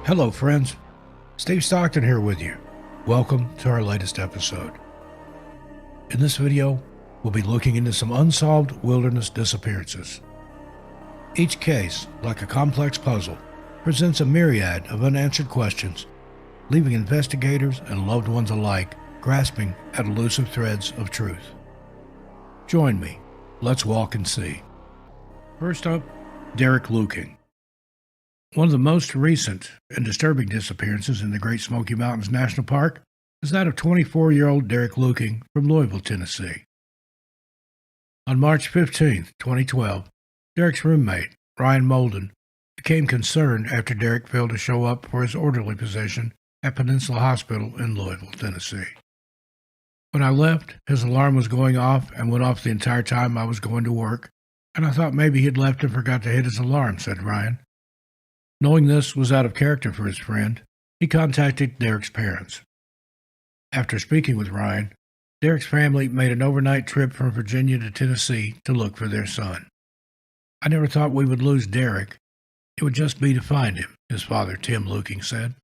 Hello, friends. Steve Stockton here with you. Welcome to our latest episode. In this video, we'll be looking into some unsolved wilderness disappearances. Each case, like a complex puzzle, presents a myriad of unanswered questions, leaving investigators and loved ones alike grasping at elusive threads of truth. Join me. Let's walk and see. First up, Derek Luking. One of the most recent and disturbing disappearances in the Great Smoky Mountains National Park is that of 24-year-old Derek Luking from Louisville, Tennessee. On March 15, 2012, Derek's roommate, Ryan Molden, became concerned after Derek failed to show up for his orderly position at Peninsula Hospital in Louisville, Tennessee. When I left, his alarm was going off and went off the entire time I was going to work, and I thought maybe he'd left and forgot to hit his alarm, said Ryan. Knowing this was out of character for his friend, he contacted Derek's parents. After speaking with Ryan, Derek's family made an overnight trip from Virginia to Tennessee to look for their son. I never thought we would lose Derek. It would just be to find him, his father, Tim Luking, said.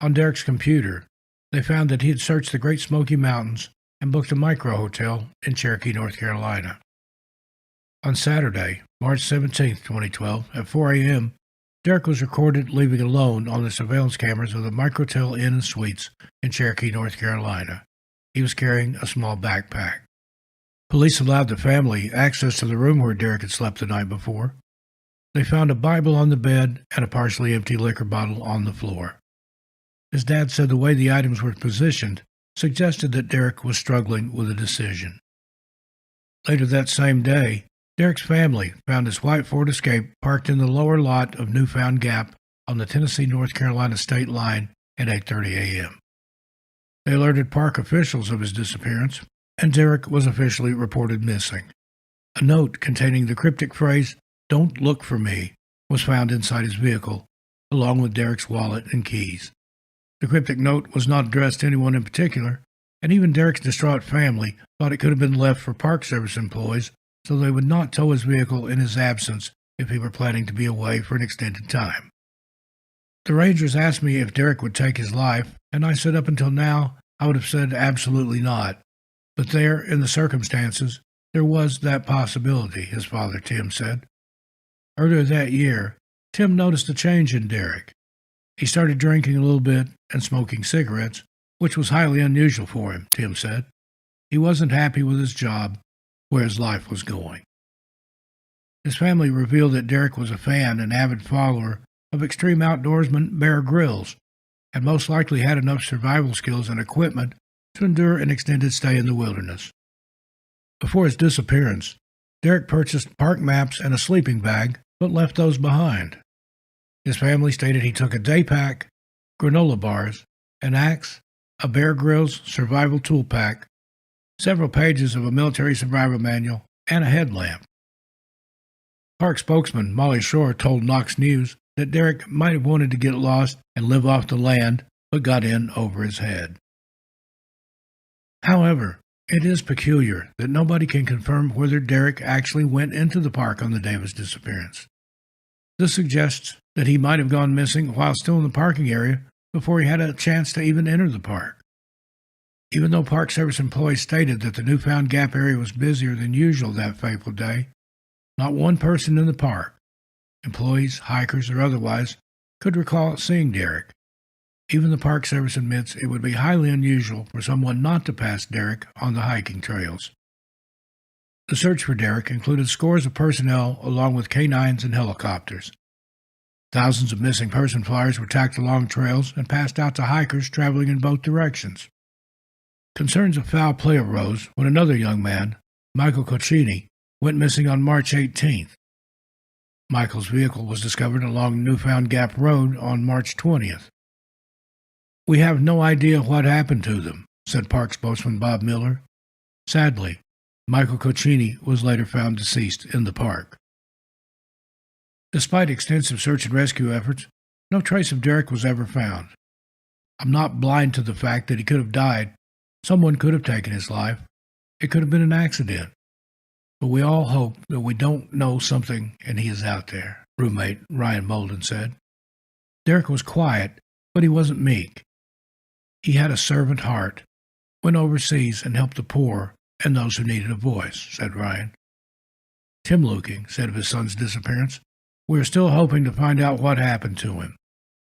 On Derek's computer, they found that he had searched the Great Smoky Mountains and booked a micro hotel in Cherokee, North Carolina. On Saturday, March 17, 2012, at 4 a.m., Derek was recorded leaving alone on the surveillance cameras of the Microtel Inn and Suites in Cherokee, North Carolina. He was carrying a small backpack. Police allowed the family access to the room where Derek had slept the night before. They found a Bible on the bed and a partially empty liquor bottle on the floor. His dad said the way the items were positioned suggested that Derek was struggling with a decision. Later that same day, Derek's family found his white Ford Escape parked in the lower lot of Newfound Gap on the Tennessee-North Carolina state line at 8:30 a.m. They alerted park officials of his disappearance, and Derek was officially reported missing. A note containing the cryptic phrase, "Don't look for me," was found inside his vehicle, along with Derek's wallet and keys. The cryptic note was not addressed to anyone in particular, and even Derek's distraught family thought it could have been left for Park Service employees so they would not tow his vehicle in his absence if he were planning to be away for an extended time. The Rangers asked me if Derek would take his life, and I said up until now I would have said absolutely not. But there, in the circumstances, there was that possibility, his father Tim said. Earlier that year, Tim noticed a change in Derek. He started drinking a little bit and smoking cigarettes, which was highly unusual for him, Tim said. He wasn't happy with his job, where his life was going. His family revealed that Derek was a fan and avid follower of extreme outdoorsman Bear Grylls, and most likely had enough survival skills and equipment to endure an extended stay in the wilderness. Before his disappearance, Derek purchased park maps and a sleeping bag, but left those behind. His family stated he took a day pack, granola bars, an axe, a Bear Grylls survival tool pack, several pages of a military survival manual, and a headlamp. Park spokesman Molly Shore told Knox News that Derek might have wanted to get lost and live off the land, but got in over his head. However, it is peculiar that nobody can confirm whether Derek actually went into the park on the day of his disappearance. This suggests that he might have gone missing while still in the parking area before he had a chance to even enter the park. Even though Park Service employees stated that the Newfound Gap area was busier than usual that fateful day, not one person in the park, employees, hikers, or otherwise, could recall seeing Derek. Even the Park Service admits it would be highly unusual for someone not to pass Derek on the hiking trails. The search for Derek included scores of personnel along with canines and helicopters. Thousands of missing person flyers were tacked along trails and passed out to hikers traveling in both directions. Concerns of foul play arose when another young man, Michael Cochini, went missing on March 18th. Michael's vehicle was discovered along Newfound Gap Road on March 20th. "We have no idea what happened to them," said park spokesman Bob Miller. Sadly, Michael Cochini was later found deceased in the park. Despite extensive search and rescue efforts, no trace of Derek was ever found. I'm not blind to the fact that he could have died. Someone could have taken his life. It could have been an accident. But we all hope that we don't know something and he is out there, roommate Ryan Molden said. Derek was quiet, but he wasn't meek. He had a servant heart, went overseas and helped the poor and those who needed a voice, said Ryan. Tim Luking said of his son's disappearance, "We are still hoping to find out what happened to him.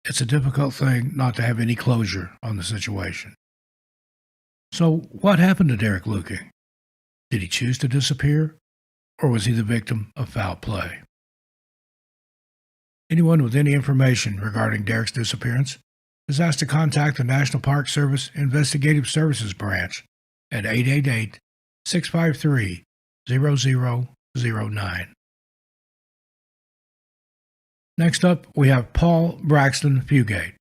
It's a difficult thing not to have any closure on the situation." So, what happened to Derek Luking? Did he choose to disappear, or was he the victim of foul play? Anyone with any information regarding Derek's disappearance is asked to contact the National Park Service Investigative Services Branch at 888-653-0009. Next up, we have Paul Braxton Fugate.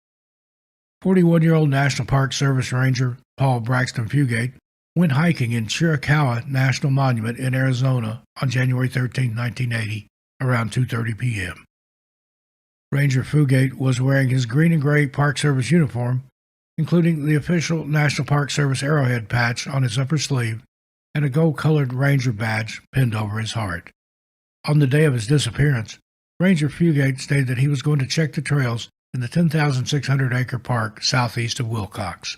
41-year-old National Park Service Ranger Paul Braxton Fugate went hiking in Chiricahua National Monument in Arizona on January 13, 1980, around 2:30 p.m. Ranger Fugate was wearing his green and gray Park Service uniform, including the official National Park Service arrowhead patch on his upper sleeve and a gold-colored Ranger badge pinned over his heart. On the day of his disappearance, Ranger Fugate stated that he was going to check the trails in the 10,600-acre park southeast of Wilcox.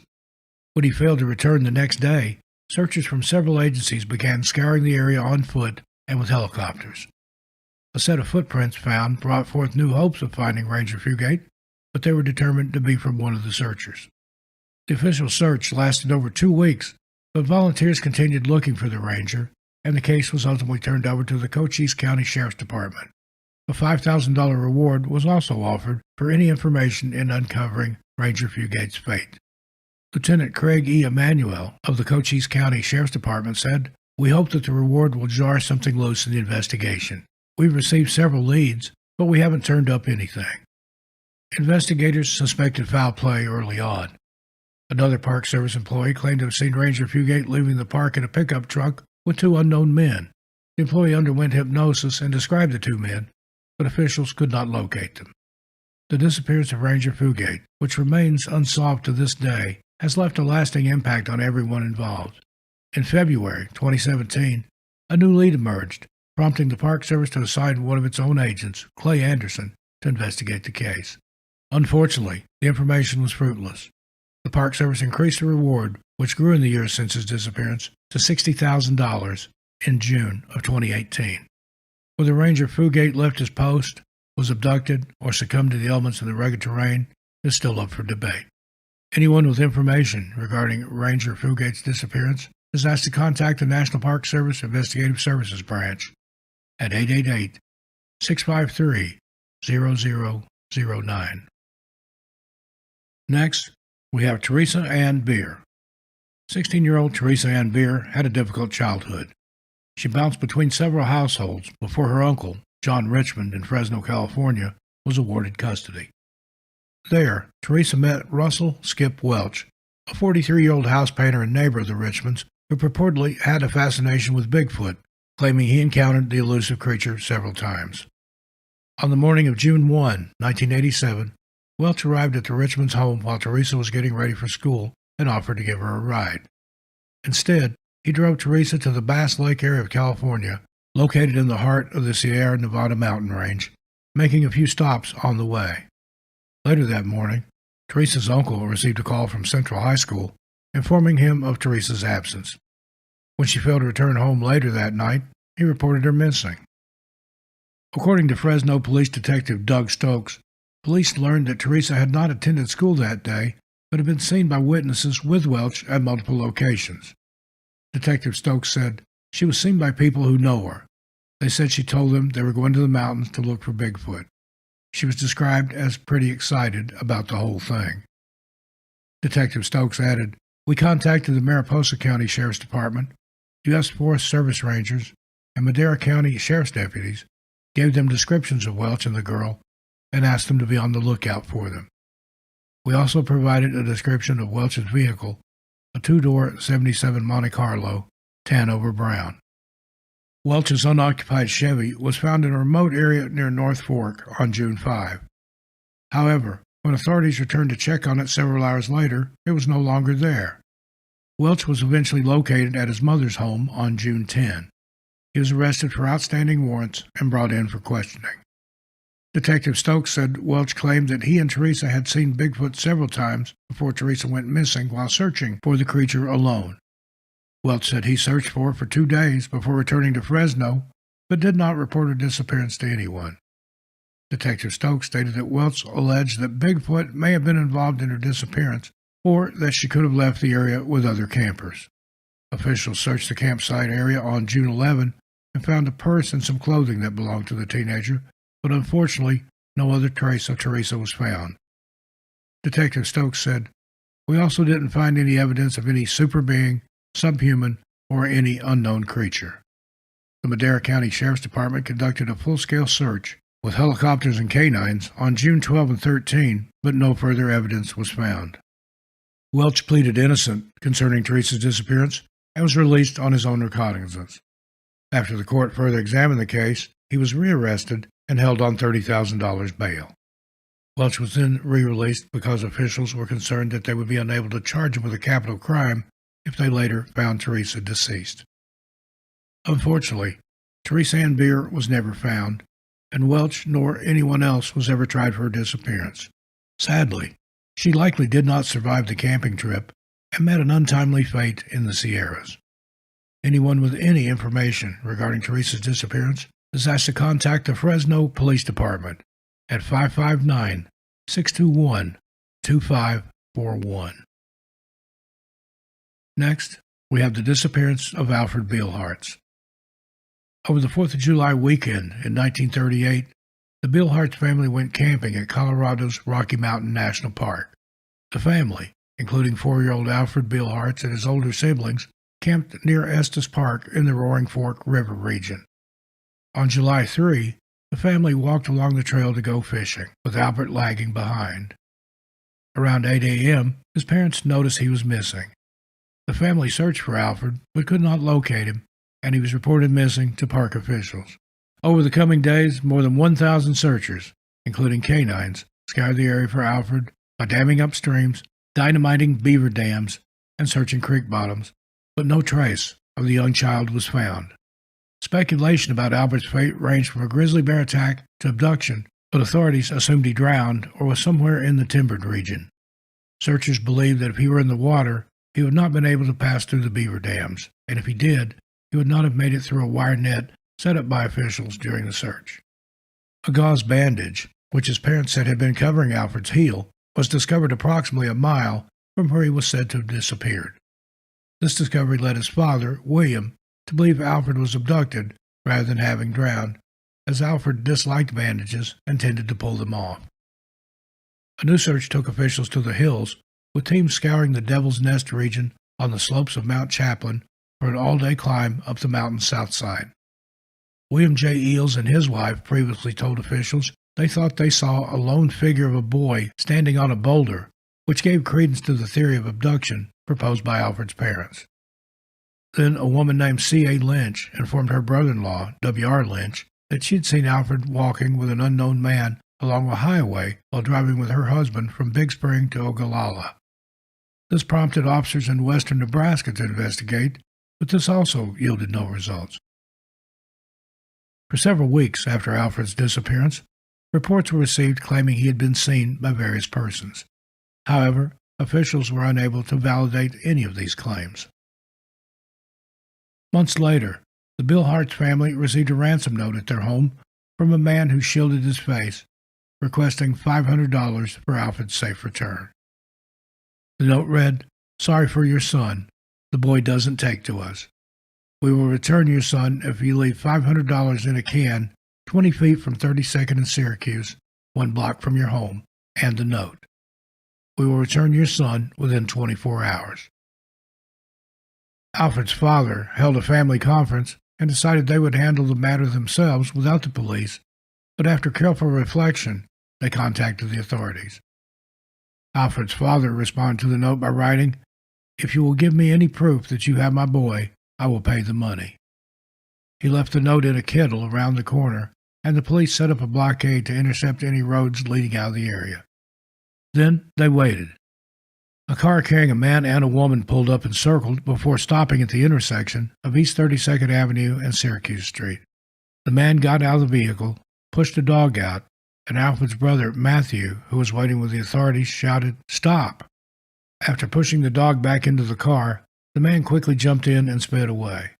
When he failed to return the next day, searchers from several agencies began scouring the area on foot and with helicopters. A set of footprints found brought forth new hopes of finding Ranger Fugate, but they were determined to be from one of the searchers. The official search lasted over 2 weeks, but volunteers continued looking for the ranger, and the case was ultimately turned over to the Cochise County Sheriff's Department. A $5,000 reward was also offered for any information in uncovering Ranger Fugate's fate. Lieutenant Craig E. Emanuel of the Cochise County Sheriff's Department said, "We hope that the reward will jar something loose in the investigation. We've received several leads, but we haven't turned up anything." Investigators suspected foul play early on. Another Park Service employee claimed to have seen Ranger Fugate leaving the park in a pickup truck with 2 unknown men. The employee underwent hypnosis and described the 2 men, but officials could not locate them. The disappearance of Ranger Fugate, which remains unsolved to this day, has left a lasting impact on everyone involved. In February 2017, a new lead emerged, prompting the Park Service to assign one of its own agents, Clay Anderson, to investigate the case. Unfortunately, the information was fruitless. The Park Service increased the reward, which grew in the years since his disappearance, to $60,000 in June of 2018. Whether Ranger Fugate left his post, was abducted, or succumbed to the elements of the rugged terrain is still up for debate. Anyone with information regarding Ranger Fugate's disappearance is asked to contact the National Park Service Investigative Services Branch at 888-653-0009. Next, we have Teresa Ann Beer. 16-year-old Teresa Ann Beer had a difficult childhood. She bounced between several households before her uncle, John Richmond in Fresno, California, was awarded custody. There, Teresa met Russell Skip Welch, a 43-year-old house painter and neighbor of the Richmonds who purportedly had a fascination with Bigfoot, claiming he encountered the elusive creature several times. On the morning of June 1, 1987, Welch arrived at the Richmonds' home while Teresa was getting ready for school and offered to give her a ride. Instead, he drove Teresa to the Bass Lake area of California, located in the heart of the Sierra Nevada mountain range, making a few stops on the way. Later that morning, Teresa's uncle received a call from Central High School informing him of Teresa's absence. When she failed to return home later that night, he reported her missing. According to Fresno Police Detective Doug Stokes, police learned that Teresa had not attended school that day, but had been seen by witnesses with Welch at multiple locations. Detective Stokes said she was seen by people who know her. They said she told them they were going to the mountains to look for Bigfoot. She was described as pretty excited about the whole thing. Detective Stokes added, "We contacted the Mariposa County Sheriff's Department, U.S. Forest Service Rangers, and Madera County Sheriff's deputies, gave them descriptions of Welch and the girl, and asked them to be on the lookout for them. We also provided a description of Welch's vehicle, a 2-door 77 Monte Carlo, tan over brown. Welch's unoccupied Chevy was found in a remote area near North Fork on June 5. However, when authorities returned to check on it several hours later, it was no longer there. Welch was eventually located at his mother's home on June 10. He was arrested for outstanding warrants and brought in for questioning. Detective Stokes said Welch claimed that he and Teresa had seen Bigfoot several times before Teresa went missing while searching for the creature alone. Welch said he searched for it for 2 days before returning to Fresno, but did not report her disappearance to anyone. Detective Stokes stated that Welch alleged that Bigfoot may have been involved in her disappearance, or that she could have left the area with other campers. Officials searched the campsite area on June 11 and found a purse and some clothing that belonged to the teenager, but unfortunately, no other trace of Teresa was found. Detective Stokes said, "We also didn't find any evidence of any super being, subhuman, or any unknown creature." The Madera County Sheriff's Department conducted a full-scale search with helicopters and canines on June 12 and 13, but no further evidence was found. Welch pleaded innocent concerning Teresa's disappearance and was released on his own recognizance. After the court further examined the case, he was rearrested and held on $30,000 bail. Welch was then re-released because officials were concerned that they would be unable to charge him with a capital crime if they later found Teresa deceased. Unfortunately, Teresa Ann Beer was never found, and Welch nor anyone else was ever tried for her disappearance. Sadly, she likely did not survive the camping trip and met an untimely fate in the Sierras. Anyone with any information regarding Teresa's disappearance is asked to contact the Fresno Police Department at 559-621-2541. Next, we have the disappearance of Alfred Beilhartz. Over the 4th of July weekend in 1938, the Beilhartz family went camping at Colorado's Rocky Mountain National Park. The family, including 4-year-old Alfred Beilhartz and his older siblings, camped near Estes Park in the Roaring Fork River region. On July 3, the family walked along the trail to go fishing, with Albert lagging behind. Around 8 a.m., his parents noticed he was missing. The family searched for Alfred, but could not locate him, and he was reported missing to park officials. Over the coming days, more than 1,000 searchers, including canines, scoured the area for Alfred by damming up streams, dynamiting beaver dams, and searching creek bottoms, but no trace of the young child was found. Speculation about Albert's fate ranged from a grizzly bear attack to abduction, but authorities assumed he drowned or was somewhere in the timbered region. Searchers believed that if he were in the water, he would not have been able to pass through the beaver dams, and if he did, he would not have made it through a wire net set up by officials during the search. A gauze bandage, which his parents said had been covering Alfred's heel, was discovered approximately a mile from where he was said to have disappeared. This discovery led his father, William, to believe Alfred was abducted rather than having drowned, as Alfred disliked bandages and tended to pull them off. A new search took officials to the hills, with teams scouring the Devil's Nest region on the slopes of Mount Chaplin for an all-day climb up the mountain's south side. William J. Eels and his wife previously told officials they thought they saw a lone figure of a boy standing on a boulder, which gave credence to the theory of abduction proposed by Alfred's parents. Then a woman named C.A. Lynch informed her brother-in-law, W.R. Lynch, that she had seen Alfred walking with an unknown man along a highway while driving with her husband from Big Spring to Ogallala. This prompted officers in western Nebraska to investigate, but this also yielded no results. For several weeks after Alfred's disappearance, reports were received claiming he had been seen by various persons. However, officials were unable to validate any of these claims. Months later, the Beilhartz family received a ransom note at their home from a man who shielded his face, requesting $500 for Alfred's safe return. The note read, "Sorry for your son. The boy doesn't take to us. We will return your son if you leave $500 in a can 20 feet from 32nd and Syracuse, 1 block from your home, and the note. We will return your son within 24 hours. Alfred's father held a family conference and decided they would handle the matter themselves without the police, but after careful reflection, they contacted the authorities. Alfred's father responded to the note by writing, "If you will give me any proof that you have my boy, I will pay the money." He left the note in a kettle around the corner, and the police set up a blockade to intercept any roads leading out of the area. Then they waited. A car carrying a man and a woman pulled up and circled before stopping at the intersection of East 32nd Avenue and Syracuse Street. The man got out of the vehicle, pushed a dog out, and Alfred's brother, Matthew, who was waiting with the authorities, shouted, "Stop!" After pushing the dog back into the car, the man quickly jumped in and sped away.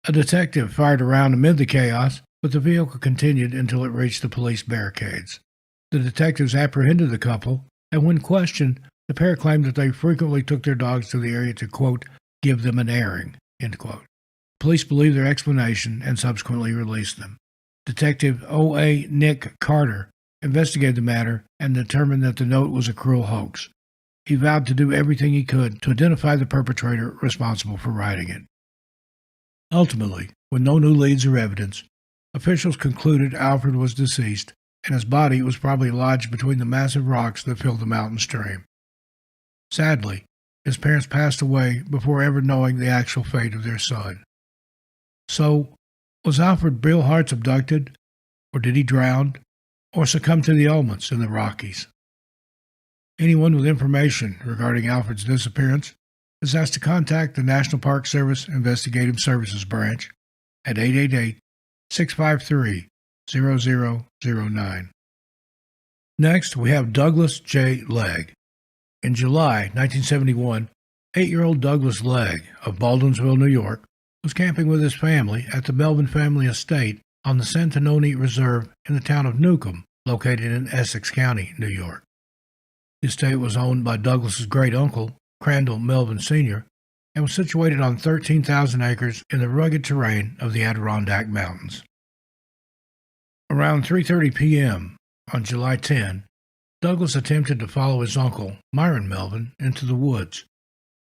A detective fired a round amid the chaos, but the vehicle continued until it reached the police barricades. The detectives apprehended the couple, and when questioned, the pair claimed that they frequently took their dogs to the area to, quote, give them an airing, end quote. Police believed their explanation and subsequently released them. Detective O.A. Nick Carter investigated the matter and determined that the note was a cruel hoax. He vowed to do everything he could to identify the perpetrator responsible for writing it. Ultimately, with no new leads or evidence, officials concluded Alfred was deceased, and his body was probably lodged between the massive rocks that filled the mountain stream. Sadly, his parents passed away before ever knowing the actual fate of their son. So, was Alfred Beilhartz abducted, or did he drown, or succumb to the elements in the Rockies? Anyone with information regarding Alfred's disappearance is asked to contact the National Park Service Investigative Services Branch at 888-653-0009. Next, we have Douglas J. Legg. In July 1971, 8-year-old Douglas Legg of Baldwinsville, New York, was camping with his family at the Melvin family estate on the Santanoni Reserve in the town of Newcomb, located in Essex County, New York. The estate was owned by Douglas's great-uncle, Crandall Melvin Sr., and was situated on 13,000 acres in the rugged terrain of the Adirondack Mountains. Around 3:30 p.m. on July 10, Douglas attempted to follow his uncle, Myron Melvin, into the woods.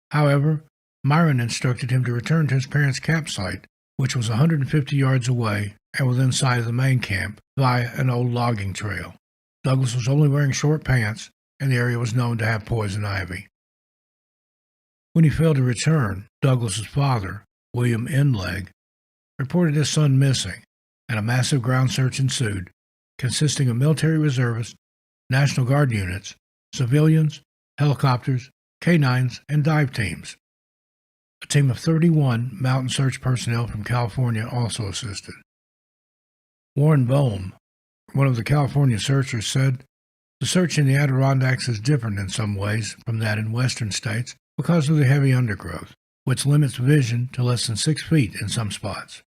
However, Myron instructed him to return to his parents' campsite, which was 150 yards away and within sight of the main camp, via an old logging trail. Douglas was only wearing short pants, and the area was known to have poison ivy. When he failed to return, Douglas's father, William N. Legg, reported his son missing, and a massive ground search ensued, consisting of military reservists, National Guard units, civilians, helicopters, canines, and dive teams. A team of 31 mountain search personnel from California also assisted. Warren Boehm, one of the California searchers, said, "The search in the Adirondacks is different in some ways from that in western states because of the heavy undergrowth, which limits vision to less than 6 feet in some spots."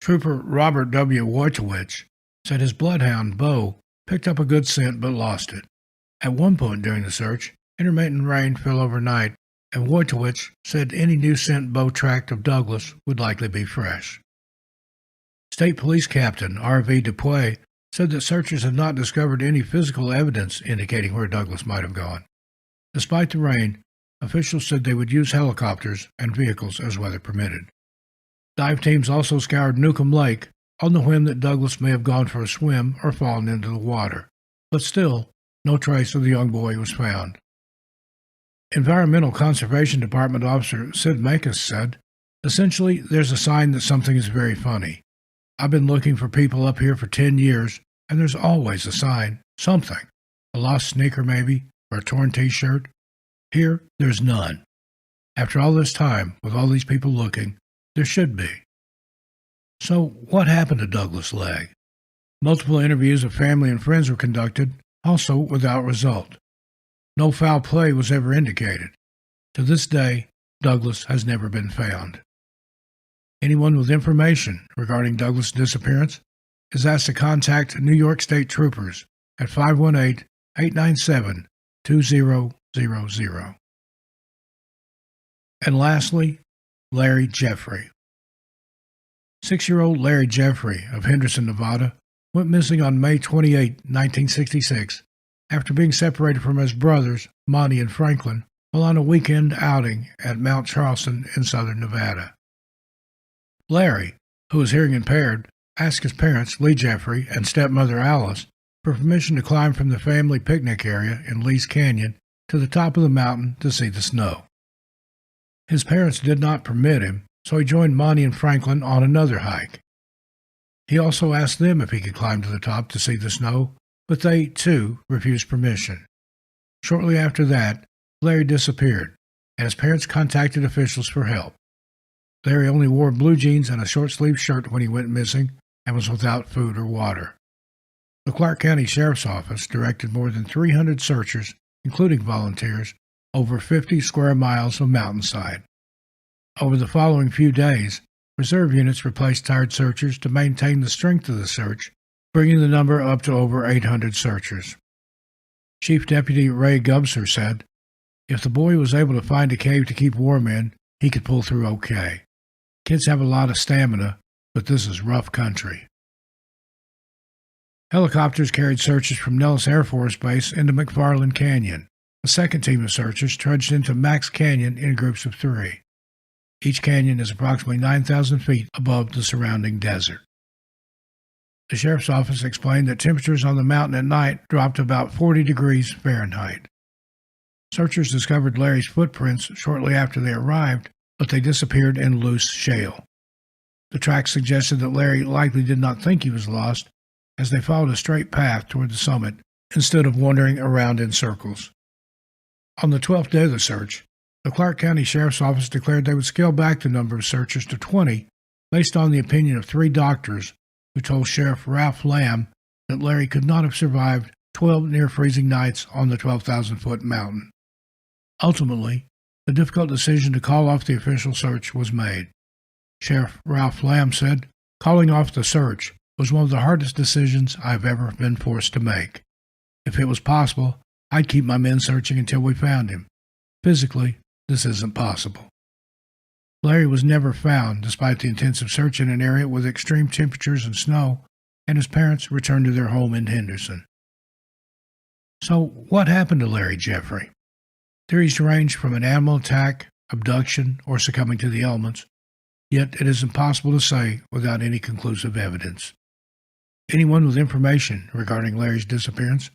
Trooper Robert W. Wojtowicz said his bloodhound, Bo, picked up a good scent but lost it. At one point during the search, intermittent rain fell overnight, and Wojtowicz said any new scent Bo tracked of Douglas would likely be fresh. State Police Captain R.V. Dupuy said that searchers had not discovered any physical evidence indicating where Douglas might have gone. Despite the rain, officials said they would use helicopters and vehicles as weather permitted. Dive teams also scoured Newcomb Lake on the whim that Douglas may have gone for a swim or fallen into the water, but still, no trace of the young boy was found. Environmental Conservation Department Officer Sid Makis said, "Essentially, there's a sign that something is very funny. I've been looking for people up here for 10 years, and there's always a sign, something. A lost sneaker maybe, or a torn t-shirt. Here, there's none. After all this time, with all these people looking, there should be." So, what happened to Douglas Legg? Multiple interviews of family and friends were conducted, also without result. No foul play was ever indicated. To this day, Douglas has never been found. Anyone with information regarding Douglas' disappearance is asked to contact New York State Troopers at 518-897-2000. And lastly, Larry Jeffrey. 6-year-old Larry Jeffrey of Henderson, Nevada, went missing on May 28, 1966, after being separated from his brothers, Monty and Franklin, while on a weekend outing at Mount Charleston in southern Nevada. Larry, who was hearing impaired, asked his parents, Lee Jeffrey and stepmother Alice, for permission to climb from the family picnic area in Lee's Canyon to the top of the mountain to see the snow. His parents did not permit him, so he joined Monty and Franklin on another hike. He also asked them if he could climb to the top to see the snow, but they, too, refused permission. Shortly after that, Larry disappeared, and his parents contacted officials for help. Larry only wore blue jeans and a short-sleeved shirt when he went missing and was without food or water. The Clark County Sheriff's Office directed more than 300 searchers, including volunteers, over 50 square miles of mountainside. Over the following few days, reserve units replaced tired searchers to maintain the strength of the search, bringing the number up to over 800 searchers. Chief Deputy Ray Gubser said, "If the boy was able to find a cave to keep warm in, he could pull through okay. Kids have a lot of stamina, but this is rough country." Helicopters carried searchers from Nellis Air Force Base into McFarland Canyon. A second team of searchers trudged into Max Canyon in groups of 3. Each canyon is approximately 9,000 feet above the surrounding desert. The sheriff's office explained that temperatures on the mountain at night dropped to about 40 degrees Fahrenheit. Searchers discovered Larry's footprints shortly after they arrived, but they disappeared in loose shale. The tracks suggested that Larry likely did not think he was lost, as they followed a straight path toward the summit instead of wandering around in circles. On the 12th day of the search, the Clark County Sheriff's Office declared they would scale back the number of searchers to 20 based on the opinion of 3 doctors who told Sheriff Ralph Lamb that Larry could not have survived 12 near-freezing nights on the 12,000-foot mountain. Ultimately, the difficult decision to call off the official search was made. Sheriff Ralph Lamb said, "Calling off the search was one of the hardest decisions I've ever been forced to make. If it was possible, I'd keep my men searching until we found him. Physically, this isn't possible." Larry was never found, despite the intensive search in an area with extreme temperatures and snow, and his parents returned to their home in Henderson. So, what happened to Larry Jeffrey? Theories range from an animal attack, abduction, or succumbing to the elements, yet it is impossible to say without any conclusive evidence. Anyone with information regarding Larry's disappearance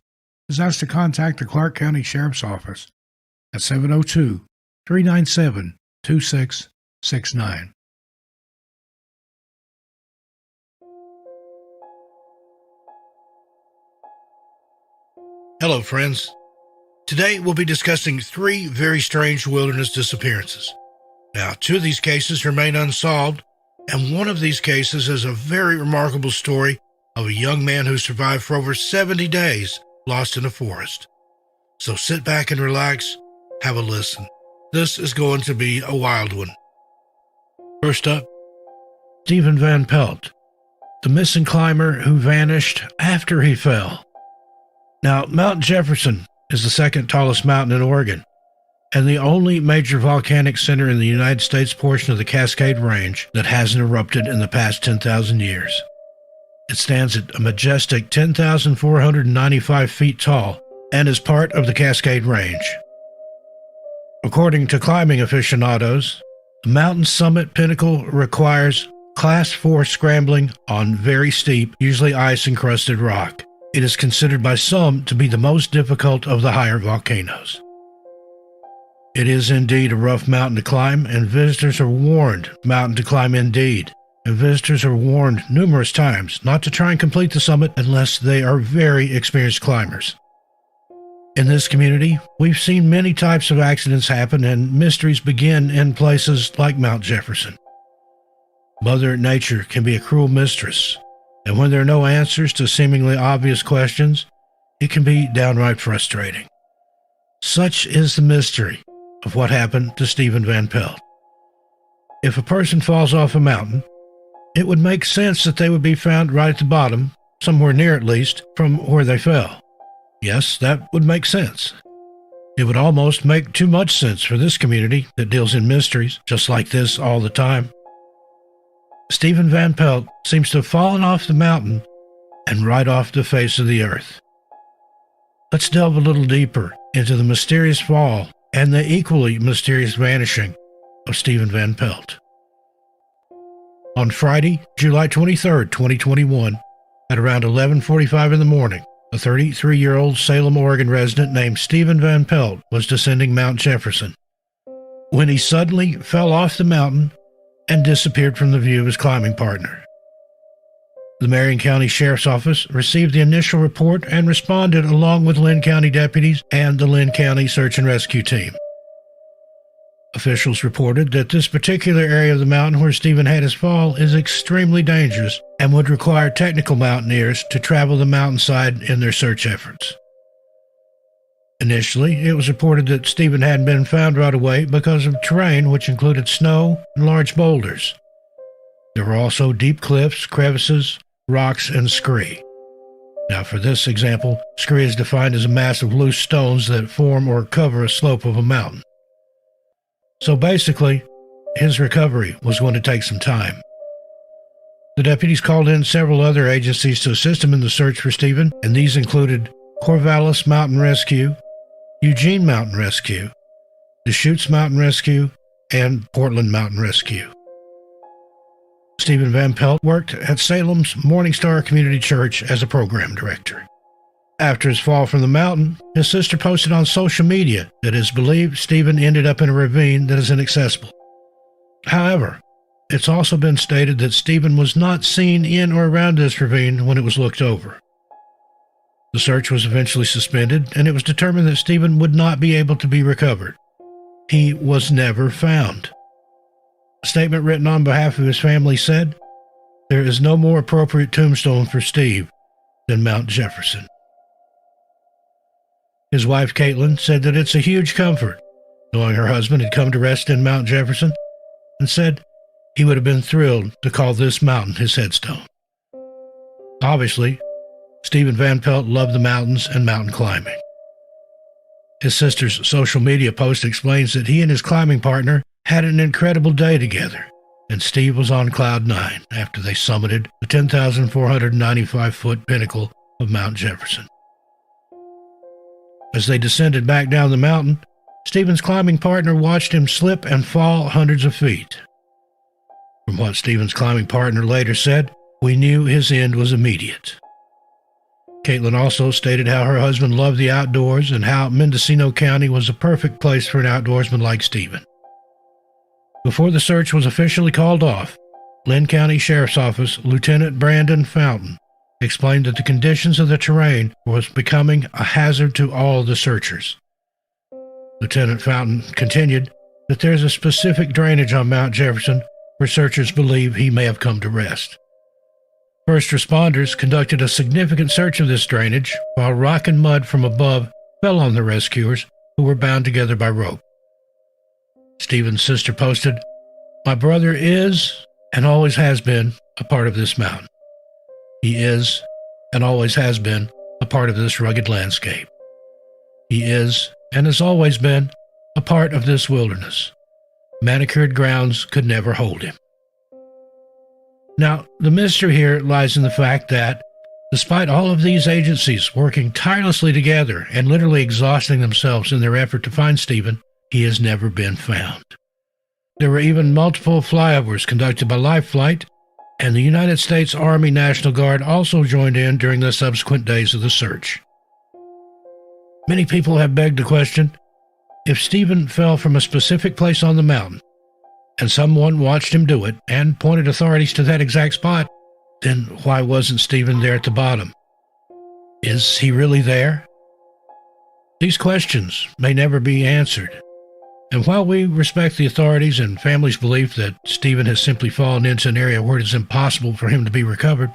is asked to contact the Clark County Sheriff's Office at 702-397-2669. Hello, friends. Today we'll be discussing 3 very strange wilderness disappearances. Now, 2 of these cases remain unsolved, and one of these cases is a very remarkable story of a young man who survived for over 70 days lost in a forest. So sit back and relax, have a listen. This is going to be a wild one. First up, Stephen Vanpelt, the missing climber who vanished after he fell. Now, Mount Jefferson is the second tallest mountain in Oregon, and the only major volcanic center in the United States portion of the Cascade Range that hasn't erupted in the past 10,000 years. It stands at a majestic 10,495 feet tall and is part of the Cascade Range. According to climbing aficionados, the mountain's summit pinnacle requires Class 4 scrambling on very steep, usually ice-encrusted rock. It is considered by some to be the most difficult of the higher volcanoes. It is indeed a rough mountain to climb, and visitors are warned, mountain to climb indeed, and visitors are warned numerous times not to try and complete the summit unless they are very experienced climbers. In this community, we've seen many types of accidents happen and mysteries begin in places like Mount Jefferson. Mother Nature can be a cruel mistress, and when there are no answers to seemingly obvious questions, it can be downright frustrating. Such is the mystery of what happened to Stephen Vanpelt. If a person falls off a mountain, it would make sense that they would be found right at the bottom, somewhere near at least, from where they fell. Yes, that would make sense. It would almost make too much sense for this community that deals in mysteries just like this all the time. Stephen Vanpelt seems to have fallen off the mountain and right off the face of the earth. Let's delve a little deeper into the mysterious fall and the equally mysterious vanishing of Stephen Vanpelt. On Friday, July 23, 2021, at around 11:45 in the morning, a 33-year-old Salem, Oregon resident named Stephen Vanpelt was descending Mount Jefferson when he suddenly fell off the mountain and disappeared from the view of his climbing partner. The Marion County Sheriff's Office received the initial report and responded along with Linn County deputies and the Linn County Search and Rescue Team. Officials reported that this particular area of the mountain where Stephen had his fall is extremely dangerous and would require technical mountaineers to travel the mountainside in their search efforts. Initially, it was reported that Stephen hadn't been found right away because of terrain which included snow and large boulders. There were also deep cliffs, crevices, rocks, and scree. Now, for this example, scree is defined as a mass of loose stones that form or cover a slope of a mountain. So basically, his recovery was going to take some time. The deputies called in several other agencies to assist him in the search for Stephen, and these included Corvallis Mountain Rescue, Eugene Mountain Rescue, Deschutes Mountain Rescue, and Portland Mountain Rescue. Stephen Vanpelt worked at Salem's Morning Star Community Church as a program director. After his fall from the mountain, his sister posted on social media that it is believed Stephen ended up in a ravine that is inaccessible. However, it's also been stated that Stephen was not seen in or around this ravine when it was looked over. The search was eventually suspended, and it was determined that Stephen would not be able to be recovered. He was never found. A statement written on behalf of his family said, "There is no more appropriate tombstone for Steve than Mount Jefferson." His wife, Caitlin, said that it's a huge comfort knowing her husband had come to rest in Mount Jefferson, and said he would have been thrilled to call this mountain his headstone. Obviously, Stephen Vanpelt loved the mountains and mountain climbing. His sister's social media post explains that he and his climbing partner had an incredible day together, and Steve was on cloud 9 after they summited the 10,495-foot pinnacle of Mount Jefferson. As they descended back down the mountain, Stephen's climbing partner watched him slip and fall hundreds of feet. From what Stephen's climbing partner later said, "We knew his end was immediate." Caitlin also stated how her husband loved the outdoors and how Mendocino County was a perfect place for an outdoorsman like Stephen. Before the search was officially called off, Lynn County Sheriff's Office Lieutenant Brandon Fountain explained that the conditions of the terrain was becoming a hazard to all the searchers. Lieutenant Fountain continued that there's a specific drainage on Mount Jefferson where searchers believe he may have come to rest. First responders conducted a significant search of this drainage, while rock and mud from above fell on the rescuers, who were bound together by rope. Stephen's sister posted, "My brother is, and always has been, a part of this mountain. He is, and always has been, a part of this rugged landscape. He is, and has always been, a part of this wilderness. Manicured grounds could never hold him." Now, the mystery here lies in the fact that, despite all of these agencies working tirelessly together and literally exhausting themselves in their effort to find Stephen, he has never been found. There were even multiple flyovers conducted by Life Flight, and the United States Army National Guard also joined in during the subsequent days of the search. Many people have begged the question, if Stephen fell from a specific place on the mountain, and someone watched him do it and pointed authorities to that exact spot, then why wasn't Stephen there at the bottom? Is he really there? These questions may never be answered. And while we respect the authorities and family's belief that Stephen has simply fallen into an area where it is impossible for him to be recovered,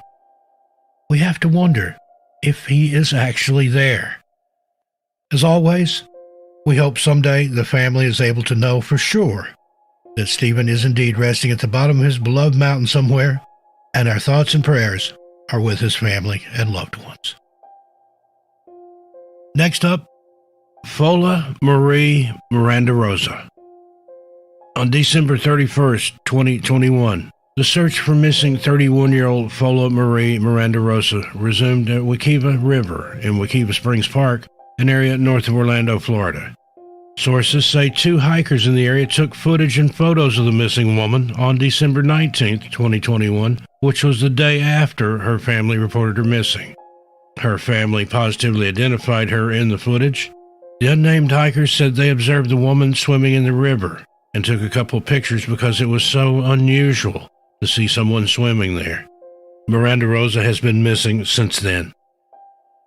we have to wonder if he is actually there. As always, we hope someday the family is able to know for sure that Stephen is indeed resting at the bottom of his beloved mountain somewhere, and our thoughts and prayers are with his family and loved ones. Next up, Paola Miranda-Rosa. On December 31st, 2021, the search for missing 31-year-old Paola Miranda-Rosa resumed at Wekiva River in Wekiva Springs Park, an area north of Orlando, Florida. Sources say 2 hikers in the area took footage and photos of the missing woman on December 19th, 2021, which was the day after her family reported her missing. Her family positively identified her in the footage. The unnamed hikers said they observed the woman swimming in the river and took a couple pictures because it was so unusual to see someone swimming there. Miranda-Rosa has been missing since then.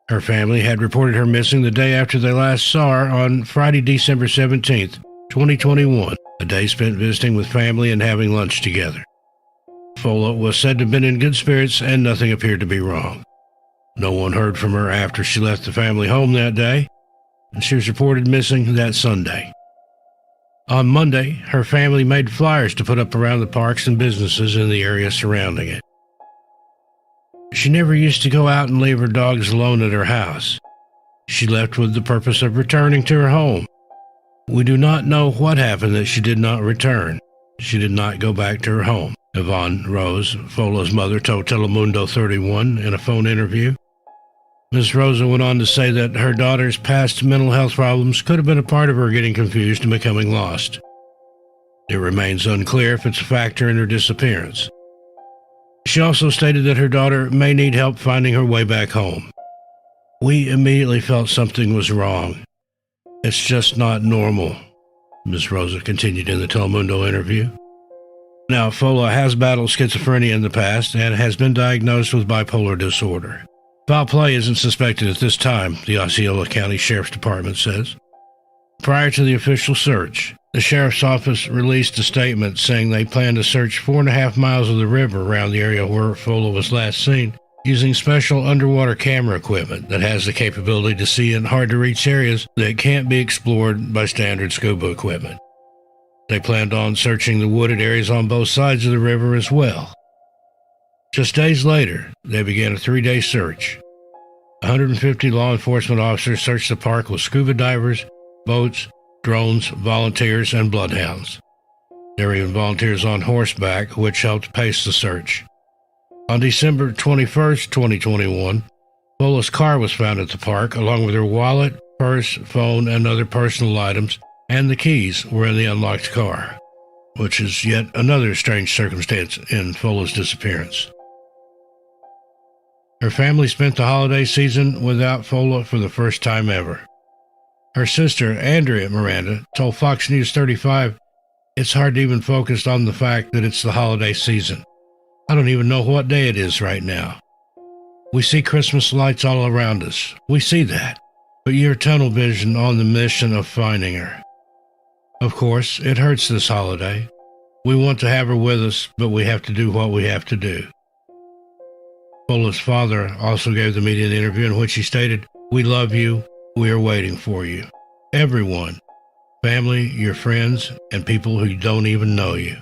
Her family had reported her missing the day after they last saw her on Friday, December 17th, 2021, a day spent visiting with family and having lunch together. Paola was said to have been in good spirits and nothing appeared to be wrong. No one heard from her after she left the family home that day, and she was reported missing that Sunday. On Monday, her family made flyers to put up around the parks and businesses in the area surrounding it. She never used to go out and leave her dogs alone at her house. She left with the purpose of returning to her home. We do not know what happened that she did not return. She did not go back to her home, Yvonne Rose, Paola's mother, told Telemundo 31 in a phone interview. Ms. Rosa went on to say that her daughter's past mental health problems could have been a part of her getting confused and becoming lost. It remains unclear if it's a factor in her disappearance. She also stated that her daughter may need help finding her way back home. We immediately felt something was wrong. It's just not normal, Ms. Rosa continued in the Telemundo interview. Now, Paola has battled schizophrenia in the past and has been diagnosed with bipolar disorder. Foul play isn't suspected at this time, the Osceola County Sheriff's Department says. Prior to the official search, the Sheriff's Office released a statement saying they plan to search 4.5 miles of the river around the area where Paola was last seen, using special underwater camera equipment that has the capability to see in hard-to-reach areas that can't be explored by standard scuba equipment. They planned on searching the wooded areas on both sides of the river as well. Just days later, they began a 3-day search. 150 law enforcement officers searched the park with scuba divers, boats, drones, volunteers, and bloodhounds. There were even volunteers on horseback, which helped pace the search. On December 21, 2021, Paola's car was found at the park, along with her wallet, purse, phone, and other personal items, and the keys were in the unlocked car, which is yet another strange circumstance in Paola's disappearance. Her family spent the holiday season without Paola for the first time ever. Her sister, Andrea Miranda, told Fox News 35, "It's hard to even focus on the fact that it's the holiday season. I don't even know what day it is right now. We see Christmas lights all around us. We see that. But you're tunnel vision on the mission of finding her. Of course, it hurts this holiday. We want to have her with us, but we have to do what we have to do." Paola's father also gave the media an interview in which he stated, "We love you. We are waiting for you. Everyone, family, your friends, and people who don't even know you.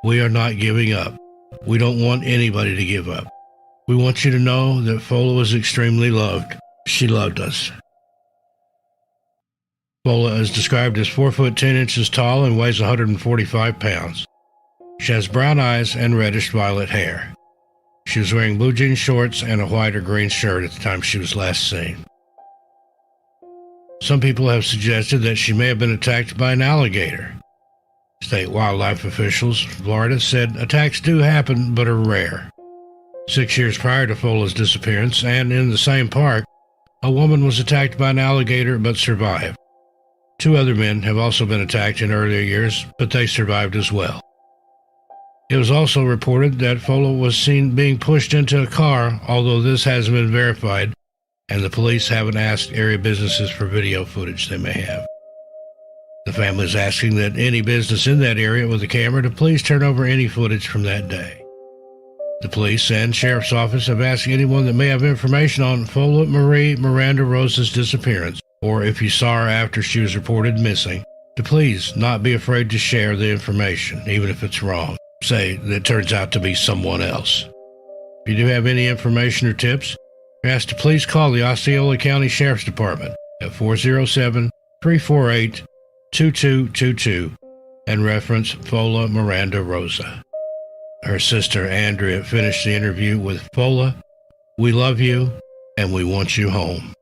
We are not giving up. We don't want anybody to give up. We want you to know that Paola was extremely loved. She loved us." Paola is described as 4 foot 10 inches tall and weighs 145 pounds. She has brown eyes and reddish violet hair. She was wearing blue jean shorts and a white or green shirt at the time she was last seen. Some people have suggested that she may have been attacked by an alligator. State wildlife officials in Florida said attacks do happen but are rare. 6 years prior to Paola's disappearance, and in the same park, a woman was attacked by an alligator but survived. 2 other men have also been attacked in earlier years, but they survived as well. It was also reported that Paola was seen being pushed into a car, although this hasn't been verified, and the police haven't asked area businesses for video footage they may have. The family is asking that any business in that area with a camera to please turn over any footage from that day. The police and sheriff's office have asked anyone that may have information on Paola Marie Miranda-Rosa's disappearance, or if you saw her after she was reported missing, to please not be afraid to share the information, even if it's wrong. Say that it turns out to be someone else. If you do have any information or tips, you're asked to please call the Osceola County Sheriff's Department at 407-348-2222 and reference Paola Miranda-Rosa. Her sister Andrea finished the interview with, "Paola, we love you and we want you home."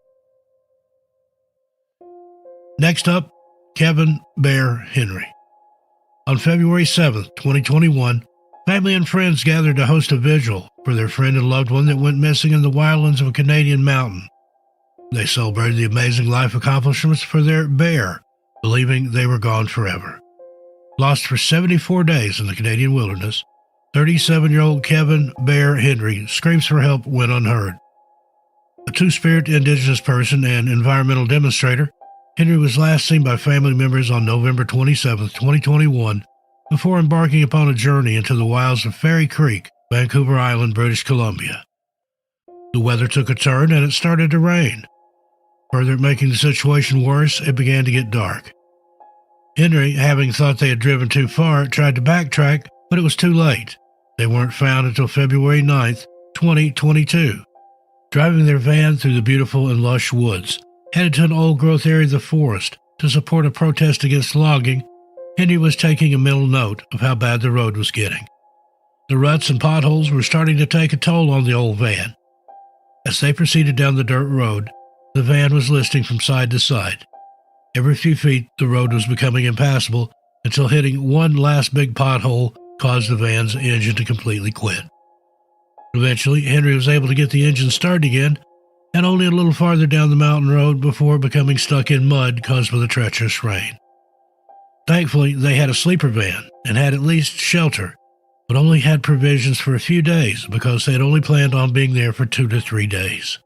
Next up, Kevin Bear Henry. On February 7th, 2021, family and friends gathered to host a vigil for their friend and loved one that went missing in the wildlands of a Canadian mountain. They celebrated the amazing life accomplishments for their bear, believing they were gone forever. Lost for 74 days in the Canadian wilderness, 37-year-old Kevin Bear Henry screams for help went unheard. A Two-Spirit Indigenous person and environmental demonstrator, Henry was last seen by family members on November 27, 2021, before embarking upon a journey into the wilds of Fairy Creek, Vancouver Island, British Columbia. The weather took a turn and it started to rain. Further making the situation worse, it began to get dark. Henry, having thought they had driven too far, tried to backtrack, but it was too late. They weren't found until February 9th, 2022. Driving their van through the beautiful and lush woods, headed to an old-growth area of the forest to support a protest against logging, Henry was taking a mental note of how bad the road was getting. The ruts and potholes were starting to take a toll on the old van. As they proceeded down the dirt road, the van was listing from side to side. Every few feet, the road was becoming impassable until hitting one last big pothole caused the van's engine to completely quit. Eventually, Henry was able to get the engine started again, and only a little farther down the mountain road before becoming stuck in mud caused by the treacherous rain. Thankfully, they had a sleeper van and had at least shelter, but only had provisions for a few days because they had only planned on being there for 2 to 3 days.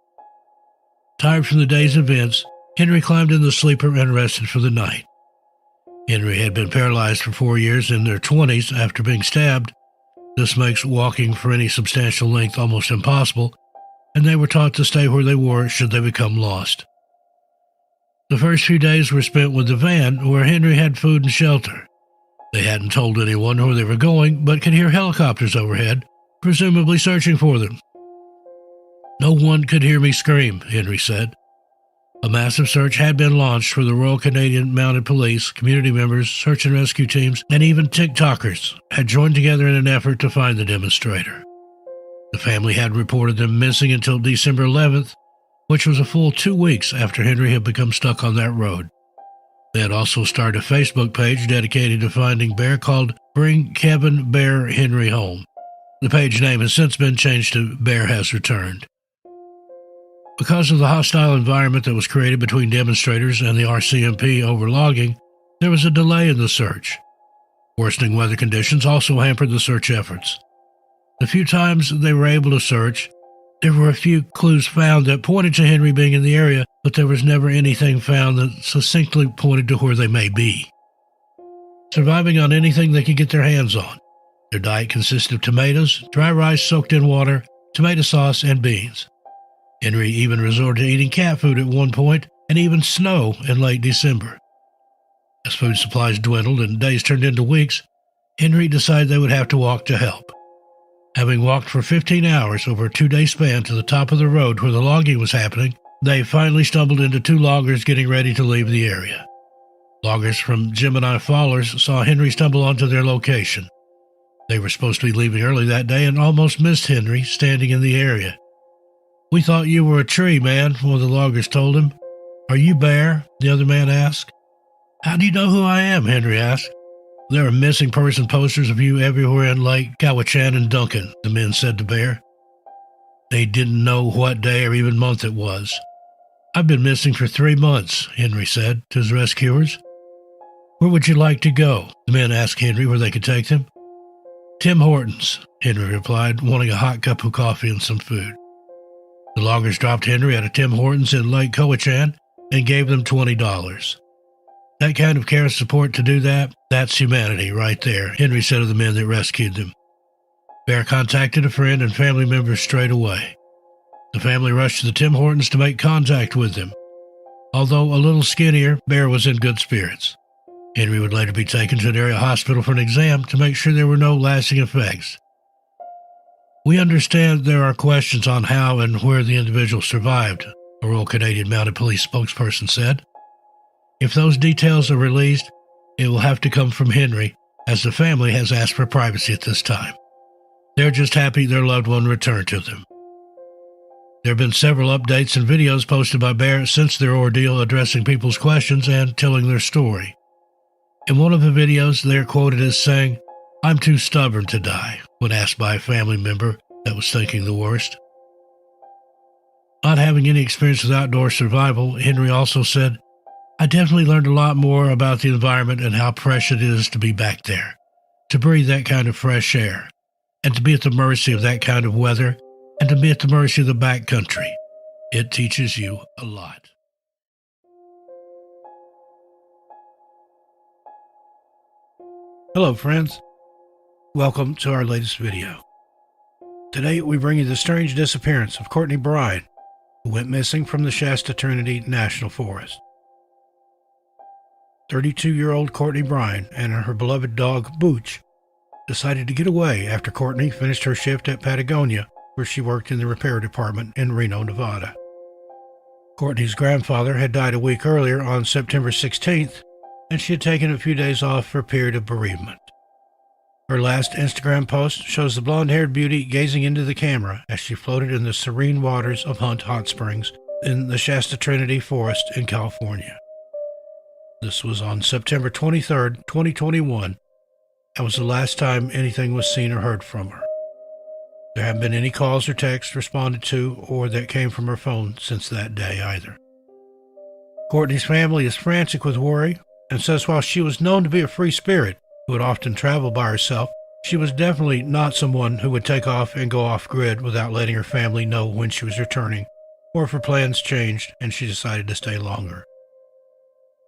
Tired from the day's events, Henry climbed in the sleeper and rested for the night. Henry had been paralyzed for 4 years in their 20s after being stabbed. This makes walking for any substantial length almost impossible, and they were taught to stay where they were should they become lost. The first few days were spent with the van, where Henry had food and shelter. They hadn't told anyone where they were going, but could hear helicopters overhead, presumably searching for them. "No one could hear me scream," Henry said. A massive search had been launched for the Royal Canadian Mounted Police, community members, search and rescue teams, and even TikTokers had joined together in an effort to find the demonstrator. The family had reported them missing until December 11th, which was a full 2 weeks after Henry had become stuck on that road. They had also started a Facebook page dedicated to finding Bear called Bring Kevin Bear Henry Home. The page name has since been changed to Bear Has Returned. Because of the hostile environment that was created between demonstrators and the RCMP over logging, there was a delay in the search. Worsening weather conditions also hampered the search efforts. The few times they were able to search, there were a few clues found that pointed to Henry being in the area, but there was never anything found that succinctly pointed to where they may be. Surviving on anything they could get their hands on. Their diet consisted of tomatoes, dry rice soaked in water, tomato sauce, and beans. Henry even resorted to eating cat food at one point, and even snow in late December. As food supplies dwindled and days turned into weeks, Henry decided they would have to walk to help. Having walked for 15 hours over a 2-day span to the top of the road where the logging was happening, they finally stumbled into 2 loggers getting ready to leave the area. Loggers from Gemini Fallers saw Henry stumble onto their location. They were supposed to be leaving early that day and almost missed Henry standing in the area. "We thought you were a tree, man," one of the loggers told him. "Are you Bear?" the other man asked. "How do you know who I am?" Henry asked. "There are missing person posters of you everywhere in Legg, Cowichan, and Duncan," the men said to Bear. They didn't know what day or even month it was. "I've been missing for 3 months," Henry said to his rescuers. "Where would you like to go?" the men asked Henry where they could take them. "Tim Hortons," Henry replied, wanting a hot cup of coffee and some food. The loggers dropped Henry at a Tim Hortons in Lake Cowichan and gave them $20. "That kind of care and support to do that, that's humanity right there," Henry said of the men that rescued them. Bear contacted a friend and family members straight away. The family rushed to the Tim Hortons to make contact with them. Although a little skinnier, Bear was in good spirits. Henry would later be taken to an area hospital for an exam to make sure there were no lasting effects. "We understand there are questions on how and where the individual survived," a Royal Canadian Mounted Police spokesperson said. "If those details are released, it will have to come from Henry, as the family has asked for privacy at this time. They're just happy their loved one returned to them." There have been several updates and videos posted by Bear since their ordeal addressing people's questions and telling their story. In one of the videos, they are quoted as saying, "I'm too stubborn to die," when asked by a family member that was thinking the worst. Not having any experience with outdoor survival, Henry also said, "I definitely learned a lot more about the environment and how precious it is to be back there, to breathe that kind of fresh air, and to be at the mercy of that kind of weather, and to be at the mercy of the backcountry. It teaches you a lot." Hello friends, welcome to our latest video. Today we bring you the strange disappearance of Courtney Bryan, who went missing from the Shasta Trinity National Forest. 32-year-old Courtney Bryan and her beloved dog Booch decided to get away after Courtney finished her shift at Patagonia, where she worked in the repair department in Reno, Nevada. Courtney's grandfather had died a week earlier on September 16th, and she had taken a few days off for a period of bereavement. Her last Instagram post shows the blonde-haired beauty gazing into the camera as she floated in the serene waters of Hunt Hot Springs in the Shasta Trinity Forest in California. This was on September 23rd, 2021, and was the last time anything was seen or heard from her. There haven't been any calls or texts responded to or that came from her phone since that day either. Courtney's family is frantic with worry and says while she was known to be a free spirit who would often travel by herself, she was definitely not someone who would take off and go off-grid without letting her family know when she was returning, or if her plans changed and she decided to stay longer.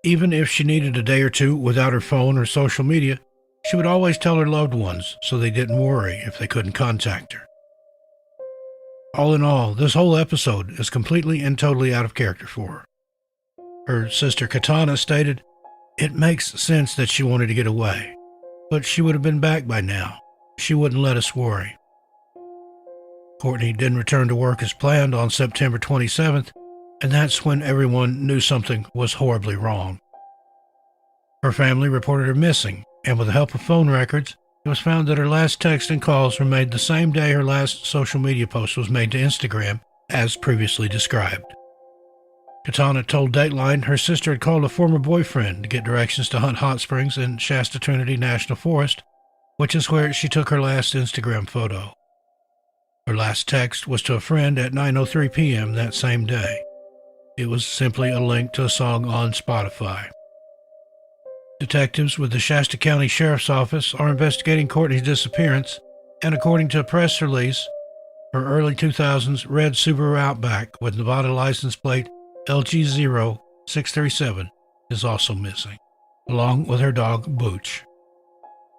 Even if she needed a day or two without her phone or social media, she would always tell her loved ones so they didn't worry if they couldn't contact her. All in all, this whole episode is completely and totally out of character for her. Her sister Katana stated, "It makes sense that she wanted to get away, but she would have been back by now. She wouldn't let us worry." Courtney didn't return to work as planned on September 27th, and that's when everyone knew something was horribly wrong. Her family reported her missing, and with the help of phone records, it was found that her last text and calls were made the same day her last social media post was made to Instagram, as previously described. Katana told Dateline her sister had called a former boyfriend to get directions to Hunt Hot Springs in Shasta Trinity National Forest, which is where she took her last Instagram photo. Her last text was to a friend at 9:03 p.m. that same day. It was simply a link to a song on Spotify. Detectives with the Shasta County Sheriff's Office are investigating Courtney's disappearance, and according to a press release, her early 2000s red Subaru Outback with Nevada license plate LG0637 is also missing, along with her dog Booch.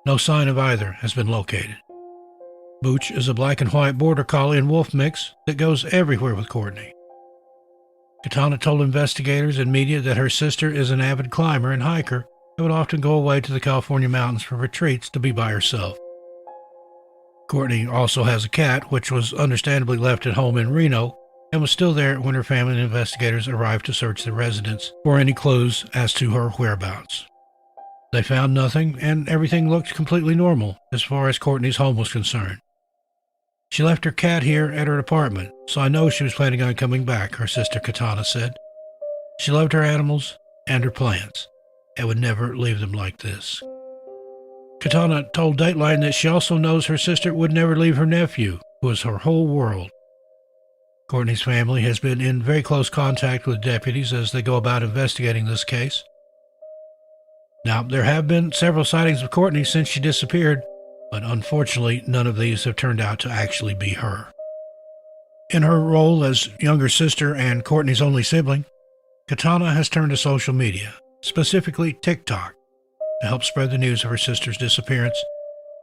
No sign of either has been located. Booch is a black and white border collie and wolf mix that goes everywhere with Courtney. Katana told investigators and media that her sister is an avid climber and hiker and would often go away to the California mountains for retreats to be by herself. Courtney also has a cat, which was understandably left at home in Reno, and was still there when her family and investigators arrived to search the residence for any clues as to her whereabouts. They found nothing, and everything looked completely normal as far as Courtney's home was concerned. "She left her cat here at her apartment, so I know she was planning on coming back," her sister Katana said. "She loved her animals and her plants, and would never leave them like this." Katana told Dateline that she also knows her sister would never leave her nephew, who was her whole world. Courtney's family has been in very close contact with deputies as they go about investigating this case. Now, there have been several sightings of Courtney since she disappeared, but unfortunately none of these have turned out to actually be her. In her role as younger sister and Courtney's only sibling, Katana has turned to social media, specifically TikTok, to help spread the news of her sister's disappearance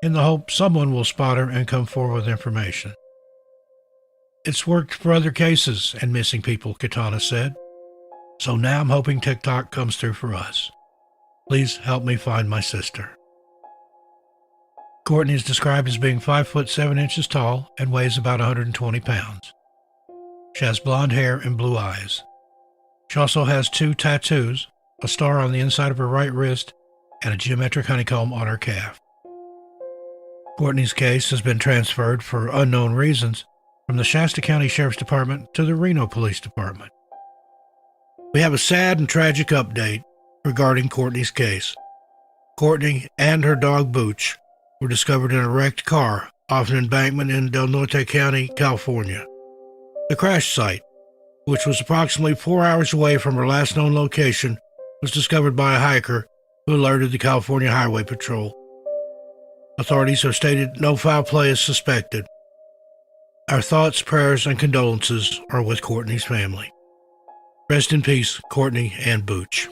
in the hope someone will spot her and come forward with information. "It's worked for other cases and missing people," Katana said. "So now I'm hoping TikTok comes through for us. Please help me find my sister." Courtney is described as being 5 foot 7 inches tall and weighs about 120 pounds. She has blonde hair and blue eyes. She also has 2 tattoos, a star on the inside of her right wrist, and a geometric honeycomb on her calf. Courtney's case has been transferred for unknown reasons from the Shasta County Sheriff's Department to the Reno Police Department. We have a sad and tragic update regarding Courtney's case. Courtney and her dog Booch were discovered in a wrecked car off an embankment in Del Norte County, California. The crash site, which was approximately 4 hours away from her last known location, was discovered by a hiker who alerted the California Highway Patrol. Authorities have stated no foul play is suspected. Our thoughts, prayers, and condolences are with Courtney's family. Rest in peace, Courtney and Booch.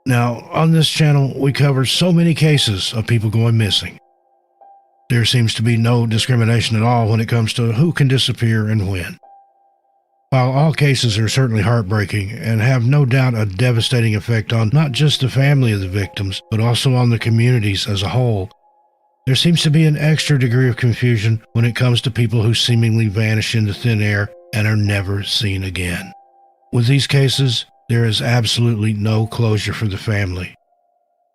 Now, on this channel, we cover so many cases of people going missing. There seems to be no discrimination at all when it comes to who can disappear and when. While all cases are certainly heartbreaking and have no doubt a devastating effect on not just the family of the victims, but also on the communities as a whole, there seems to be an extra degree of confusion when it comes to people who seemingly vanish into thin air and are never seen again. With these cases, there is absolutely no closure for the family.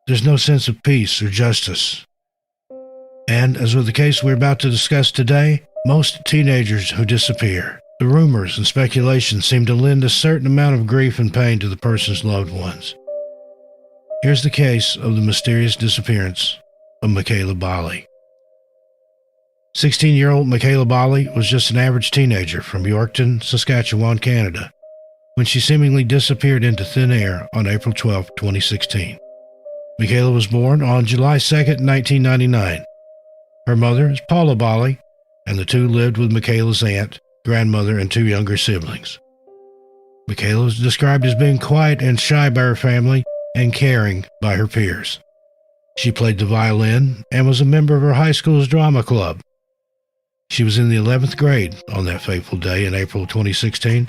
There's no sense of peace or justice. And as with the case we're about to discuss today, most teenagers who disappear, the rumors and speculation seem to lend a certain amount of grief and pain to the person's loved ones. Here's the case of the mysterious disappearance of Michaela Bali. 16-year-old Michaela Bali was just an average teenager from Yorkton, Saskatchewan, Canada, when she seemingly disappeared into thin air on April 12, 2016. Michaela was born on July 2, 1999. Her mother is Paola Bali, and the two lived with Michaela's aunt, grandmother, and two younger siblings. Michaela was described as being quiet and shy by her family and caring by her peers. She played the violin and was a member of her high school's drama club. She was in the 11th grade on that fateful day in April 2016.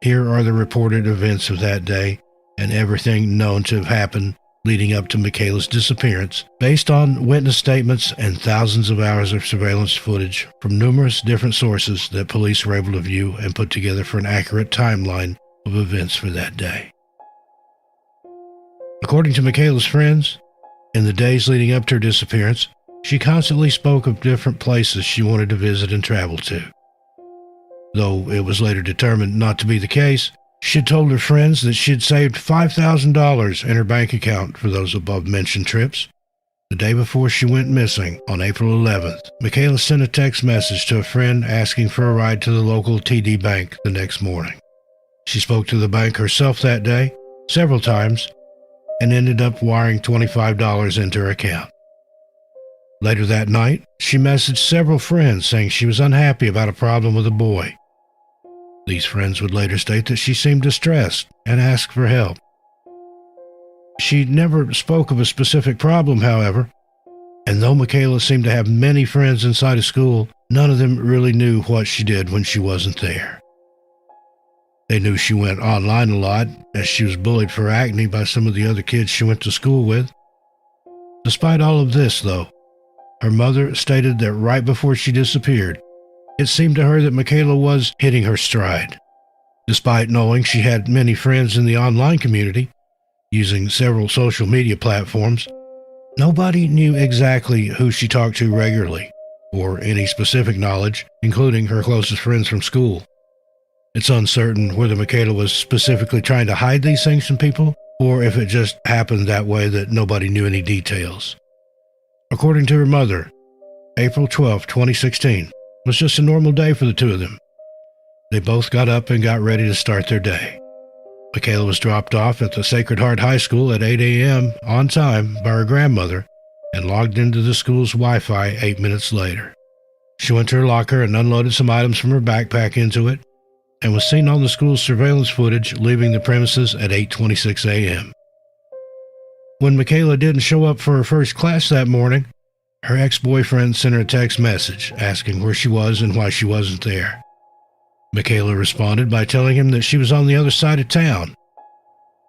Here are the reported events of that day and everything known to have happened leading up to Michaela's disappearance, based on witness statements and thousands of hours of surveillance footage from numerous different sources that police were able to view and put together for an accurate timeline of events for that day. According to Michaela's friends, in the days leading up to her disappearance, she constantly spoke of different places she wanted to visit and travel to. Though it was later determined not to be the case, she had told her friends that she had saved $5,000 in her bank account for those above-mentioned trips. The day before she went missing, on April 11th, Michaela sent a text message to a friend asking for a ride to the local TD Bank the next morning. She spoke to the bank herself that day, several times, and ended up wiring $25 into her account. Later that night, she messaged several friends saying she was unhappy about a problem with a boy. These friends would later state that she seemed distressed and asked for help. She never spoke of a specific problem, however, and though Michaela seemed to have many friends inside of school, none of them really knew what she did when she wasn't there. They knew she went online a lot, as she was bullied for acne by some of the other kids she went to school with. Despite all of this, though, her mother stated that right before she disappeared, it seemed to her that Michaela was hitting her stride. Despite knowing she had many friends in the online community, using several social media platforms, nobody knew exactly who she talked to regularly, or any specific knowledge, including her closest friends from school. It's uncertain whether Michaela was specifically trying to hide these things from people, or if it just happened that way that nobody knew any details. According to her mother, April 12, 2016, was just a normal day for the two of them. They both got up and got ready to start their day. Michaela was dropped off at the Sacred Heart High School at 8 a.m. on time by her grandmother and logged into the school's Wi-Fi 8 minutes later. She went to her locker and unloaded some items from her backpack into it and was seen on the school's surveillance footage leaving the premises at 8:26 a.m. When Michaela didn't show up for her first class that morning, her ex-boyfriend sent her a text message asking where she was and why she wasn't there. Michaela responded by telling him that she was on the other side of town.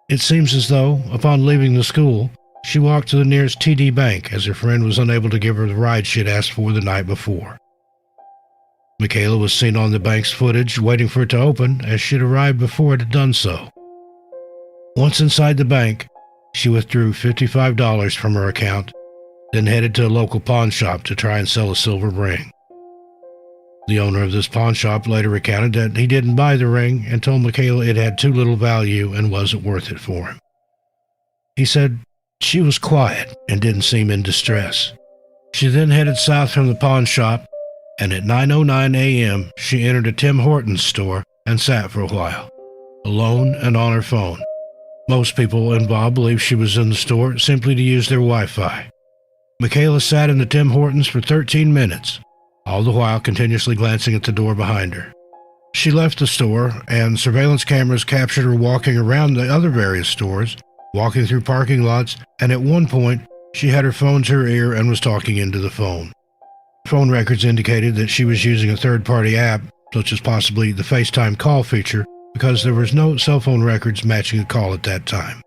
It seems as though, upon leaving the school, she walked to the nearest TD Bank as her friend was unable to give her the ride she had asked for the night before. Michaela was seen on the bank's footage waiting for it to open as she had arrived before it had done so. Once inside the bank, she withdrew $55 from her account, then headed to a local pawn shop to try and sell a silver ring. The owner of this pawn shop later recounted that he didn't buy the ring and told Michaela it had too little value and wasn't worth it for him. He said she was quiet and didn't seem in distress. She then headed south from the pawn shop, and at 9:09 a.m. she entered a Tim Hortons store and sat for a while, alone and on her phone. Most people involved believe she was in the store simply to use their Wi-Fi. Michaela sat in the Tim Hortons for 13 minutes, all the while continuously glancing at the door behind her. She left the store, and surveillance cameras captured her walking around the other various stores, walking through parking lots, and at one point, she had her phone to her ear and was talking into the phone. Phone records indicated that she was using a third-party app, such as possibly the FaceTime call feature, because there was no cell phone records matching the call at that time.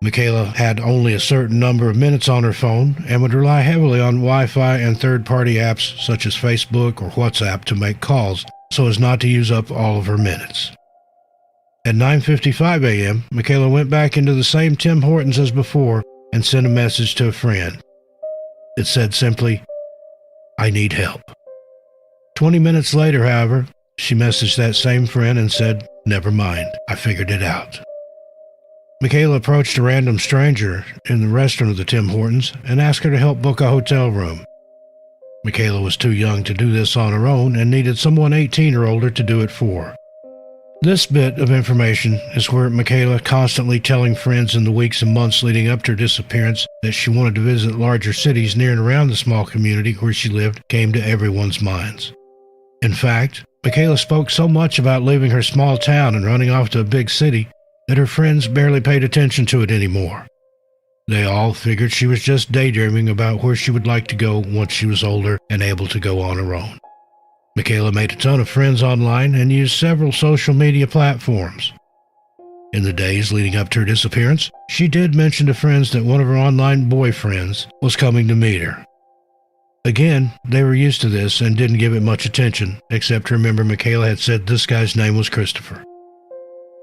Michaela had only a certain number of minutes on her phone and would rely heavily on Wi-Fi and third-party apps such as Facebook or WhatsApp to make calls, so as not to use up all of her minutes. At 9:55 a.m., Michaela went back into the same Tim Hortons as before and sent a message to a friend. It said simply, "I need help." 20 minutes later, however, she messaged that same friend and said, "Never mind, I figured it out." Michaela approached a random stranger in the restaurant of the Tim Hortons and asked her to help book a hotel room. Michaela was too young to do this on her own and needed someone 18 or older to do it for her. This bit of information is where Michaela, constantly telling friends in the weeks and months leading up to her disappearance that she wanted to visit larger cities near and around the small community where she lived, came to everyone's minds. In fact, Michaela spoke so much about leaving her small town and running off to a big city that her friends barely paid attention to it anymore. They all figured she was just daydreaming about where she would like to go once she was older and able to go on her own. Michaela made a ton of friends online and used several social media platforms. In the days leading up to her disappearance, she did mention to friends that one of her online boyfriends was coming to meet her. Again, they were used to this and didn't give it much attention, except to remember Michaela had said this guy's name was Christopher.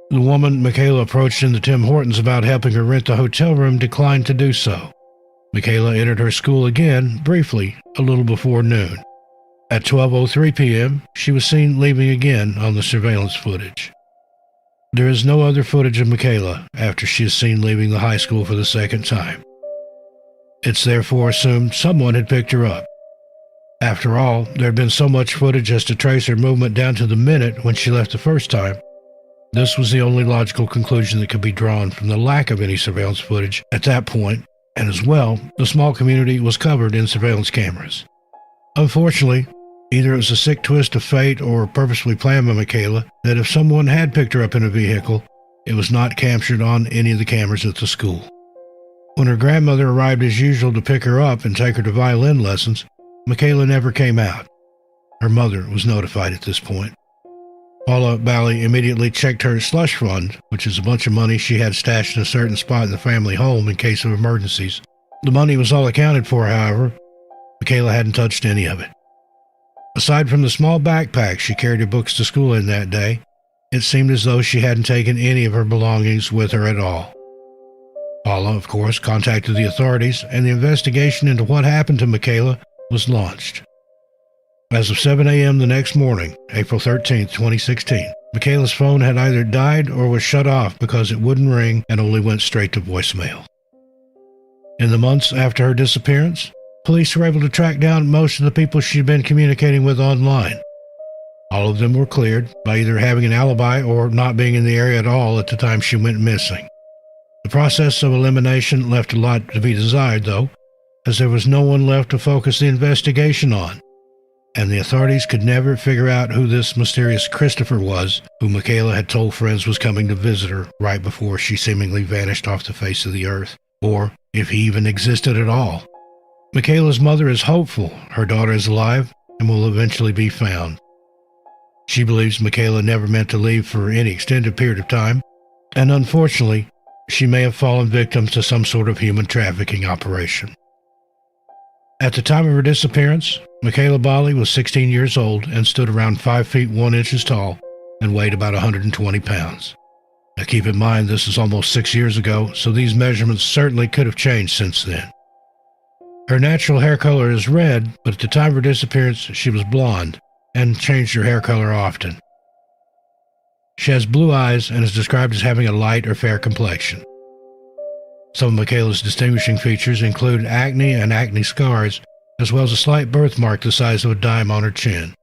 The woman Michaela approached in the Tim Hortons about helping her rent the hotel room declined to do so. Michaela entered her school again, briefly, a little before noon. At 12:03 p.m., she was seen leaving again on the surveillance footage. There is no other footage of Michaela after she is seen leaving the high school for the second time. It's therefore assumed someone had picked her up. After all, there had been so much footage as to trace her movement down to the minute when she left the first time. This was the only logical conclusion that could be drawn from the lack of any surveillance footage at that point, and as well, the small community was covered in surveillance cameras. Unfortunately, either it was a sick twist of fate or purposefully planned by Michaela that if someone had picked her up in a vehicle, it was not captured on any of the cameras at the school. When her grandmother arrived as usual to pick her up and take her to violin lessons, Michaela never came out. Her mother was notified at this point. Paola Bali immediately checked her slush fund, which is a bunch of money she had stashed in a certain spot in the family home in case of emergencies. The money was all accounted for, however. Michaela hadn't touched any of it. Aside from the small backpack she carried her books to school in that day, it seemed as though she hadn't taken any of her belongings with her at all. Paola, of course, contacted the authorities, and the investigation into what happened to Michaela was launched. As of 7 a.m. the next morning, April 13, 2016, Michaela's phone had either died or was shut off because it wouldn't ring and only went straight to voicemail. In the months after her disappearance, police were able to track down most of the people she'd been communicating with online. All of them were cleared by either having an alibi or not being in the area at all at the time she went missing. The process of elimination left a lot to be desired, though, as there was no one left to focus the investigation on, and the authorities could never figure out who this mysterious Christopher was, who Michaela had told friends was coming to visit her right before she seemingly vanished off the face of the earth, or if he even existed at all. Michaela's mother is hopeful her daughter is alive and will eventually be found. She believes Michaela never meant to leave for any extended period of time, and unfortunately, she may have fallen victim to some sort of human trafficking operation. At the time of her disappearance, Michaela Bali was 16 years old and stood around 5 feet 1 inches tall and weighed about 120 pounds. Now keep in mind this is almost 6 years ago, so these measurements certainly could have changed since then. Her natural hair color is red, but at the time of her disappearance she was blonde and changed her hair color often. She has blue eyes and is described as having a light or fair complexion. Some of Michaela's distinguishing features include acne and acne scars, as well as a slight birthmark the size of a dime on her chin.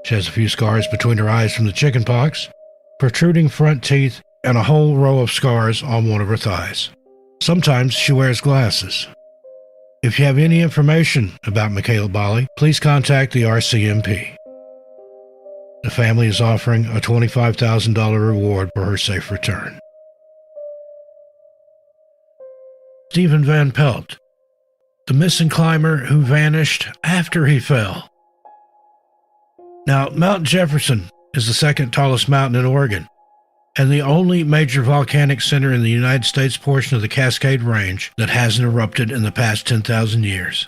She has a few scars between her eyes from the chickenpox, protruding front teeth, and a whole row of scars on one of her thighs. Sometimes she wears glasses. If you have any information about Michaela Bali, please contact the RCMP. The family is offering a $25,000 reward for her safe return. Stephen Vanpelt, the missing climber who vanished after he fell. Now, Mount Jefferson is the second tallest mountain in Oregon, and the only major volcanic center in the United States portion of the Cascade Range that hasn't erupted in the past 10,000 years.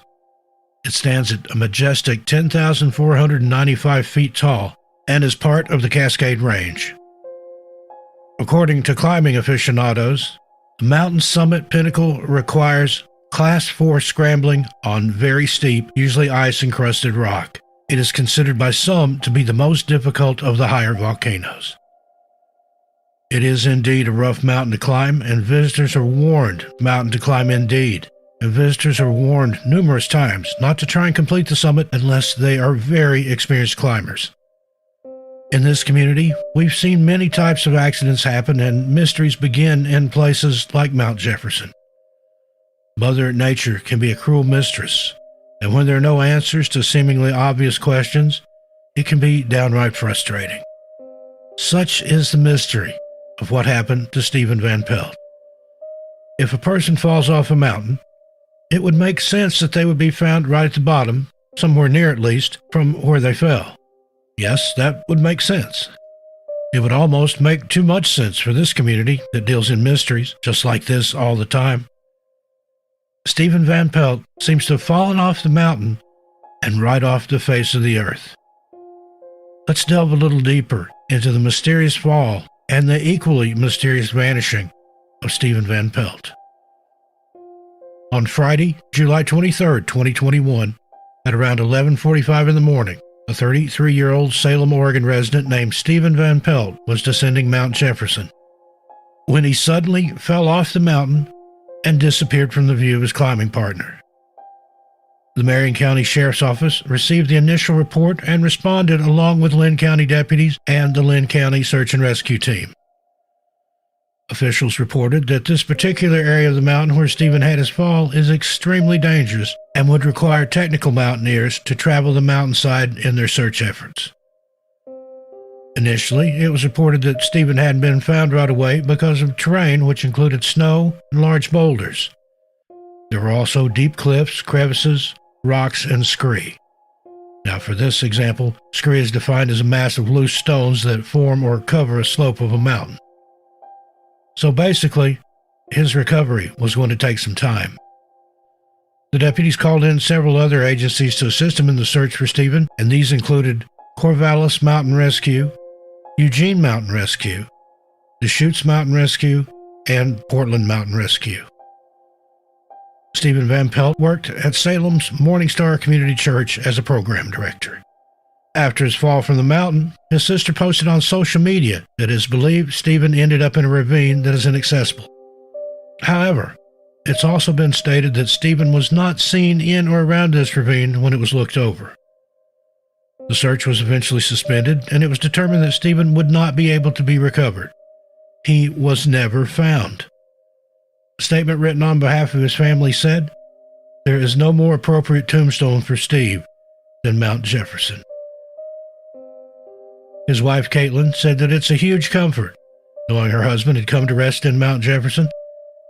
It stands at a majestic 10,495 feet tall and is part of the Cascade Range. According to climbing aficionados, the mountain's summit pinnacle requires Class 4 scrambling on very steep, usually ice-encrusted rock. It is considered by some to be the most difficult of the higher volcanoes. It is indeed a rough mountain to climb, and visitors are warned, mountain to climb indeed, and visitors are warned numerous times not to try and complete the summit unless they are very experienced climbers. In this community, we've seen many types of accidents happen and mysteries begin in places like Mount Jefferson. Mother Nature can be a cruel mistress, and when there are no answers to seemingly obvious questions, it can be downright frustrating. Such is the mystery of what happened to Stephen Vanpelt. If a person falls off a mountain, it would make sense that they would be found right at the bottom, somewhere near at least, from where they fell. Yes, that would make sense. It would almost make too much sense for this community that deals in mysteries just like this all the time. Stephen Vanpelt seems to have fallen off the mountain and right off the face of the earth. Let's delve a little deeper into the mysterious fall and the equally mysterious vanishing of Stephen Vanpelt. On Friday, July 23, 2021, at around 11:45 in the morning, a 33-year-old Salem, Oregon resident named Stephen Vanpelt was descending Mount Jefferson when he suddenly fell off the mountain and disappeared from the view of his climbing partner. The Marion County Sheriff's Office received the initial report and responded along with Linn County deputies and the Linn County Search and Rescue Team. Officials reported that this particular area of the mountain where Stephen had his fall is extremely dangerous and would require technical mountaineers to travel the mountainside in their search efforts. Initially, it was reported that Stephen hadn't been found right away because of terrain which included snow and large boulders. There were also deep cliffs, crevices, rocks, and scree. Now, for this example, scree is defined as a mass of loose stones that form or cover a slope of a mountain. So basically, his recovery was going to take some time. The deputies called in several other agencies to assist him in the search for Stephen, and these included Corvallis Mountain Rescue, Eugene Mountain Rescue, Deschutes Mountain Rescue, and Portland Mountain Rescue. Stephen Vanpelt worked at Salem's Morning Star Community Church as a program director. After his fall from the mountain, his sister posted on social media that it is believed Stephen ended up in a ravine that is inaccessible. However, it's also been stated that Stephen was not seen in or around this ravine when it was looked over. The search was eventually suspended, and it was determined that Stephen would not be able to be recovered. He was never found. A statement written on behalf of his family said, "There is no more appropriate tombstone for Steve than Mount Jefferson." His wife, Caitlin, said that it's a huge comfort knowing her husband had come to rest in Mount Jefferson,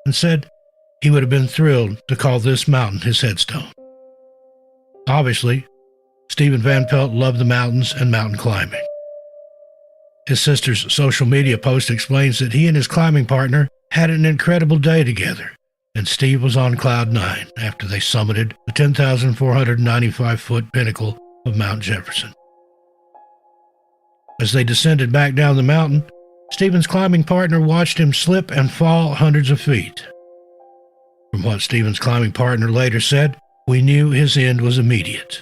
and said he would have been thrilled to call this mountain his headstone. Obviously, Stephen Vanpelt loved the mountains and mountain climbing. His sister's social media post explains that he and his climbing partner had an incredible day together, and Steve was on cloud 9 after they summited the 10,495-foot pinnacle of Mount Jefferson. As they descended back down the mountain, Stephen's climbing partner watched him slip and fall hundreds of feet. From what Stephen's climbing partner later said, "We knew his end was immediate."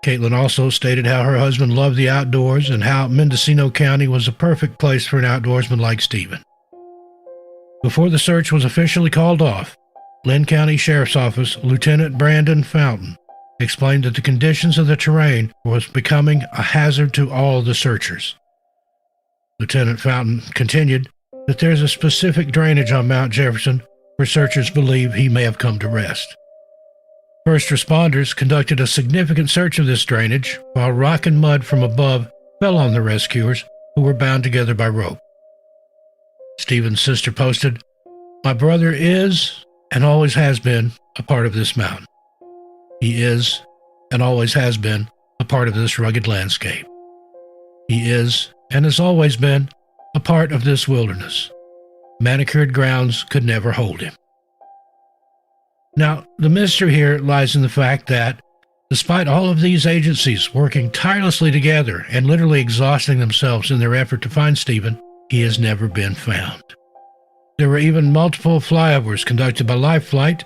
Caitlin also stated how her husband loved the outdoors and how Mendocino County was a perfect place for an outdoorsman like Stephen. Before the search was officially called off, Linn County Sheriff's Office Lieutenant Brandon Fountain explained that the conditions of the terrain was becoming a hazard to all the searchers. Lieutenant Fountain continued that there's a specific drainage on Mount Jefferson where searchers believe he may have come to rest. First responders conducted a significant search of this drainage, while rock and mud from above fell on the rescuers, who were bound together by rope. Stephen's sister posted, "My brother is and always has been a part of this mountain. He is and always has been a part of this rugged landscape. He is and has always been a part of this wilderness. Manicured grounds could never hold him. Now, the mystery here lies in the fact that, despite all of these agencies working tirelessly together and literally exhausting themselves in their effort to find Stephen, he has never been found. There were even multiple flyovers conducted by Life Flight,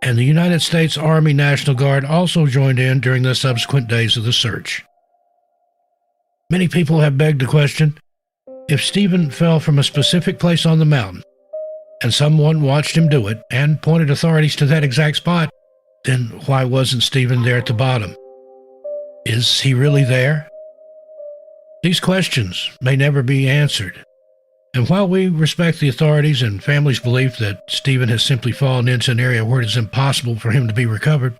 and the United States Army National Guard also joined in during the subsequent days of the search. Many people have begged the question, if Stephen fell from a specific place on the mountain, and someone watched him do it and pointed authorities to that exact spot, then why wasn't Stephen there at the bottom? Is he really there? These questions may never be answered. And while we respect the authorities and family's belief that Stephen has simply fallen into an area where it is impossible for him to be recovered,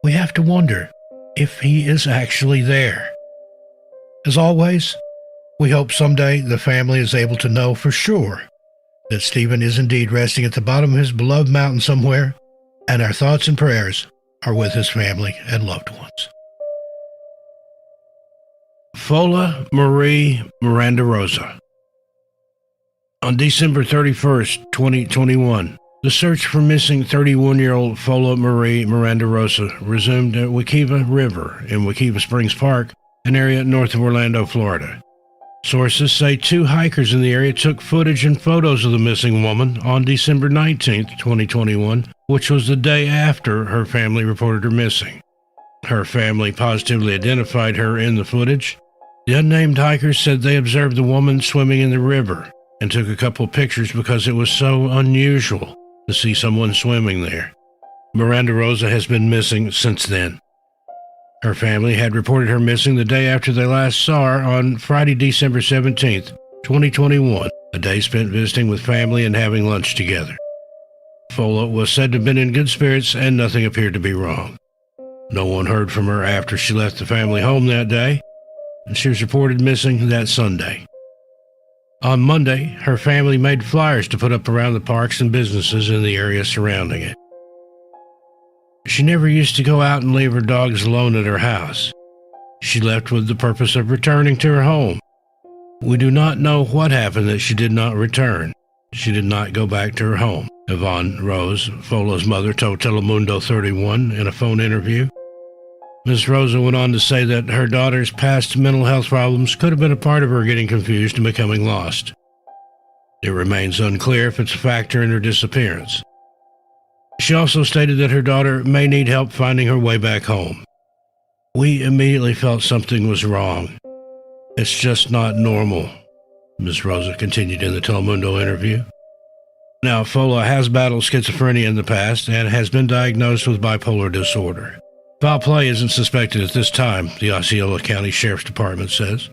we have to wonder if he is actually there. As always, we hope someday the family is able to know for sure that Stephen is indeed resting at the bottom of his beloved mountain somewhere, and our thoughts and prayers are with his family and loved ones. Paola Miranda-Rosa. On December 31st, 2021, the search for missing 31-year-old Paola Miranda-Rosa resumed at Wekiva River in Wekiva Springs Park, an area north of Orlando, Florida. Sources say 2 hikers in the area took footage and photos of the missing woman on December 19, 2021, which was the day after her family reported her missing. Her family positively identified her in the footage. The unnamed hikers said they observed the woman swimming in the river and took a couple of pictures because it was so unusual to see someone swimming there. Miranda-Rosa has been missing since then. Her family had reported her missing the day after they last saw her on Friday, December 17, 2021, a day spent visiting with family and having lunch together. Paola was said to have been in good spirits and nothing appeared to be wrong. No one heard from her after she left the family home that day, and she was reported missing that Sunday. On Monday, her family made flyers to put up around the parks and businesses in the area surrounding it. She never used to go out and leave her dogs alone at her house. She left with the purpose of returning to her home. We do not know what happened that she did not return. She did not go back to her home, Yvonne Rose, Paola's mother, told Telemundo 31 in a phone interview. Ms. Rosa went on to say that her daughter's past mental health problems could have been a part of her getting confused and becoming lost. It remains unclear if it's a factor in her disappearance. She also stated that her daughter may need help finding her way back home. We immediately felt something was wrong. It's just not normal, Ms. Rosa continued in the Telemundo interview. Now, Paola has battled schizophrenia in the past and has been diagnosed with bipolar disorder. Foul play isn't suspected at this time, the Osceola County Sheriff's Department says.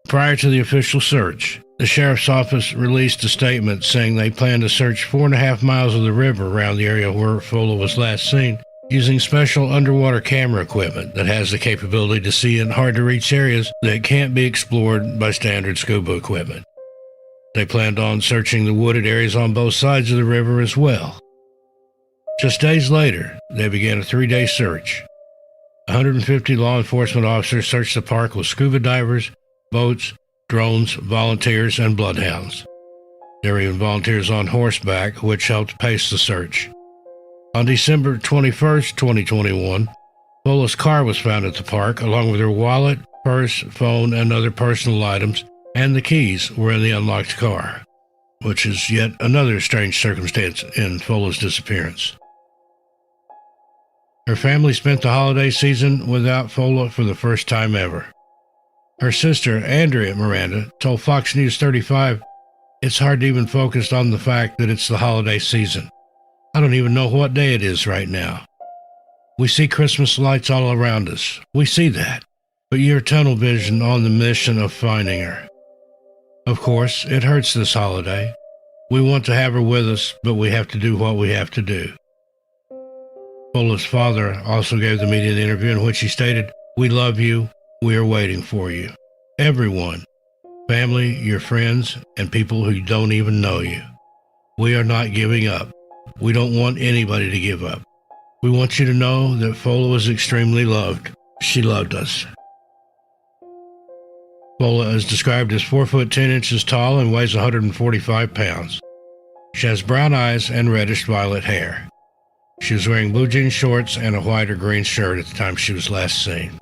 Prior to the official search, the Sheriff's Office released a statement saying they plan to search 4.5 miles of the river around the area where Paola was last seen using special underwater camera equipment that has the capability to see in hard-to-reach areas that can't be explored by standard scuba equipment. They planned on searching the wooded areas on both sides of the river as well. Just days later, they began a 3-day search. 150 law enforcement officers searched the park with scuba divers, boats, drones, volunteers, and bloodhounds. There were even volunteers on horseback, which helped pace the search. On December 21, 2021, Paola's car was found at the park, along with her wallet, purse, phone, and other personal items, and the keys were in the unlocked car, which is yet another strange circumstance in Paola's disappearance. Her family spent the holiday season without Paola for the first time ever. Her sister, Andrea Miranda, told Fox News 35, "It's hard to even focus on the fact that it's the holiday season. I don't even know what day it is right now. We see Christmas lights all around us. We see that. But your tunnel vision on the mission of finding her. Of course, it hurts this holiday. We want to have her with us, but we have to do what we have to do." Paola's father also gave the media an interview in which he stated, "We love you. We are waiting for you. Everyone, family, your friends, and people who don't even know you. We are not giving up. We don't want anybody to give up. We want you to know that Paola was extremely loved. She loved us. Paola is described as 4 foot 10 inches tall and weighs 145 pounds. She has brown eyes and reddish violet hair. She was wearing blue jean shorts and a white or green shirt at the time she was last seen.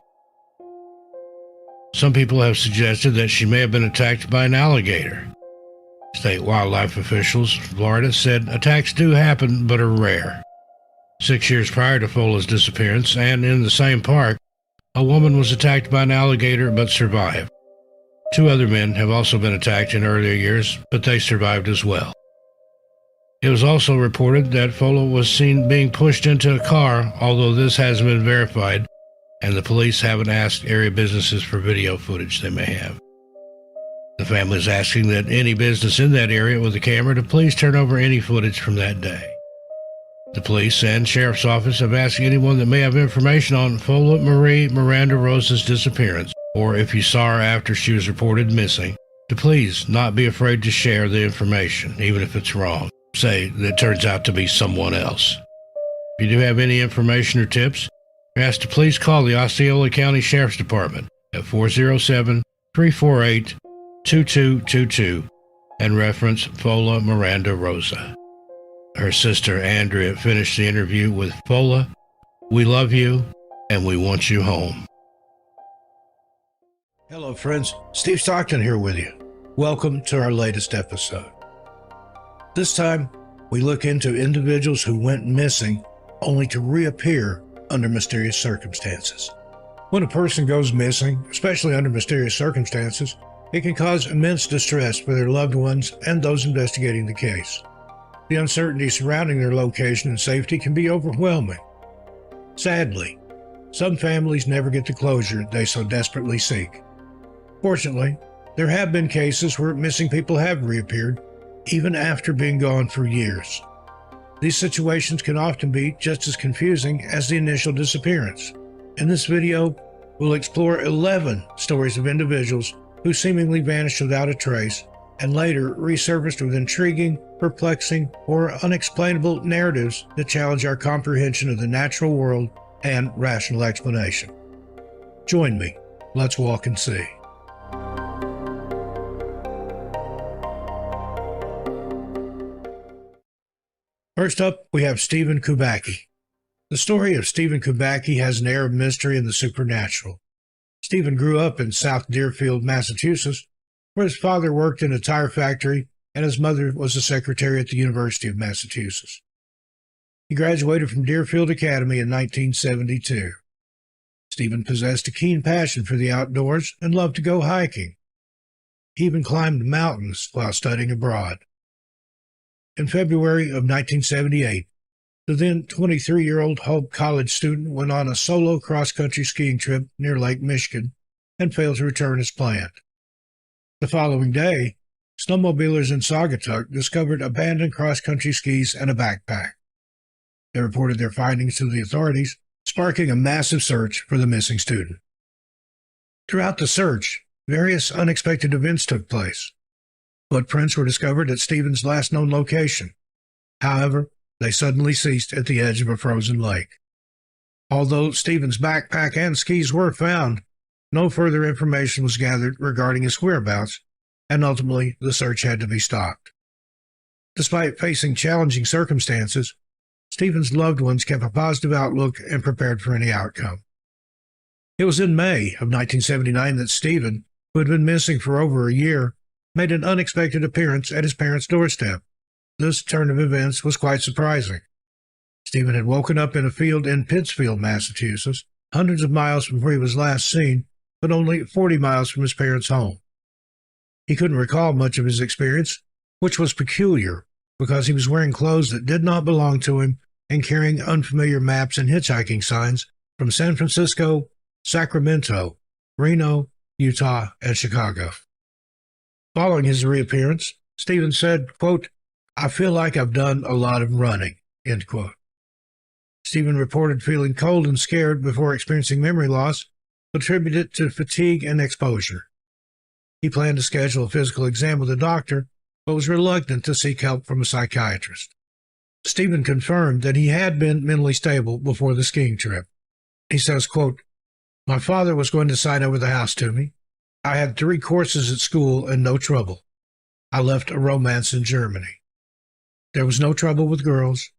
Some people have suggested that she may have been attacked by an alligator. State wildlife officials in Florida said attacks do happen but are rare. 6 years prior to Paola's disappearance, and in the same park, a woman was attacked by an alligator but survived. 2 other men have also been attacked in earlier years, but they survived as well. It was also reported that Paola was seen being pushed into a car, although this hasn't been verified, and the police haven't asked area businesses for video footage they may have. The family is asking that any business in that area with a camera to please turn over any footage from that day. The police and sheriff's office have asked anyone that may have information on Paola Miranda-Rosa's disappearance, or if you saw her after she was reported missing, to please not be afraid to share the information, even if it's wrong. Say that turns out to be someone else. If you do have any information or tips, you're asked to please call the Osceola County Sheriff's Department at 407-348-2222 and reference Paola Miranda-Rosa. Her sister Andrea finished the interview with Paola. We love you and we want you home. Hello friends, Steve Stockton here with you. Welcome to our latest episode. This time, we look into individuals who went missing only to reappear under mysterious circumstances. When a person goes missing, especially under mysterious circumstances, it can cause immense distress for their loved ones and those investigating the case. The uncertainty surrounding their location and safety can be overwhelming. Sadly, some families never get the closure they so desperately seek. Fortunately, there have been cases where missing people have reappeared, even after being gone for years. These situations can often be just as confusing as the initial disappearance. In this video, we'll explore 11 stories of individuals who seemingly vanished without a trace and later resurfaced with intriguing, perplexing, or unexplainable narratives that challenge our comprehension of the natural world and rational explanation. Join me. Let's walk and see. First up, we have Stephen Kubacki. The story of Stephen Kubacki has an air of mystery and the supernatural. Stephen grew up in South Deerfield, Massachusetts, where his father worked in a tire factory and his mother was a secretary at the University of Massachusetts. He graduated from Deerfield Academy in 1972. Stephen possessed a keen passion for the outdoors and loved to go hiking. He even climbed mountains while studying abroad. In February of 1978, the then 23-year-old Hope College student went on a solo cross-country skiing trip near Lake Michigan and failed to return as planned. The following day, snowmobilers in Saugatuck discovered abandoned cross-country skis and a backpack. They reported their findings to the authorities, sparking a massive search for the missing student. Throughout the search, various unexpected events took place. Footprints were discovered at Stephen's last known location. However, they suddenly ceased at the edge of a frozen lake. Although Stephen's backpack and skis were found, no further information was gathered regarding his whereabouts, and ultimately the search had to be stopped. Despite facing challenging circumstances, Stephen's loved ones kept a positive outlook and prepared for any outcome. It was in May of 1979 that Stephen, who had been missing for over a year, made an unexpected appearance at his parents' doorstep. This turn of events was quite surprising. Stephen had woken up in a field in Pittsfield, Massachusetts, hundreds of miles from where he was last seen, but only 40 miles from his parents' home. He couldn't recall much of his experience, which was peculiar because he was wearing clothes that did not belong to him and carrying unfamiliar maps and hitchhiking signs from San Francisco, Sacramento, Reno, Utah, and Chicago. Following his reappearance, Stephen said, quote, "I feel like I've done a lot of running," end quote. Stephen reported feeling cold and scared before experiencing memory loss, attributed it to fatigue and exposure. He planned to schedule a physical exam with a doctor, but was reluctant to seek help from a psychiatrist. Stephen confirmed that he had been mentally stable before the skiing trip. He says, quote, "My father was going to sign over the house to me. I had 3 courses at school and no trouble. I left a romance in Germany. There was no trouble with girls.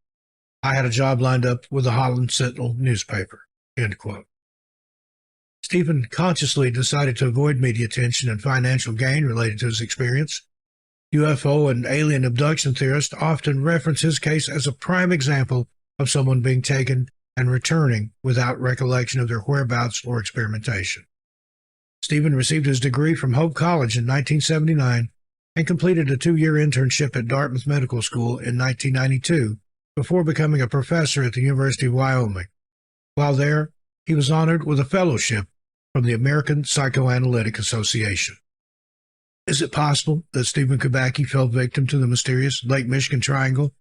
I had a job lined up with the Holland Sentinel newspaper." End quote. Stephen consciously decided to avoid media attention and financial gain related to his experience. UFO and alien abduction theorists often reference his case as a prime example of someone being taken and returning without recollection of their whereabouts or experimentation. Stephen received his degree from Hope College in 1979 and completed a 2-year internship at Dartmouth Medical School in 1992 before becoming a professor at the University of Wyoming. While there, he was honored with a fellowship from the American Psychoanalytic Association. Is it possible that Stephen Kubacki fell victim to the mysterious Lake Michigan Triangle,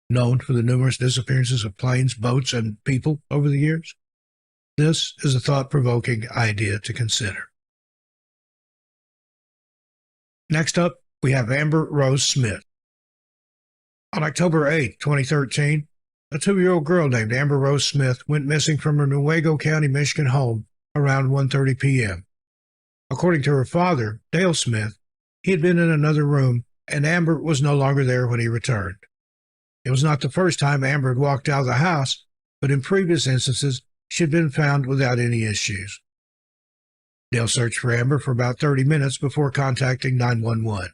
known for the numerous disappearances of planes, boats, and people over the years? This is a thought-provoking idea to consider. Next up, we have Amber Rose Smith. On October 8, 2013, a 2-year-old girl named Amber Rose Smith went missing from her Newaygo County, Michigan home around 1:30 p.m. According to her father, Dale Smith, he had been in another room, and Amber was no longer there when he returned. It was not the first time Amber had walked out of the house, but in previous instances, she had been found without any issues. Dale searched for Amber for about 30 minutes before contacting 911.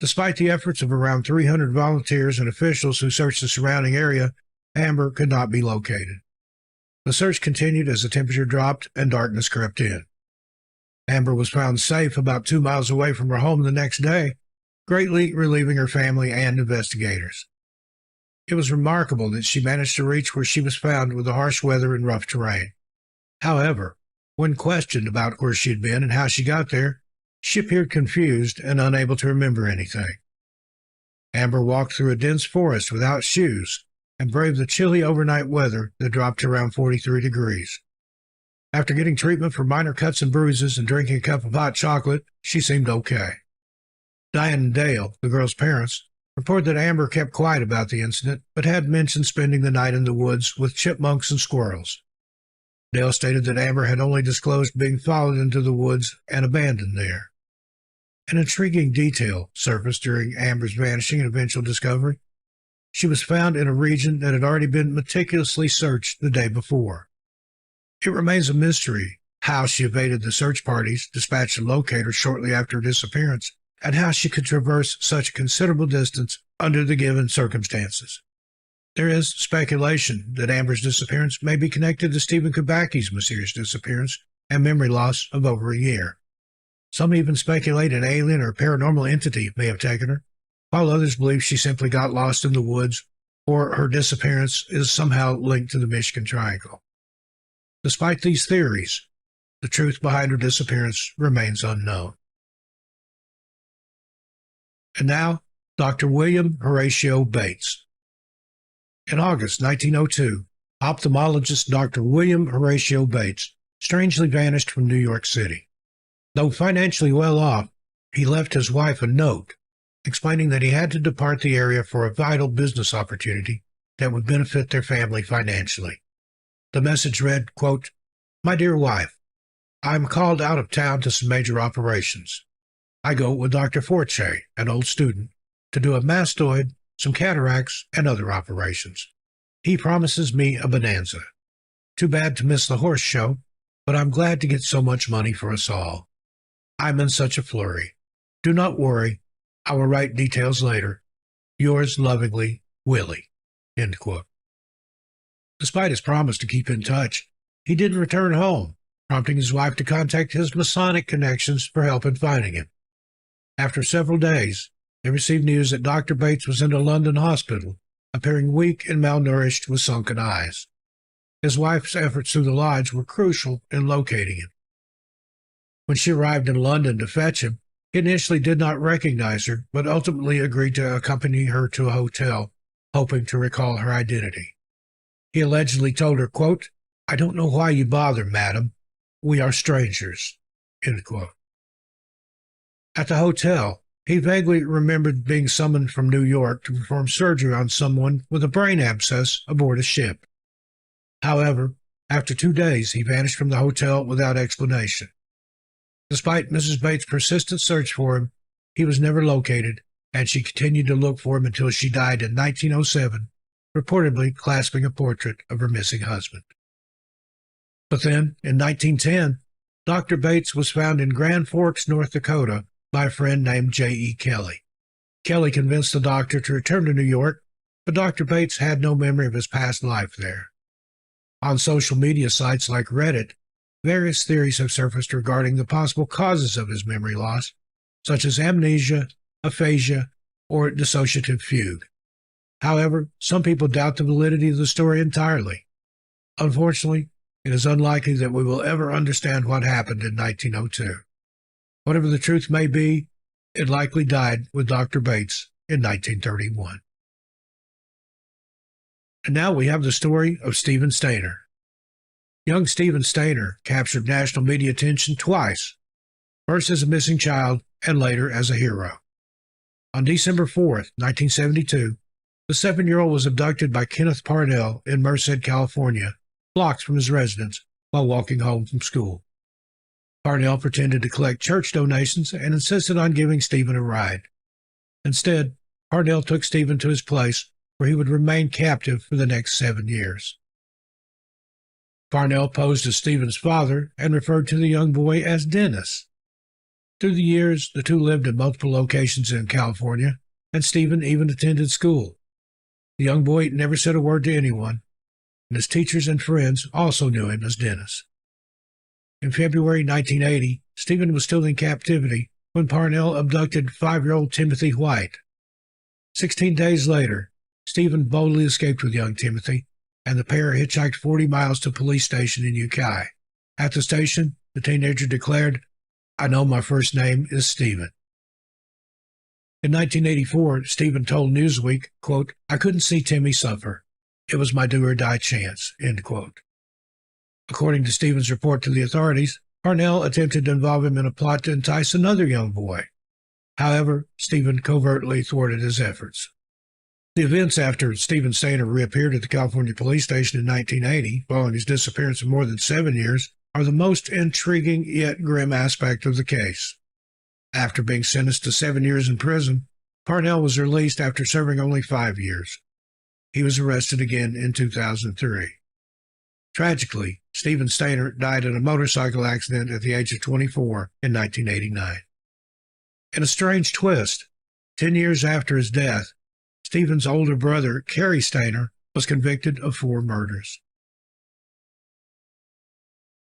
Despite the efforts of around 300 volunteers and officials who searched the surrounding area, Amber could not be located. The search continued as the temperature dropped and darkness crept in. Amber was found safe about 2 miles away from her home the next day, greatly relieving her family and investigators. It was remarkable that she managed to reach where she was found with the harsh weather and rough terrain. However, when questioned about where she had been and how she got there, she appeared confused and unable to remember anything. Amber walked through a dense forest without shoes and braved the chilly overnight weather that dropped to around 43 degrees. After getting treatment for minor cuts and bruises and drinking a cup of hot chocolate, she seemed okay. Diane and Dale, the girl's parents, reported that Amber kept quiet about the incident, but had mentioned spending the night in the woods with chipmunks and squirrels. Dale stated that Amber had only disclosed being followed into the woods and abandoned there. An intriguing detail surfaced during Amber's vanishing and eventual discovery. She was found in a region that had already been meticulously searched the day before. It remains a mystery how she evaded the search parties dispatched to locate her shortly after her disappearance, and how she could traverse such a considerable distance under the given circumstances. There is speculation that Amber's disappearance may be connected to Stephen Kubacki's mysterious disappearance and memory loss of over a year. Some even speculate an alien or paranormal entity may have taken her, while others believe she simply got lost in the woods or her disappearance is somehow linked to the Michigan Triangle. Despite these theories, the truth behind her disappearance remains unknown. And now, Dr. William Horatio Bates. In August 1902, ophthalmologist Dr. William Horatio Bates strangely vanished from New York City. Though financially well off, he left his wife a note explaining that he had to depart the area for a vital business opportunity that would benefit their family financially. The message read, quote, "My dear wife, I am called out of town to some major operations. I go with Dr. Forche, an old student, to do a mastoid, some cataracts, and other operations. He promises me a bonanza. Too bad to miss the horse show, but I'm glad to get so much money for us all. I'm in such a flurry. Do not worry. I will write details later. Yours lovingly, Willie." End quote. Despite his promise to keep in touch, he didn't return home, prompting his wife to contact his Masonic connections for help in finding him. After several days, they received news that Dr. Bates was in a London hospital, appearing weak and malnourished with sunken eyes. His wife's efforts through the lodge were crucial in locating him. When she arrived in London to fetch him, he initially did not recognize her, but ultimately agreed to accompany her to a hotel, hoping to recall her identity. He allegedly told her, quote, "I don't know why you bother, madam. We are strangers." End quote. At the hotel, He vaguely remembered being summoned from New York to perform surgery on someone with a brain abscess aboard a ship. However, after 2 days, he vanished from the hotel without explanation. Despite Mrs. Bates' persistent search for him, he was never located, and she continued to look for him until she died in 1907, reportedly clasping a portrait of her missing husband. But then, in 1910, Dr. Bates was found in Grand Forks, North Dakota, by a friend named J.E. Kelly. Kelly convinced the doctor to return to New York, but Dr. Bates had no memory of his past life there. On social media sites like Reddit, various theories have surfaced regarding the possible causes of his memory loss, such as amnesia, aphasia, or dissociative fugue. However, some people doubt the validity of the story entirely. Unfortunately, it is unlikely that we will ever understand what happened in 1902. Whatever the truth may be, it likely died with Dr. Bates in 1931. And now we have the story of Stephen Stayner. Young Stephen Stayner captured national media attention twice, first as a missing child and later as a hero. On December 4, 1972, the 7-year-old was abducted by Kenneth Parnell in Merced, California, blocks from his residence, while walking home from school. Parnell pretended to collect church donations and insisted on giving Stephen a ride. Instead, Parnell took Stephen to his place, where he would remain captive for the next 7 years. Parnell posed as Stephen's father and referred to the young boy as Dennis. Through the years, the two lived in multiple locations in California, and Stephen even attended school. The young boy never said a word to anyone, and his teachers and friends also knew him as Dennis. In February 1980, Stephen was still in captivity when Parnell abducted 5-year-old Timothy White. 16 days later, Stephen boldly escaped with young Timothy, and the pair hitchhiked 40 miles to a police station in Ukiah. At the station, the teenager declared, "I know my first name is Stephen." In 1984, Stephen told Newsweek, quote, "I couldn't see Timmy suffer. It was my do-or-die chance," end quote. According to Stephen's report to the authorities, Parnell attempted to involve him in a plot to entice another young boy. However, Stephen covertly thwarted his efforts. The events after Stephen Stayner reappeared at the California police station in 1980, following his disappearance of more than 7 years, are the most intriguing yet grim aspect of the case. After being sentenced to 7 years in prison, Parnell was released after serving only 5 years. He was arrested again in 2003. Tragically, Stephen Stayner died in a motorcycle accident at the age of 24 in 1989. In a strange twist, 10 years after his death, Stephen's older brother, Cary Stayner, was convicted of 4 murders.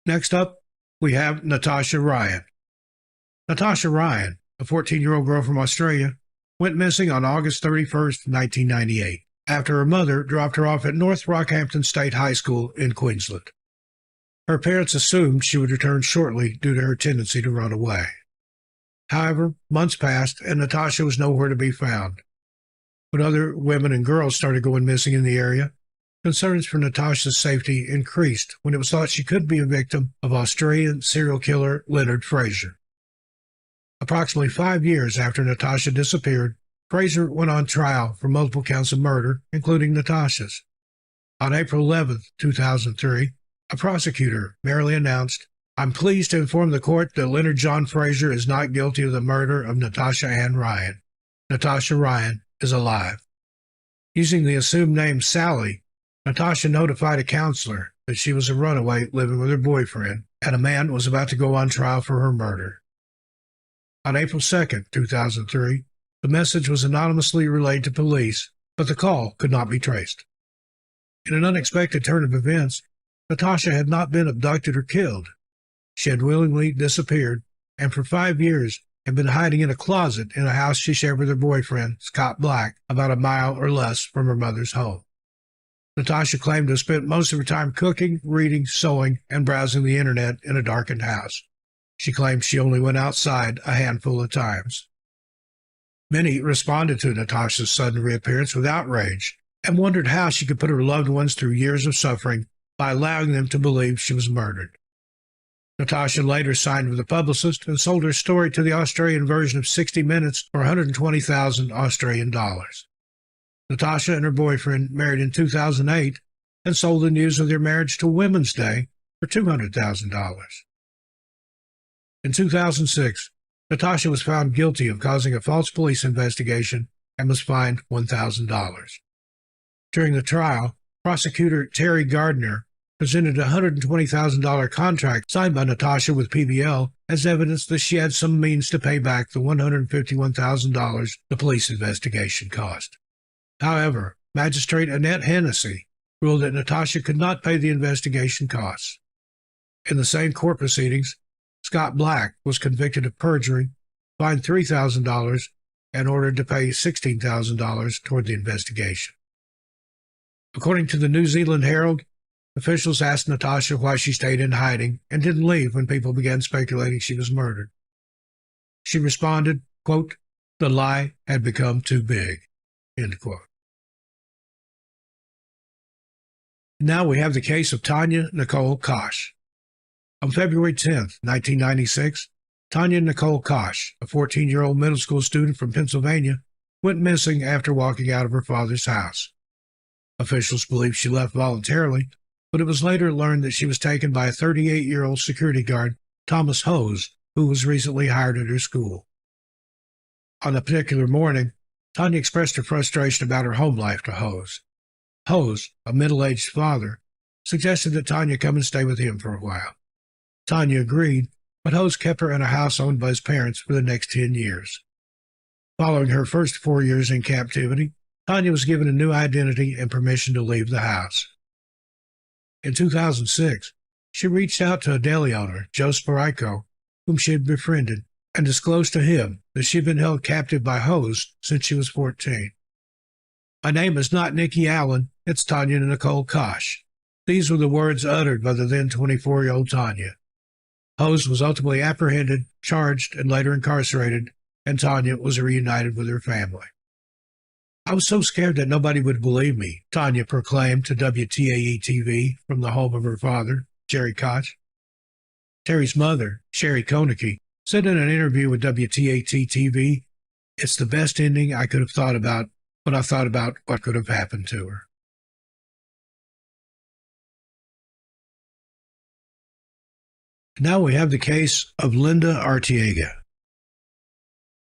Next up, we have Natasha Ryan. Natasha Ryan, a 14-year-old girl from Australia, went missing on August 31, 1998, after her mother dropped her off at North Rockhampton State High School in Queensland. Her parents assumed she would return shortly due to her tendency to run away. However, months passed and Natasha was nowhere to be found. When other women and girls started going missing in the area, concerns for Natasha's safety increased when it was thought she could be a victim of Australian serial killer Leonard Fraser. Approximately 5 years after Natasha disappeared, Fraser went on trial for multiple counts of murder, including Natasha's. On April 11, 2003, a prosecutor merely announced, "I'm pleased to inform the court that Leonard John Fraser is not guilty of the murder of Natasha Ann Ryan. Natasha Ryan is alive." Using the assumed name Sally, Natasha notified a counselor that she was a runaway living with her boyfriend, and a man was about to go on trial for her murder. On April 2, 2003, the message was anonymously relayed to police, but the call could not be traced. In an unexpected turn of events, Natasha had not been abducted or killed. She had willingly disappeared, and for 5 years had been hiding in a closet in a house she shared with her boyfriend, Scott Black, about a mile or less from her mother's home. Natasha claimed to have spent most of her time cooking, reading, sewing, and browsing the internet in a darkened house. She claimed she only went outside a handful of times. Many responded to Natasha's sudden reappearance with outrage and wondered how she could put her loved ones through years of suffering by allowing them to believe she was murdered. Natasha later signed with a publicist and sold her story to the Australian version of 60 Minutes for 120,000 Australian dollars. Natasha and her boyfriend married in 2008 and sold the news of their marriage to Women's Day for $200,000. In 2006, Natasha was found guilty of causing a false police investigation and was fined $1,000. During the trial, prosecutor Terry Gardner presented a $120,000 contract signed by Natasha with PBL as evidence that she had some means to pay back the $151,000 the police investigation cost. However, Magistrate Annette Hennessy ruled that Natasha could not pay the investigation costs. In the same court proceedings, Scott Black was convicted of perjury, fined $3,000, and ordered to pay $16,000 toward the investigation. According to the New Zealand Herald, officials asked Natasha why she stayed in hiding and didn't leave when people began speculating she was murdered. She responded, quote, "The lie had become too big," end quote. Now we have the case of Tanya Nicole Kach. On February 10, 1996, Tanya Nicole Kach, a 14-year-old middle school student from Pennsylvania, went missing after walking out of her father's house. Officials believe she left voluntarily, but it was later learned that she was taken by a 38-year-old security guard, Thomas Hose, who was recently hired at her school. On a particular morning, Tanya expressed her frustration about her home life to Hose. Hose, a middle-aged father, suggested that Tanya come and stay with him for a while. Tanya agreed, but Hose kept her in a house owned by his parents for the next 10 years. Following her first 4 years in captivity, Tanya was given a new identity and permission to leave the house. In 2006, she reached out to a deli owner, Joe Sparico, whom she had befriended, and disclosed to him that she had been held captive by Hose since she was 14. "My name is not Nikki Allen, it's Tanya Nicole Kach." These were the words uttered by the then 24-year-old Tanya. Hose was ultimately apprehended, charged, and later incarcerated, and Tanya was reunited with her family. "I was so scared that nobody would believe me," Tanya proclaimed to WTAE-TV from the home of her father, Jerry Kach. Terry's mother, Sherry Konecki, said in an interview with WTAE-TV, "It's the best ending I could have thought about when I thought about what could have happened to her." Now we have the case of Linda Arteaga.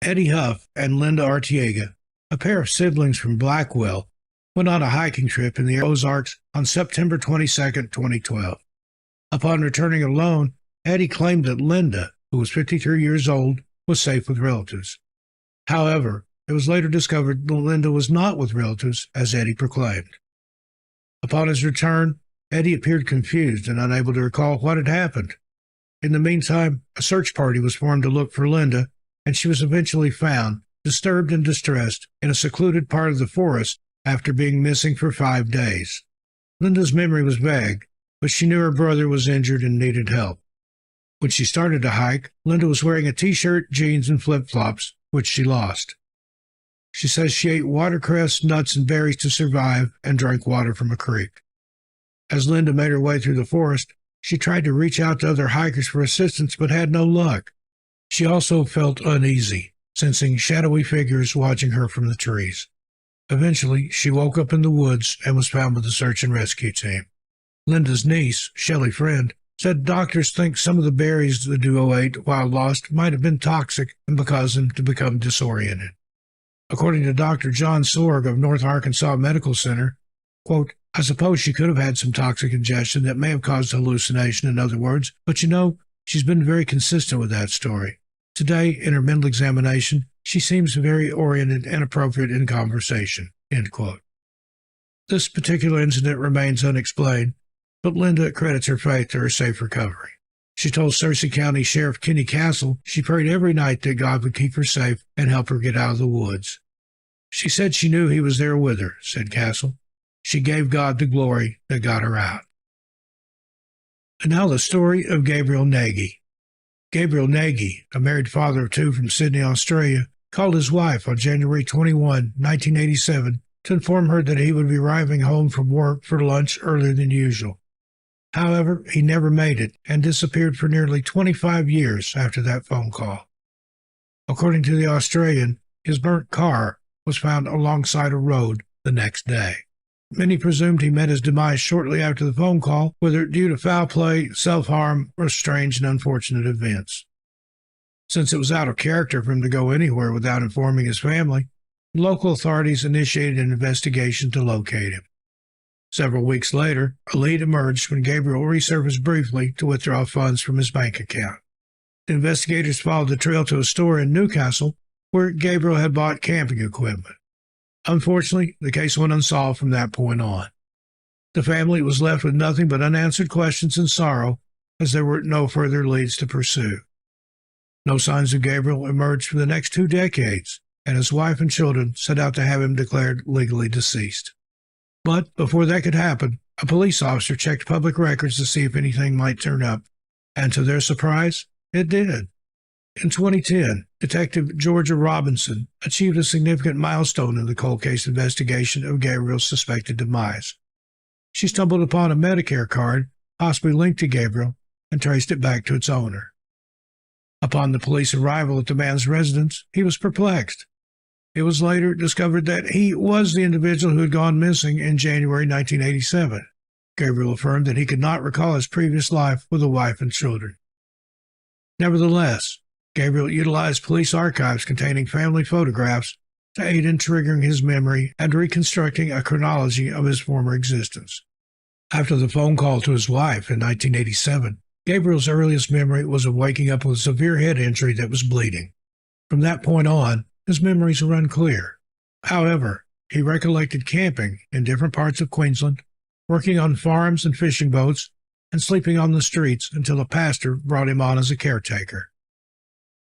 Eddie Huff and Linda Arteaga, a pair of siblings from Blackwell, went on a hiking trip in the Ozarks on September 22, 2012. Upon returning alone, Eddie claimed that Linda, who was 53 years old, was safe with relatives. However, it was later discovered that Linda was not with relatives, as Eddie proclaimed. Upon his return, Eddie appeared confused and unable to recall what had happened. In the meantime, a search party was formed to look for Linda, and she was eventually found, disturbed and distressed, in a secluded part of the forest after being missing for 5 days. Linda's memory was vague, but she knew her brother was injured and needed help. When she started to hike, Linda was wearing a t-shirt, jeans, and flip-flops, which she lost. She says she ate watercress, nuts, and berries to survive and drank water from a creek. As Linda made her way through the forest, she tried to reach out to other hikers for assistance but had no luck. She also felt uneasy, sensing shadowy figures watching her from the trees. Eventually, she woke up in the woods and was found with the search and rescue team. Linda's niece, Shelley Friend, said doctors think some of the berries the duo ate while lost might have been toxic and caused them to become disoriented. According to Dr. John Sorg of North Arkansas Medical Center, quote, "I suppose she could have had some toxic ingestion that may have caused hallucination, in other words, but she's been very consistent with that story. Today, in her mental examination, she seems very oriented and appropriate in conversation," end quote. This particular incident remains unexplained, but Linda credits her faith to her safe recovery. She told Searcy County Sheriff Kenny Castle she prayed every night that God would keep her safe and help her get out of the woods. "She said she knew he was there with her," said Castle. "She gave God the glory that got her out." And now the story of Gabriel Nagy. Gabriel Nagy, a married father of 2 from Sydney, Australia, called his wife on January 21, 1987, to inform her that he would be arriving home from work for lunch earlier than usual. However, he never made it and disappeared for nearly 25 years after that phone call. According to the Australian, his burnt car was found alongside a road the next day. Many presumed he met his demise shortly after the phone call, whether due to foul play, self-harm, or strange and unfortunate events. Since it was out of character for him to go anywhere without informing his family, local authorities initiated an investigation to locate him. Several weeks later, a lead emerged when Gabriel resurfaced briefly to withdraw funds from his bank account. The investigators followed the trail to a store in Newcastle where Gabriel had bought camping equipment. Unfortunately, the case went unsolved from that point on. The family was left with nothing but unanswered questions and sorrow, as there were no further leads to pursue. No signs of Gabriel emerged for the next 2 decades, and his wife and children set out to have him declared legally deceased. But before that could happen, a police officer checked public records to see if anything might turn up, and to their surprise, it did. In 2010, Detective Georgia Robinson achieved a significant milestone in the cold case investigation of Gabriel's suspected demise. She stumbled upon a Medicare card possibly linked to Gabriel and traced it back to its owner. Upon the police arrival at the man's residence, he was perplexed. It was later discovered that he was the individual who had gone missing in January 1987. Gabriel affirmed that he could not recall his previous life with a wife and children. Nevertheless, Gabriel utilized police archives containing family photographs to aid in triggering his memory and reconstructing a chronology of his former existence. After the phone call to his wife in 1987, Gabriel's earliest memory was of waking up with a severe head injury that was bleeding. From that point on, his memories were unclear. However, he recollected camping in different parts of Queensland, working on farms and fishing boats, and sleeping on the streets until a pastor brought him on as a caretaker.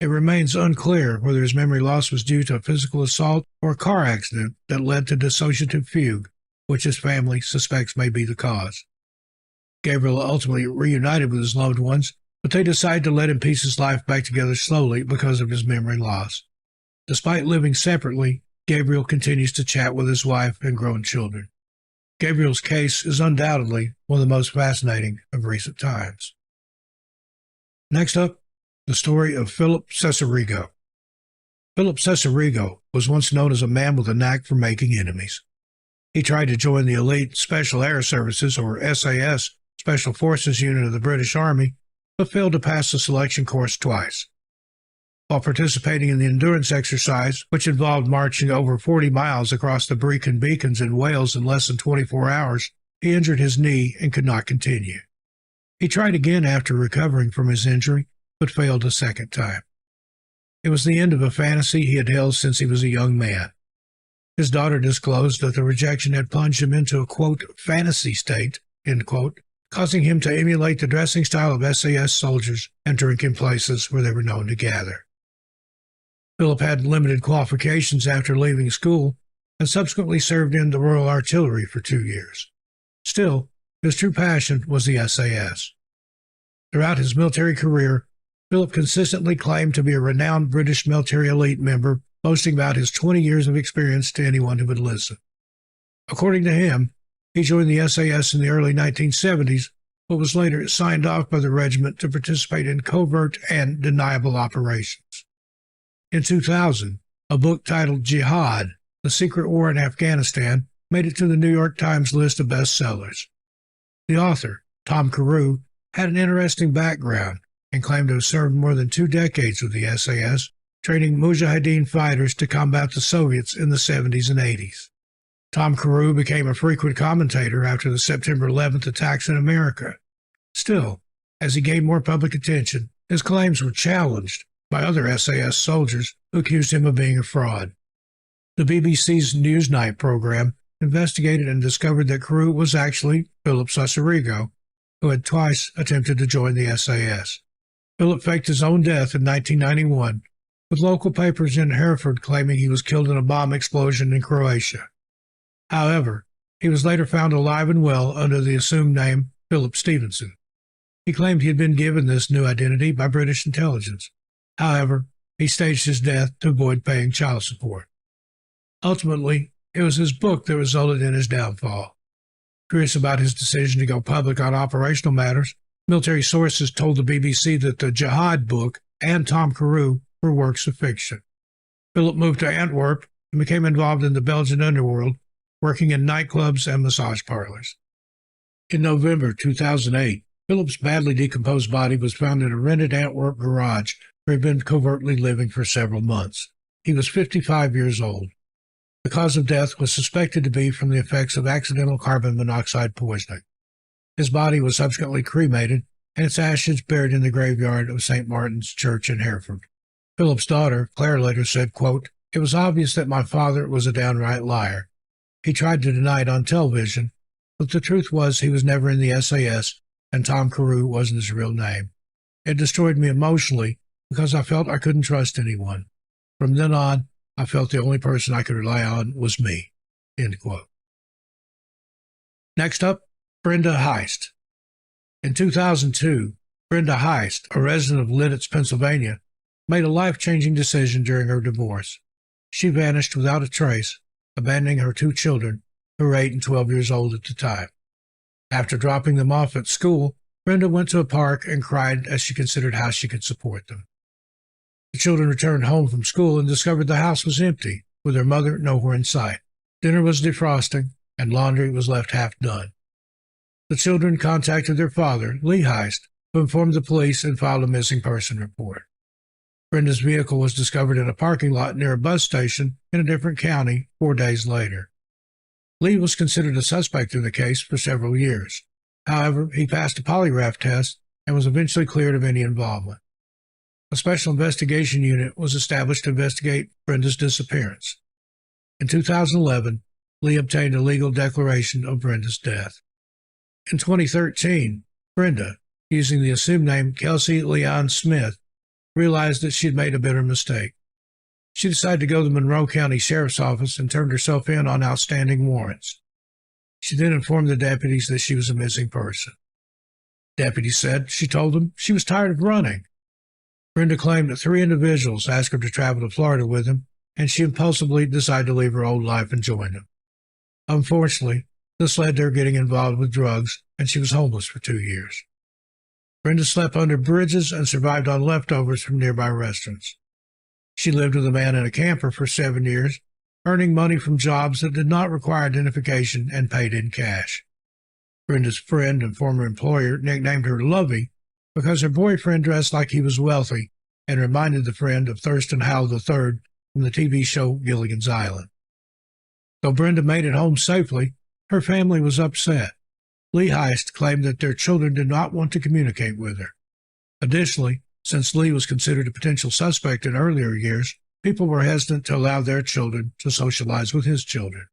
It remains unclear whether his memory loss was due to a physical assault or a car accident that led to dissociative fugue, which his family suspects may be the cause. Gabriel ultimately reunited with his loved ones, but they decided to let him piece his life back together slowly because of his memory loss. Despite living separately, Gabriel continues to chat with his wife and grown children. Gabriel's case is undoubtedly one of the most fascinating of recent times. Next up, the story of Philip Sacergo. Philip Sacergo was once known as a man with a knack for making enemies. He tried to join the elite Special Air Services, or SAS, Special Forces unit of the British Army, but failed to pass the selection course twice. While participating in the endurance exercise, which involved marching over 40 miles across the Brecon Beacons in Wales in less than 24 hours, he injured his knee and could not continue. He tried again after recovering from his injury, but failed a second time. It was the end of a fantasy he had held since he was a young man. His daughter disclosed that the rejection had plunged him into a, quote, fantasy state, end quote, causing him to emulate the dressing style of SAS soldiers and drink in places where they were known to gather. Philip had limited qualifications after leaving school and subsequently served in the Royal Artillery for 2 years. Still, his true passion was the SAS. Throughout his military career, Philip consistently claimed to be a renowned British military elite member, boasting about his 20 years of experience to anyone who would listen. According to him, he joined the SAS in the early 1970s, but was later signed off by the regiment to participate in covert and deniable operations. In 2000, a book titled Jihad, The Secret War in Afghanistan, made it to the New York Times list of bestsellers. The author, Tom Carew, had an interesting background and claimed to have served more than 2 decades with the SAS, training Mujahideen fighters to combat the Soviets in the 70s and 80s. Tom Carew became a frequent commentator after the September 11th attacks in America. Still, as he gained more public attention, his claims were challenged by other SAS soldiers who accused him of being a fraud. The BBC's Newsnight program investigated and discovered that Carew was actually Philip Sacergo, who had twice attempted to join the SAS. Philip faked his own death in 1991, with local papers in Hereford claiming he was killed in a bomb explosion in Croatia. However, he was later found alive and well under the assumed name Philip Stevenson. He claimed he had been given this new identity by British intelligence. However, he staged his death to avoid paying child support. Ultimately, it was his book that resulted in his downfall. Curious about his decision to go public on operational matters, military sources told the BBC that the Jihad book and Tom Carew were works of fiction. Philip moved to Antwerp and became involved in the Belgian underworld, working in nightclubs and massage parlors. In November 2008, Philip's badly decomposed body was found in a rented Antwerp garage where he had been covertly living for several months. He was 55 years old. The cause of death was suspected to be from the effects of accidental carbon monoxide poisoning. His body was subsequently cremated and its ashes buried in the graveyard of St. Martin's Church in Hereford. Philip's daughter, Claire, later said, quote, "It was obvious that my father was a downright liar. He tried to deny it on television, but the truth was he was never in the SAS and Tom Carew wasn't his real name. It destroyed me emotionally because I felt I couldn't trust anyone. From then on, I felt the only person I could rely on was me." End quote. Next up, Brenda Heis. In 2002, Brenda Heis, a resident of Lidditz, Pennsylvania, made a life-changing decision during her divorce. She vanished without a trace, abandoning her 2 children, who were 8 and 12 years old at the time. After dropping them off at school, Brenda went to a park and cried as she considered how she could support them. The children returned home from school and discovered the house was empty, with their mother nowhere in sight. Dinner was defrosting, and laundry was left half done. The children contacted their father, Lee Heis, who informed the police and filed a missing person report. Brenda's vehicle was discovered in a parking lot near a bus station in a different county 4 days later. Lee was considered a suspect in the case for several years. However, he passed a polygraph test and was eventually cleared of any involvement. A special investigation unit was established to investigate Brenda's disappearance. In 2011, Lee obtained a legal declaration of Brenda's death. In 2013, Brenda, using the assumed name Kelsey Leon Smith, realized that she had made a bitter mistake. She decided to go to the Monroe County Sheriff's Office and turned herself in on outstanding warrants. She then informed the deputies that she was a missing person. Deputies said she told them she was tired of running. Brenda claimed that 3 individuals asked her to travel to Florida with them, and she impulsively decided to leave her old life and join them. Unfortunately, this led to her getting involved with drugs, and she was homeless for 2 years. Brenda slept under bridges and survived on leftovers from nearby restaurants. She lived with a man in a camper for 7 years, earning money from jobs that did not require identification and paid in cash. Brenda's friend and former employer nicknamed her Lovey because her boyfriend dressed like he was wealthy and reminded the friend of Thurston Howell III from the TV show Gilligan's Island. Though Brenda made it home safely, her family was upset. Lee Heis claimed that their children did not want to communicate with her. Additionally, since Lee was considered a potential suspect in earlier years, people were hesitant to allow their children to socialize with his children.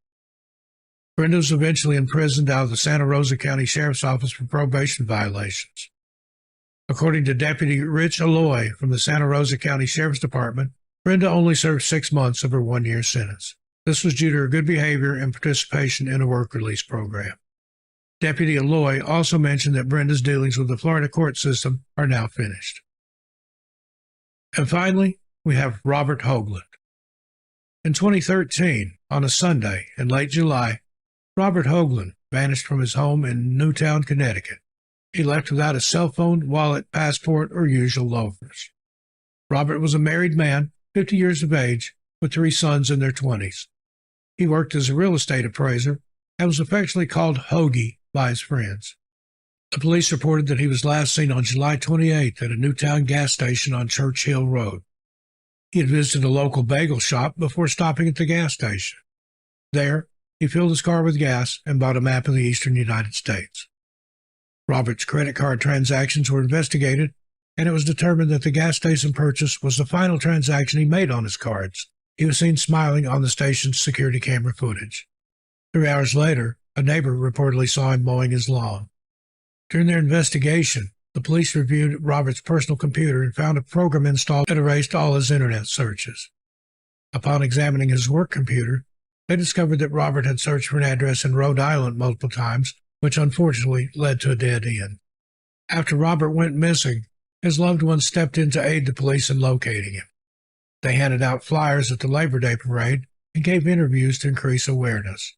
Brenda was eventually imprisoned out of the Santa Rosa County Sheriff's Office for probation violations. According to Deputy Rich Alloy from the Santa Rosa County Sheriff's Department, Brenda only served 6 months of her 1-year sentence. This was due to her good behavior and participation in a work release program. Deputy Alloy also mentioned that Brenda's dealings with the Florida court system are now finished. And finally, we have Robert Hoagland. In 2013, on a Sunday in late July, Robert Hoagland vanished from his home in Newtown, Connecticut. He left without a cell phone, wallet, passport, or usual loafers. Robert was a married man, 50 years of age, with 3 sons in their 20s. He worked as a real estate appraiser and was affectionately called Hoagie by his friends. The police reported that he was last seen on July 28th at a Newtown gas station on Church Hill Road. He had visited a local bagel shop before stopping at the gas station. There, he filled his car with gas and bought a map of the eastern United States. Robert's credit card transactions were investigated, and it was determined that the gas station purchase was the final transaction he made on his cards. He was seen smiling on the station's security camera footage. 3 hours later, a neighbor reportedly saw him mowing his lawn. During their investigation, the police reviewed Robert's personal computer and found a program installed that erased all his internet searches. Upon examining his work computer, they discovered that Robert had searched for an address in Rhode Island multiple times, which unfortunately led to a dead end. After Robert went missing, his loved ones stepped in to aid the police in locating him. They handed out flyers at the Labor Day parade and gave interviews to increase awareness.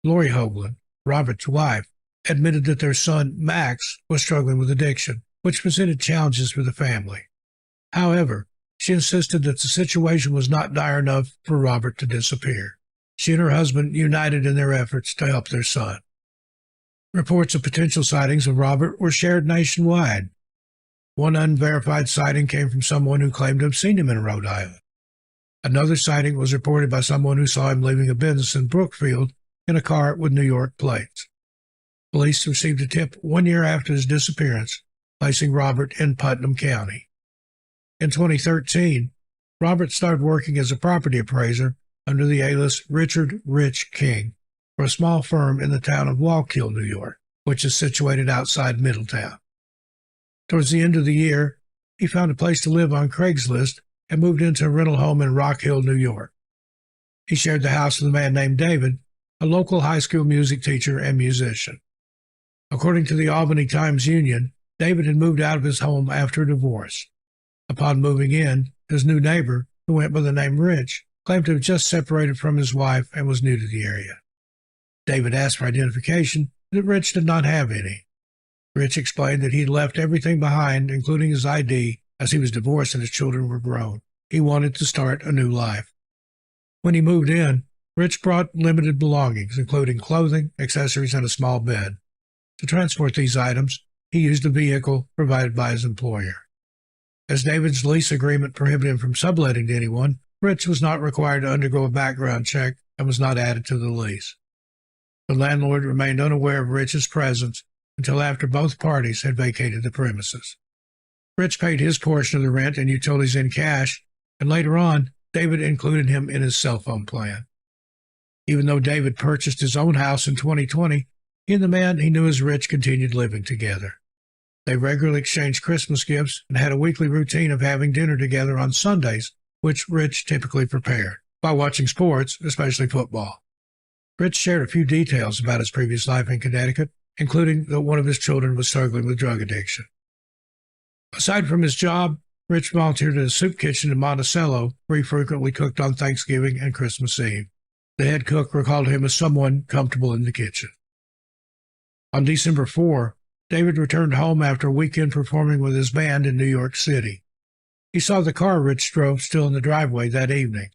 Lori Hoagland, Robert's wife, admitted that their son, Max, was struggling with addiction, which presented challenges for the family. However, she insisted that the situation was not dire enough for Robert to disappear. She and her husband united in their efforts to help their son. Reports of potential sightings of Robert were shared nationwide. One unverified sighting came from someone who claimed to have seen him in Rhode Island. Another sighting was reported by someone who saw him leaving a business in Brookfield in a car with New York plates. Police received a tip 1 year after his disappearance, placing Robert in Putnam County. In 2013, Robert started working as a property appraiser under the alias Richard Rich King for a small firm in the town of Wallkill, New York, which is situated outside Middletown. Towards the end of the year, he found a place to live on Craigslist and moved into a rental home in Rock Hill, New York. He shared the house with a man named David, a local high school music teacher and musician. According to the Albany Times-Union, David had moved out of his home after a divorce. Upon moving in, his new neighbor, who went by the name Rich, claimed to have just separated from his wife and was new to the area. David asked for identification, but Rich did not have any. Rich explained that he had left everything behind, including his ID, as he was divorced and his children were grown. He wanted to start a new life. When he moved in, Rich brought limited belongings, including clothing, accessories, and a small bed. To transport these items, he used a vehicle provided by his employer. As David's lease agreement prohibited him from subletting to anyone, Rich was not required to undergo a background check and was not added to the lease. The landlord remained unaware of Rich's presence until after both parties had vacated the premises. Rich paid his portion of the rent and utilities in cash, and later on, David included him in his cell phone plan. Even though David purchased his own house in 2020, he and the man he knew as Rich continued living together. They regularly exchanged Christmas gifts and had a weekly routine of having dinner together on Sundays, which Rich typically prepared, while watching sports, especially football. Rich shared a few details about his previous life in Connecticut, including that one of his children was struggling with drug addiction. Aside from his job, Rich volunteered at a soup kitchen in Monticello, where he frequently cooked on Thanksgiving and Christmas Eve. The head cook recalled him as someone comfortable in the kitchen. On December 4, David returned home after a weekend performing with his band in New York City. He saw the car Rich drove still in the driveway that evening.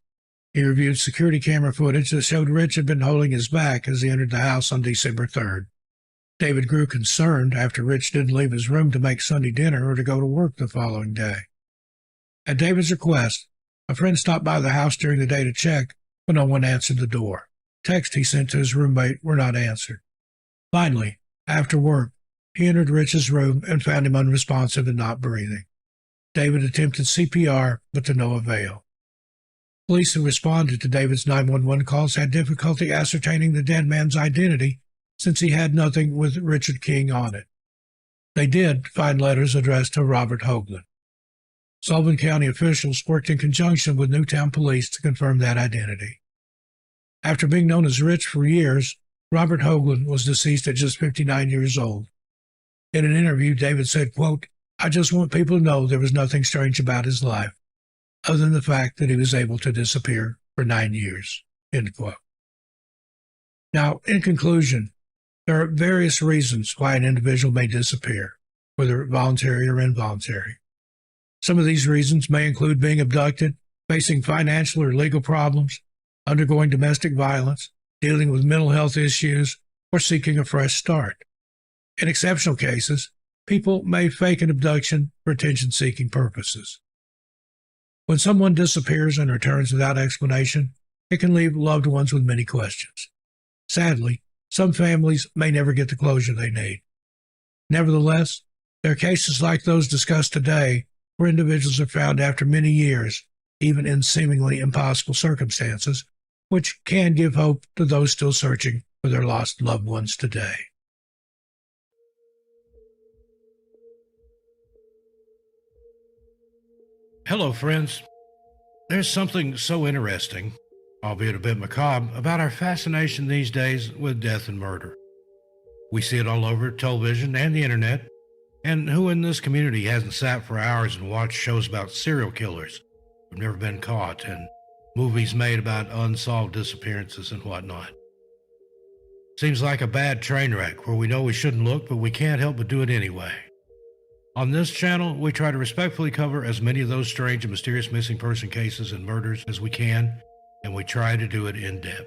He reviewed security camera footage that showed Rich had been holding his back as he entered the house on December 3rd. David grew concerned after Rich didn't leave his room to make Sunday dinner or to go to work the following day. At David's request, a friend stopped by the house during the day to check, but no one answered the door. Texts he sent to his roommate were not answered. Finally, after work, he entered Rich's room and found him unresponsive and not breathing. David attempted CPR, but to no avail. Police who responded to David's 911 calls had difficulty ascertaining the dead man's identity since he had nothing with Richard King on it. They did find letters addressed to Robert Hoagland. Sullivan County officials worked in conjunction with Newtown Police to confirm that identity. After being known as Rich for years, Robert Hoagland was deceased at just 59 years old. In an interview, David said, quote, "I just want people to know there was nothing strange about his life, other than the fact that he was able to disappear for 9 years." End quote. Now, in conclusion, there are various reasons why an individual may disappear, whether voluntary or involuntary. Some of these reasons may include being abducted, facing financial or legal problems, undergoing domestic violence, dealing with mental health issues, or seeking a fresh start. In exceptional cases, people may fake an abduction for attention-seeking purposes. When someone disappears and returns without explanation, it can leave loved ones with many questions. Sadly, some families may never get the closure they need. Nevertheless, there are cases like those discussed today where individuals are found after many years, even in seemingly impossible circumstances, which can give hope to those still searching for their lost loved ones today. Hello, friends. There's something so interesting, albeit a bit macabre, about our fascination these days with death and murder. We see it all over television and the internet, and who in this community hasn't sat for hours and watched shows about serial killers who've never been caught, and movies made about unsolved disappearances and whatnot? Seems like a bad train wreck where we know we shouldn't look, but we can't help but do it anyway. On this channel, we try to respectfully cover as many of those strange and mysterious missing person cases and murders as we can, and we try to do it in depth.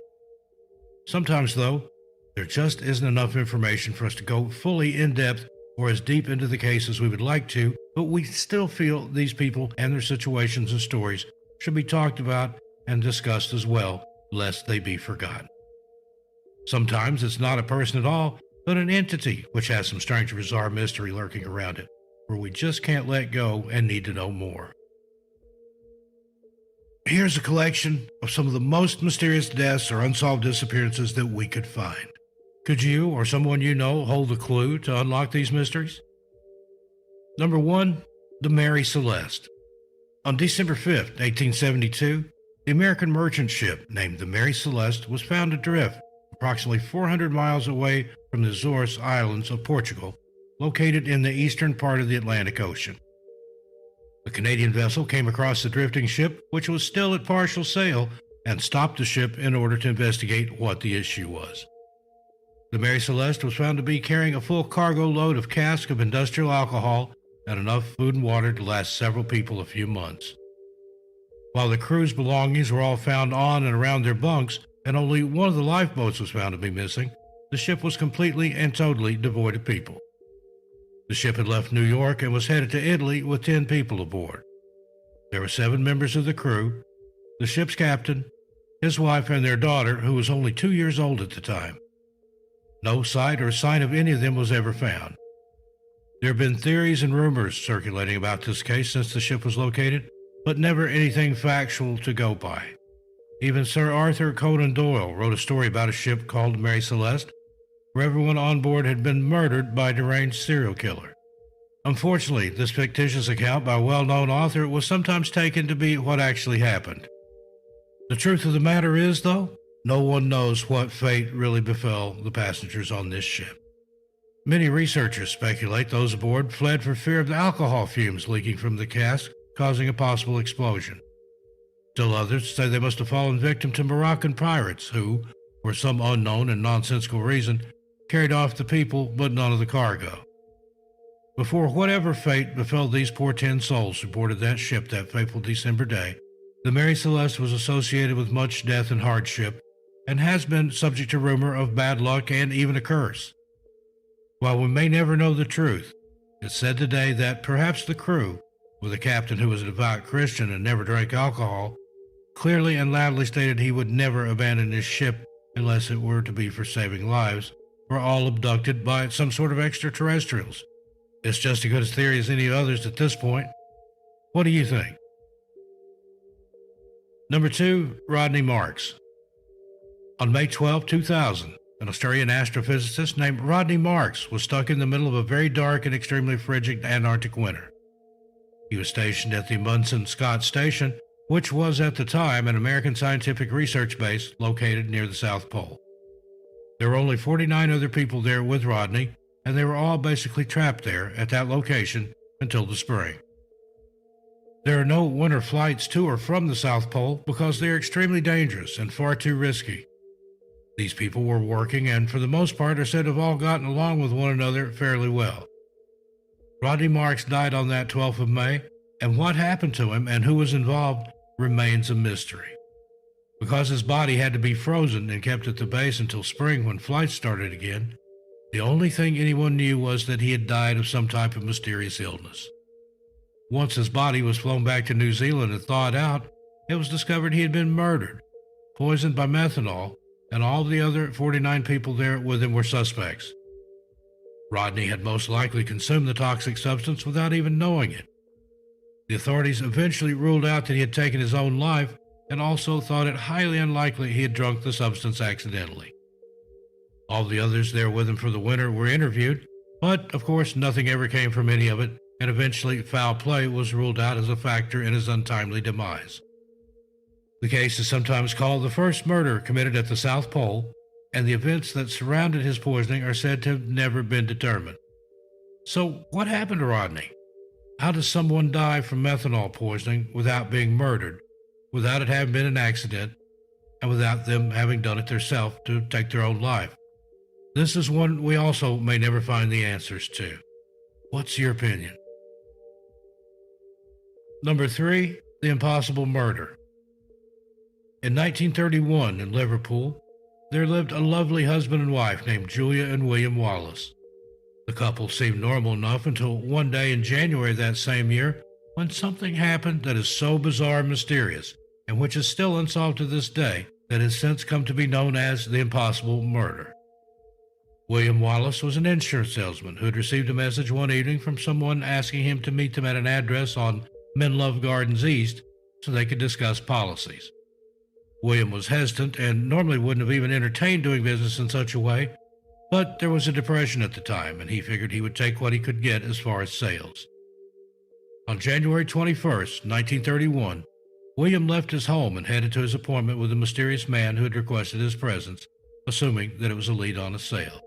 Sometimes, though, there just isn't enough information for us to go fully in depth or as deep into the case as we would like to, but we still feel these people and their situations and stories should be talked about and discussed as well, lest they be forgotten. Sometimes it's not a person at all, but an entity which has some strange or bizarre mystery lurking around it, where we just can't let go and need to know more. Here's a collection of some of the most mysterious deaths or unsolved disappearances that we could find. Could you or someone you know hold the clue to unlock these mysteries? Number 1, the Mary Celeste. On December 5th, 1872, the American merchant ship named the Mary Celeste was found adrift approximately 400 miles away from the Azores Islands of Portugal, located in the eastern part of the Atlantic Ocean. The Canadian vessel came across the drifting ship, which was still at partial sail, and stopped the ship in order to investigate what the issue was. The Mary Celeste was found to be carrying a full cargo load of casks of industrial alcohol and enough food and water to last several people a few months. While the crew's belongings were all found on and around their bunks, and only one of the lifeboats was found to be missing, the ship was completely and totally devoid of people. The ship had left New York and was headed to Italy with 10 people aboard. There were 7 members of the crew, the ship's captain, his wife, and their daughter, who was only 2 years old at the time. No sight or sign of any of them was ever found. There have been theories and rumors circulating about this case since the ship was located, but never anything factual to go by. Even Sir Arthur Conan Doyle wrote a story about a ship called Mary Celeste, where everyone on board had been murdered by a deranged serial killer. Unfortunately, this fictitious account by a well-known author was sometimes taken to be what actually happened. The truth of the matter is, though, no one knows what fate really befell the passengers on this ship. Many researchers speculate those aboard fled for fear of the alcohol fumes leaking from the cask, causing a possible explosion. Still others say they must have fallen victim to Moroccan pirates who, for some unknown and nonsensical reason, carried off the people but none of the cargo. Before whatever fate befell these poor 10 souls who boarded that ship that fateful December day, the Mary Celeste was associated with much death and hardship, and has been subject to rumor of bad luck and even a curse. While we may never know the truth, it's said today that perhaps the crew, with a captain who was a devout Christian and never drank alcohol, clearly and loudly stated he would never abandon his ship unless it were to be for saving lives, were all abducted by some sort of extraterrestrials. It's just as good a theory as any others at this point. What do you think? Number 2, Rodney Marks. On May 12, 2000, an Australian astrophysicist named Rodney Marks was stuck in the middle of a very dark and extremely frigid Antarctic winter. He was stationed at the Munson Scott Station, which was at the time an American scientific research base located near the South Pole. There were only 49 other people there with Rodney, and they were all basically trapped there at that location until the spring. There are no winter flights to or from the South Pole because they are extremely dangerous and far too risky. These people were working and, for the most part, are said to have all gotten along with one another fairly well. Rodney Marks died on that 12th of May, and what happened to him and who was involved remains a mystery. Because his body had to be frozen and kept at the base until spring when flights started again, the only thing anyone knew was that he had died of some type of mysterious illness. Once his body was flown back to New Zealand and thawed out, it was discovered he had been murdered, poisoned by methanol, and all the other 49 people there with him were suspects. Rodney had most likely consumed the toxic substance without even knowing it. The authorities eventually ruled out that he had taken his own life and also thought it highly unlikely he had drunk the substance accidentally. All the others there with him for the winter were interviewed, but of course nothing ever came from any of it, and eventually foul play was ruled out as a factor in his untimely demise. The case is sometimes called the first murder committed at the South Pole, and the events that surrounded his poisoning are said to have never been determined. So what happened to Rodney? How does someone die from methanol poisoning without being murdered, without it having been an accident, and without them having done it themselves to take their own life? This is one we also may never find the answers to. What's your opinion? Number 3, the impossible murder. In 1931 in Liverpool, there lived a lovely husband and wife named Julia and William Wallace. The couple seemed normal enough until one day in January that same year when something happened that is so bizarre and mysterious, and which is still unsolved to this day, that has since come to be known as the impossible murder. William Wallace was an insurance salesman who had received a message one evening from someone asking him to meet them at an address on Menlove Gardens East so they could discuss policies. William was hesitant and normally wouldn't have even entertained doing business in such a way, but there was a depression at the time and he figured he would take what he could get as far as sales. On January 21st, 1931, William left his home and headed to his appointment with the mysterious man who had requested his presence, assuming that it was a lead on a sale.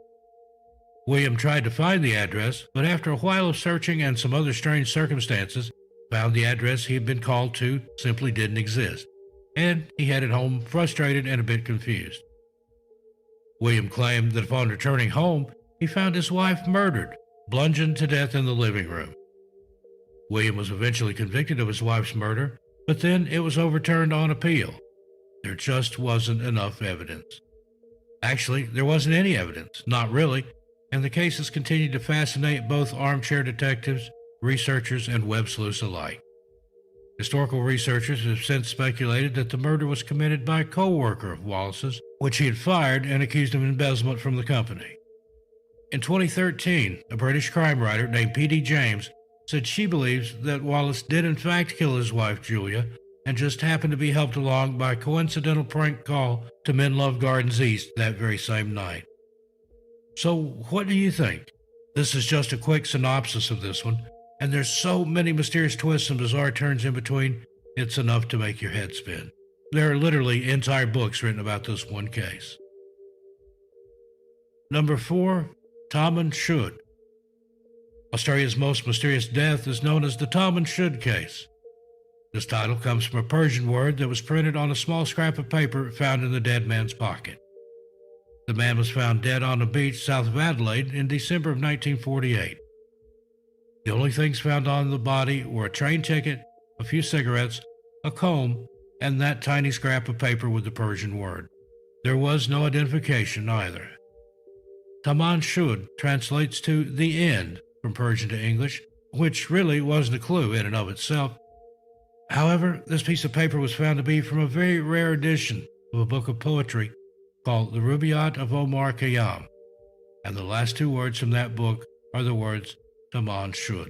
William tried to find the address, but after a while of searching and some other strange circumstances, found the address he had been called to simply didn't exist, and he headed home frustrated and a bit confused. William claimed that upon returning home, he found his wife murdered, bludgeoned to death in the living room. William was eventually convicted of his wife's murder, but then it was overturned on appeal. There just wasn't enough evidence. Actually, there wasn't any evidence, not really, and the case has continued to fascinate both armchair detectives, researchers, and web sleuths alike. Historical researchers have since speculated that the murder was committed by a co-worker of Wallace's, which he had fired and accused of embezzlement from the company. In 2013, a British crime writer named P.D. James said she believes that Wallace did in fact kill his wife Julia and just happened to be helped along by a coincidental prank call to Menlove Gardens East that very same night. So what do you think? This is just a quick synopsis of this one, and there's so many mysterious twists and bizarre turns in between, it's enough to make your head spin. There are literally entire books written about this one case. Number 4, Taman Shud. Australia's most mysterious death is known as the Taman Shud case. This title comes from a Persian word that was printed on a small scrap of paper found in the dead man's pocket. The man was found dead on a beach south of Adelaide in December of 1948. The only things found on the body were a train ticket, a few cigarettes, a comb, and that tiny scrap of paper with the Persian word. There was no identification either. Taman Shud translates to the end from Persian to English, which really wasn't a clue in and of itself. However, this piece of paper was found to be from a very rare edition of a book of poetry called The Rubaiyat of Omar Khayyam, and the last 2 words from that book are the words Taman Shud.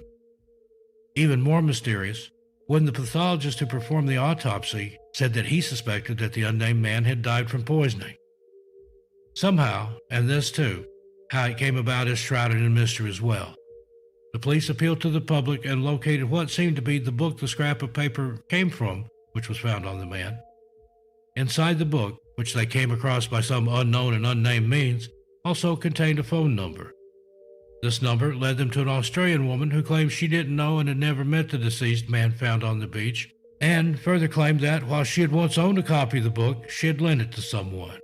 Even more mysterious, when the pathologist who performed the autopsy said that he suspected that the unnamed man had died from poisoning. Somehow, and this too, how it came about is shrouded in mystery as well. The police appealed to the public and located what seemed to be the book the scrap of paper came from, which was found on the man. Inside the book, which they came across by some unknown and unnamed means, also contained a phone number. This number led them to an Australian woman who claimed she didn't know and had never met the deceased man found on the beach, and further claimed that while she had once owned a copy of the book, she had lent it to someone.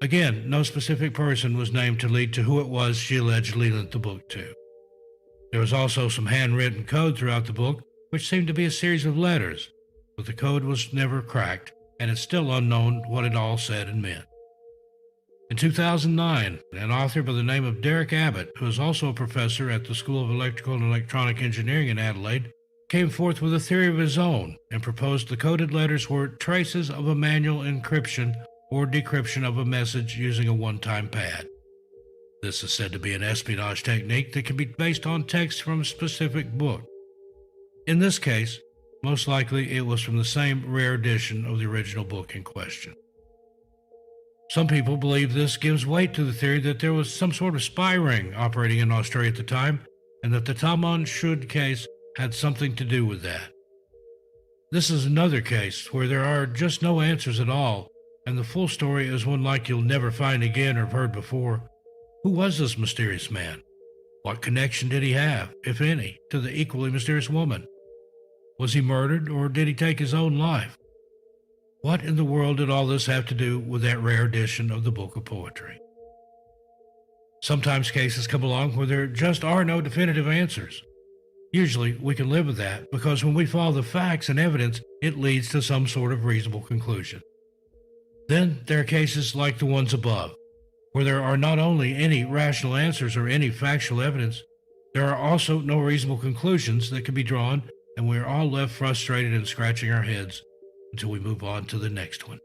Again, no specific person was named to lead to who it was she allegedly lent the book to. There was also some handwritten code throughout the book, which seemed to be a series of letters, but the code was never cracked, and it's still unknown what it all said and meant. In 2009, an author by the name of Derek Abbott, who is also a professor at the School of Electrical and Electronic Engineering in Adelaide, came forth with a theory of his own and proposed the coded letters were traces of a manual encryption or decryption of a message using a one-time pad. This is said to be an espionage technique that can be based on text from a specific book. In this case, most likely it was from the same rare edition of the original book in question. Some people believe this gives weight to the theory that there was some sort of spy ring operating in Australia at the time, and that the Taman Shud case had something to do with that. This is another case where there are just no answers at all, and the full story is one like you'll never find again or have heard before. Who was this mysterious man? What connection did he have, if any, to the equally mysterious woman? Was he murdered, or did he take his own life? What in the world did all this have to do with that rare edition of the Book of Poetry? Sometimes cases come along where there just are no definitive answers. Usually, we can live with that because when we follow the facts and evidence, it leads to some sort of reasonable conclusion. Then there are cases like the ones above, where there are not only any rational answers or any factual evidence, there are also no reasonable conclusions that can be drawn, and we are all left frustrated and scratching our heads until we move on to the next one.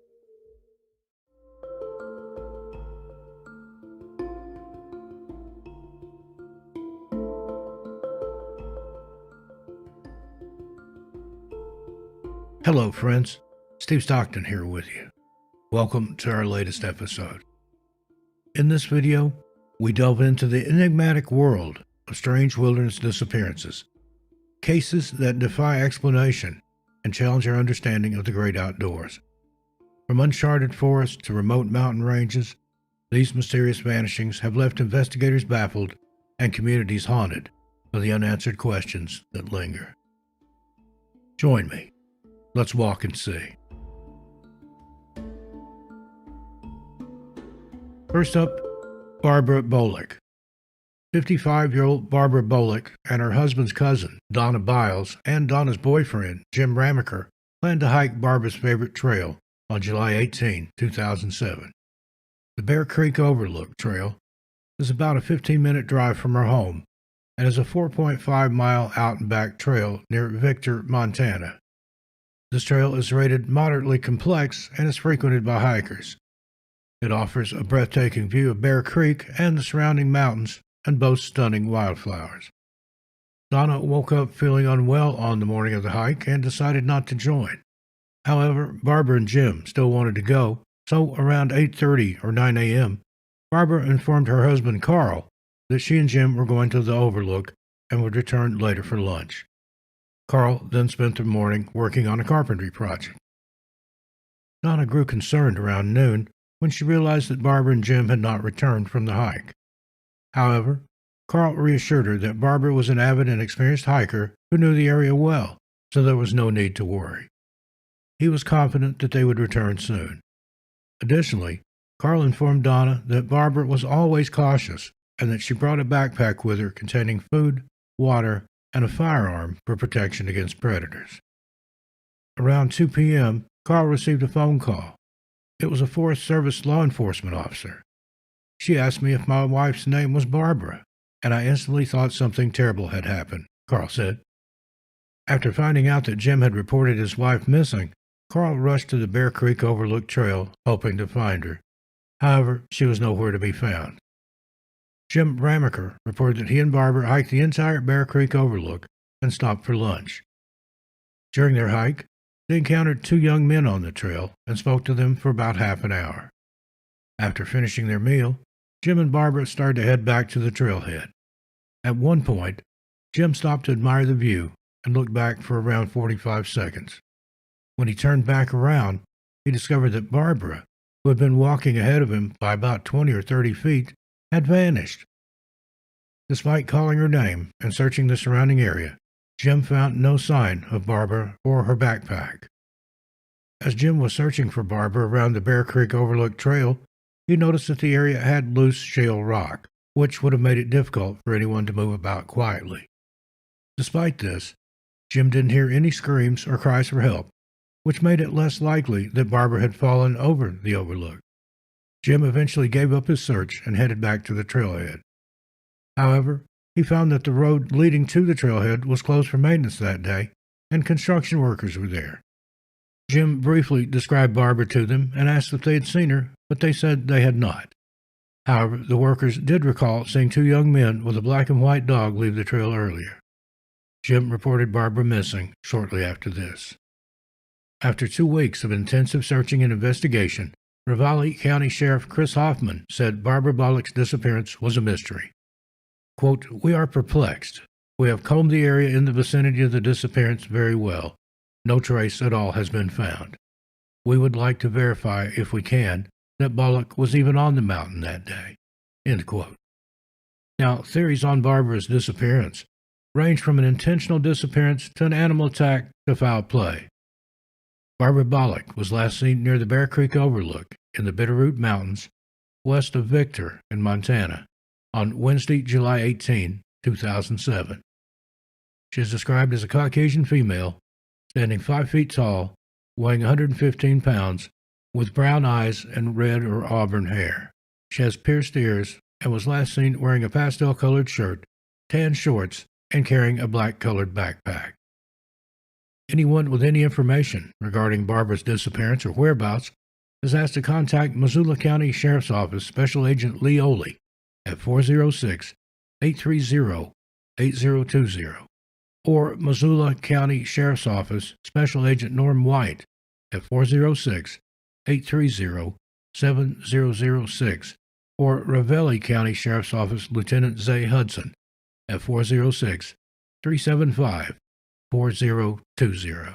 Hello, friends. Steve Stockton here with you. Welcome to our latest episode. In this video, we delve into the enigmatic world of strange wilderness disappearances, cases that defy explanation and challenge our understanding of the great outdoors. From uncharted forests to remote mountain ranges, these mysterious vanishings have left investigators baffled and communities haunted by the unanswered questions that linger. Join me. Let's walk and see. First up, Barbara Bolick. 55-year-old Barbara Bolick and her husband's cousin, Donna Biles, and Donna's boyfriend, Jim Ramaker, planned to hike Barbara's favorite trail on July 18, 2007. The Bear Creek Overlook Trail is about a 15-minute drive from her home and is a 4.5-mile out-and-back trail near Victor, Montana. This trail is rated moderately complex and is frequented by hikers. It offers a breathtaking view of Bear Creek and the surrounding mountains and boasts stunning wildflowers. Donna woke up feeling unwell on the morning of the hike and decided not to join. However, Barbara and Jim still wanted to go, so around 8:30 or 9 a.m., Barbara informed her husband Carl that she and Jim were going to the Overlook and would return later for lunch. Carl then spent the morning working on a carpentry project. Donna grew concerned around noon when she realized that Barbara and Jim had not returned from the hike. However, Carl reassured her that Barbara was an avid and experienced hiker who knew the area well, so there was no need to worry. He was confident that they would return soon. Additionally, Carl informed Donna that Barbara was always cautious and that she brought a backpack with her containing food, water, and a firearm for protection against predators. Around 2 p.m., Carl received a phone call. It was a Forest Service law enforcement officer. She asked me if my wife's name was Barbara, and I instantly thought something terrible had happened, Carl said. After finding out that Jim had reported his wife missing, Carl rushed to the Bear Creek Overlook Trail, hoping to find her. However, she was nowhere to be found. Jim Ramaker reported that he and Barbara hiked the entire Bear Creek Overlook and stopped for lunch. During their hike, they encountered two young men on the trail and spoke to them for about half an hour. After finishing their meal, Jim and Barbara started to head back to the trailhead. At one point, Jim stopped to admire the view and looked back for around 45 seconds. When he turned back around, he discovered that Barbara, who had been walking ahead of him by about 20 or 30 feet, had vanished. Despite calling her name and searching the surrounding area, Jim found no sign of Barbara or her backpack. As Jim was searching for Barbara around the Bear Creek Overlook Trail, he noticed that the area had loose shale rock, which would have made it difficult for anyone to move about quietly. Despite this, Jim didn't hear any screams or cries for help, which made it less likely that Barbara had fallen over the overlook. Jim eventually gave up his search and headed back to the trailhead. However, he found that the road leading to the trailhead was closed for maintenance that day, and construction workers were there. Jim briefly described Barbara to them and asked if they had seen her, but they said they had not. However, the workers did recall seeing two young men with a black and white dog leave the trail earlier. Jim reported Barbara missing shortly after this. After 2 weeks of intensive searching and investigation, Ravalli County Sheriff Chris Hoffman said Barbara Bolick's disappearance was a mystery. Quote, "We are perplexed. We have combed the area in the vicinity of the disappearance very well. No trace at all has been found. We would like to verify, if we can, that Bolick was even on the mountain that day." End quote. Now, theories on Barbara's disappearance range from an intentional disappearance to an animal attack to foul play. Barbara Bolick was last seen near the Bear Creek Overlook in the Bitterroot Mountains, west of Victor in Montana, on Wednesday, July 18, 2007. She is described as a Caucasian female, standing 5 feet tall, weighing 115 pounds, with brown eyes and red or auburn hair. She has pierced ears and was last seen wearing a pastel-colored shirt, tan shorts, and carrying a black-colored backpack. Anyone with any information regarding Barbara's disappearance or whereabouts is asked to contact Missoula County Sheriff's Office Special Agent Lee Oley at 406-830-8020 or Missoula County Sheriff's Office Special Agent Norm White at 406-830-7006 or Ravelli County Sheriff's Office Lieutenant Zay Hudson at 406-375-4020.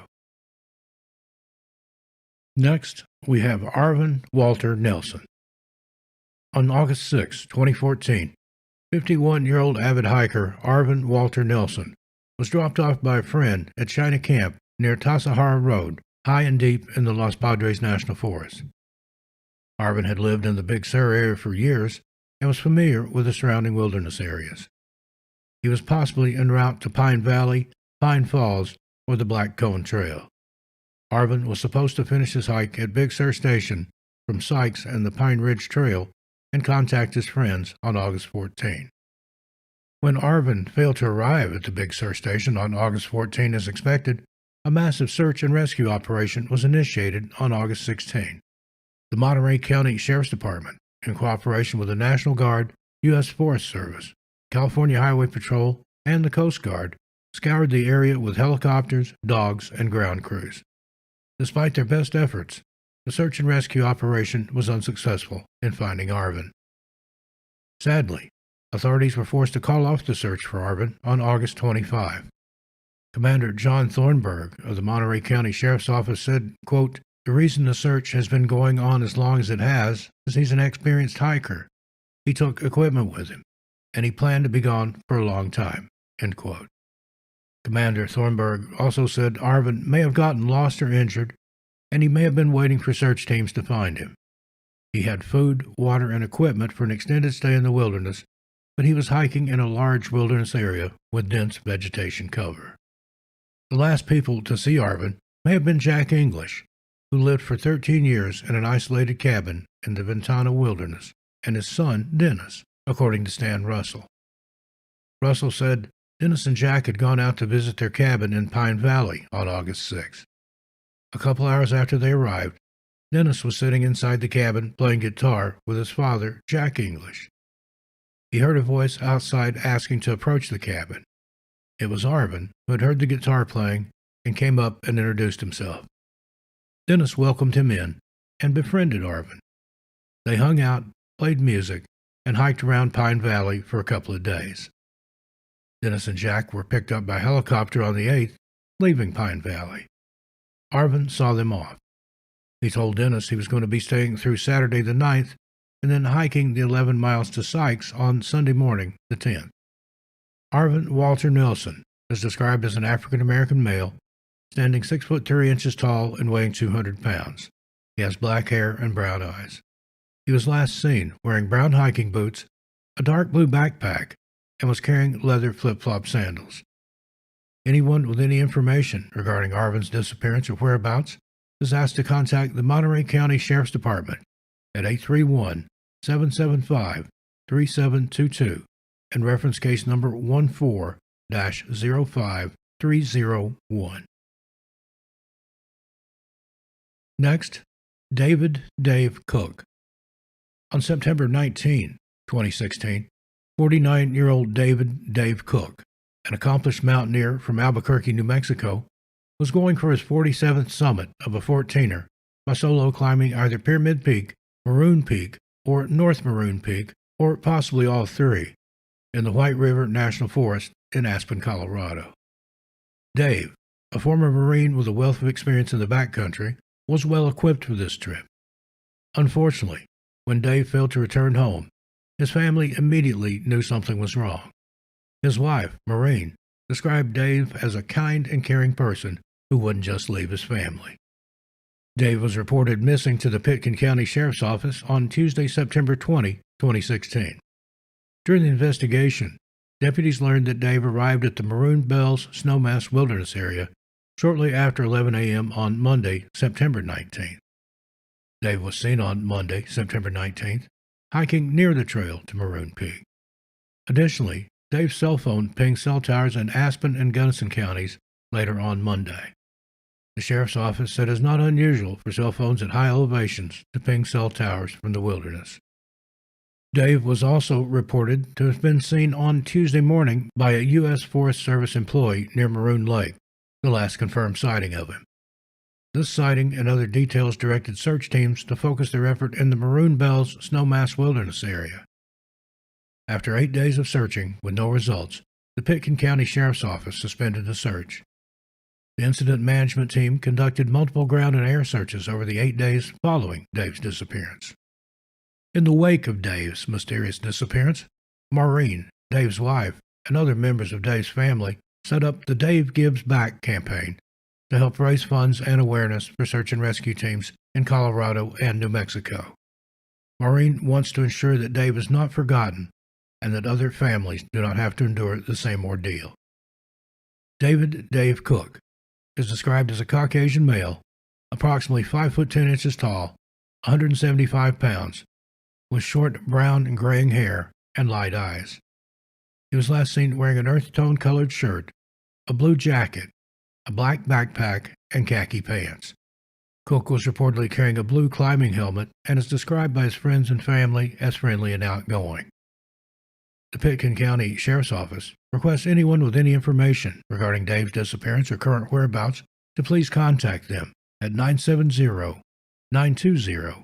Next, we have Arvin Walter Nelson. On August 6, 2014, 51-year-old avid hiker Arvin Walter Nelson was dropped off by a friend at China Camp near Tasahara Road, high and deep in the Los Padres National Forest. Arvin had lived in the Big Sur area for years and was familiar with the surrounding wilderness areas. He was possibly en route to Pine Valley, Pine Falls, or the Black Cone Trail. Arvin was supposed to finish his hike at Big Sur Station from Sykes and the Pine Ridge Trail and contact his friends on August 14. When Arvin failed to arrive at the Big Sur Station on August 14 as expected, a massive search and rescue operation was initiated on August 16. The Monterey County Sheriff's Department, in cooperation with the National Guard, U.S. Forest Service, California Highway Patrol, and the Coast Guard, scoured the area with helicopters, dogs, and ground crews. Despite their best efforts, the search and rescue operation was unsuccessful in finding Arvin. Sadly, authorities were forced to call off the search for Arvin on August 25. Commander John Thornburg of the Monterey County Sheriff's Office said, quote, "The reason the search has been going on as long as it has is he's an experienced hiker. He took equipment with him, and he planned to be gone for a long time." End quote. Commander Thornburg also said Arvin may have gotten lost or injured, and he may have been waiting for search teams to find him. He had food, water, and equipment for an extended stay in the wilderness, but he was hiking in a large wilderness area with dense vegetation cover. The last people to see Arvin may have been Jack English, who lived for 13 years in an isolated cabin in the Ventana Wilderness, and his son, Dennis, according to Stan Russell. Russell said Dennis and Jack had gone out to visit their cabin in Pine Valley on August 6. A couple hours after they arrived, Dennis was sitting inside the cabin playing guitar with his father, Jack English. He heard a voice outside asking to approach the cabin. It was Arvin, who had heard the guitar playing and came up and introduced himself. Dennis welcomed him in and befriended Arvin. They hung out, played music, and hiked around Pine Valley for a couple of days. Dennis and Jack were picked up by helicopter on the 8th, leaving Pine Valley. Arvin saw them off. He told Dennis he was going to be staying through Saturday the 9th and then hiking the 11 miles to Sykes on Sunday morning the 10th. Arvin Walter Nelson is described as an African-American male, standing 6 foot 3 inches tall and weighing 200 pounds. He has black hair and brown eyes. He was last seen wearing brown hiking boots, a dark blue backpack, and was carrying leather flip-flop sandals. Anyone with any information regarding Arvin's disappearance or whereabouts is asked to contact the Monterey County Sheriff's Department at 831-775-3722 and reference case number 14-05301. Next, Dave Cook. On September 19, 2016, 49-year-old Dave Cook, an accomplished mountaineer from Albuquerque, New Mexico, was going for his 47th summit of a 14er by solo climbing either Pyramid Peak, Maroon Peak, or North Maroon Peak, or possibly all three, in the White River National Forest in Aspen, Colorado. Dave, a former Marine with a wealth of experience in the backcountry, was well equipped for this trip. Unfortunately, when Dave failed to return home, his family immediately knew something was wrong. His wife, Maureen, described Dave as a kind and caring person who wouldn't just leave his family. Dave was reported missing to the Pitkin County Sheriff's Office on Tuesday, September 20, 2016. During the investigation, deputies learned that Dave arrived at the Maroon Bells Snowmass Wilderness area shortly after 11 a.m. on Monday, September 19th. Dave was seen on Monday, September 19th, hiking near the trail to Maroon Peak. Additionally, Dave's cell phone pinged cell towers in Aspen and Gunnison counties later on Monday. The sheriff's office said it is not unusual for cell phones at high elevations to ping cell towers from the wilderness. Dave was also reported to have been seen on Tuesday morning by a U.S. Forest Service employee near Maroon Lake, the last confirmed sighting of him. This sighting and other details directed search teams to focus their effort in the Maroon Bells Snowmass Wilderness area. After 8 days of searching with no results, the Pitkin County Sheriff's Office suspended the search. The incident management team conducted multiple ground and air searches over the 8 days following Dave's disappearance. In the wake of Dave's mysterious disappearance, Maureen, Dave's wife, and other members of Dave's family set up the Dave Gives Back campaign to help raise funds and awareness for search and rescue teams in Colorado and New Mexico. Maureen wants to ensure that Dave is not forgotten and that other families do not have to endure the same ordeal. David Dave Cook is described as a Caucasian male, approximately 5 foot 10 inches tall, 175 pounds, with short brown and graying hair and light eyes. He was last seen wearing an earth tone colored shirt, a blue jacket, a black backpack, and khaki pants. Cook was reportedly carrying a blue climbing helmet and is described by his friends and family as friendly and outgoing. The Pitkin County Sheriff's Office requests anyone with any information regarding Dave's disappearance or current whereabouts to please contact them at 970-920-5300.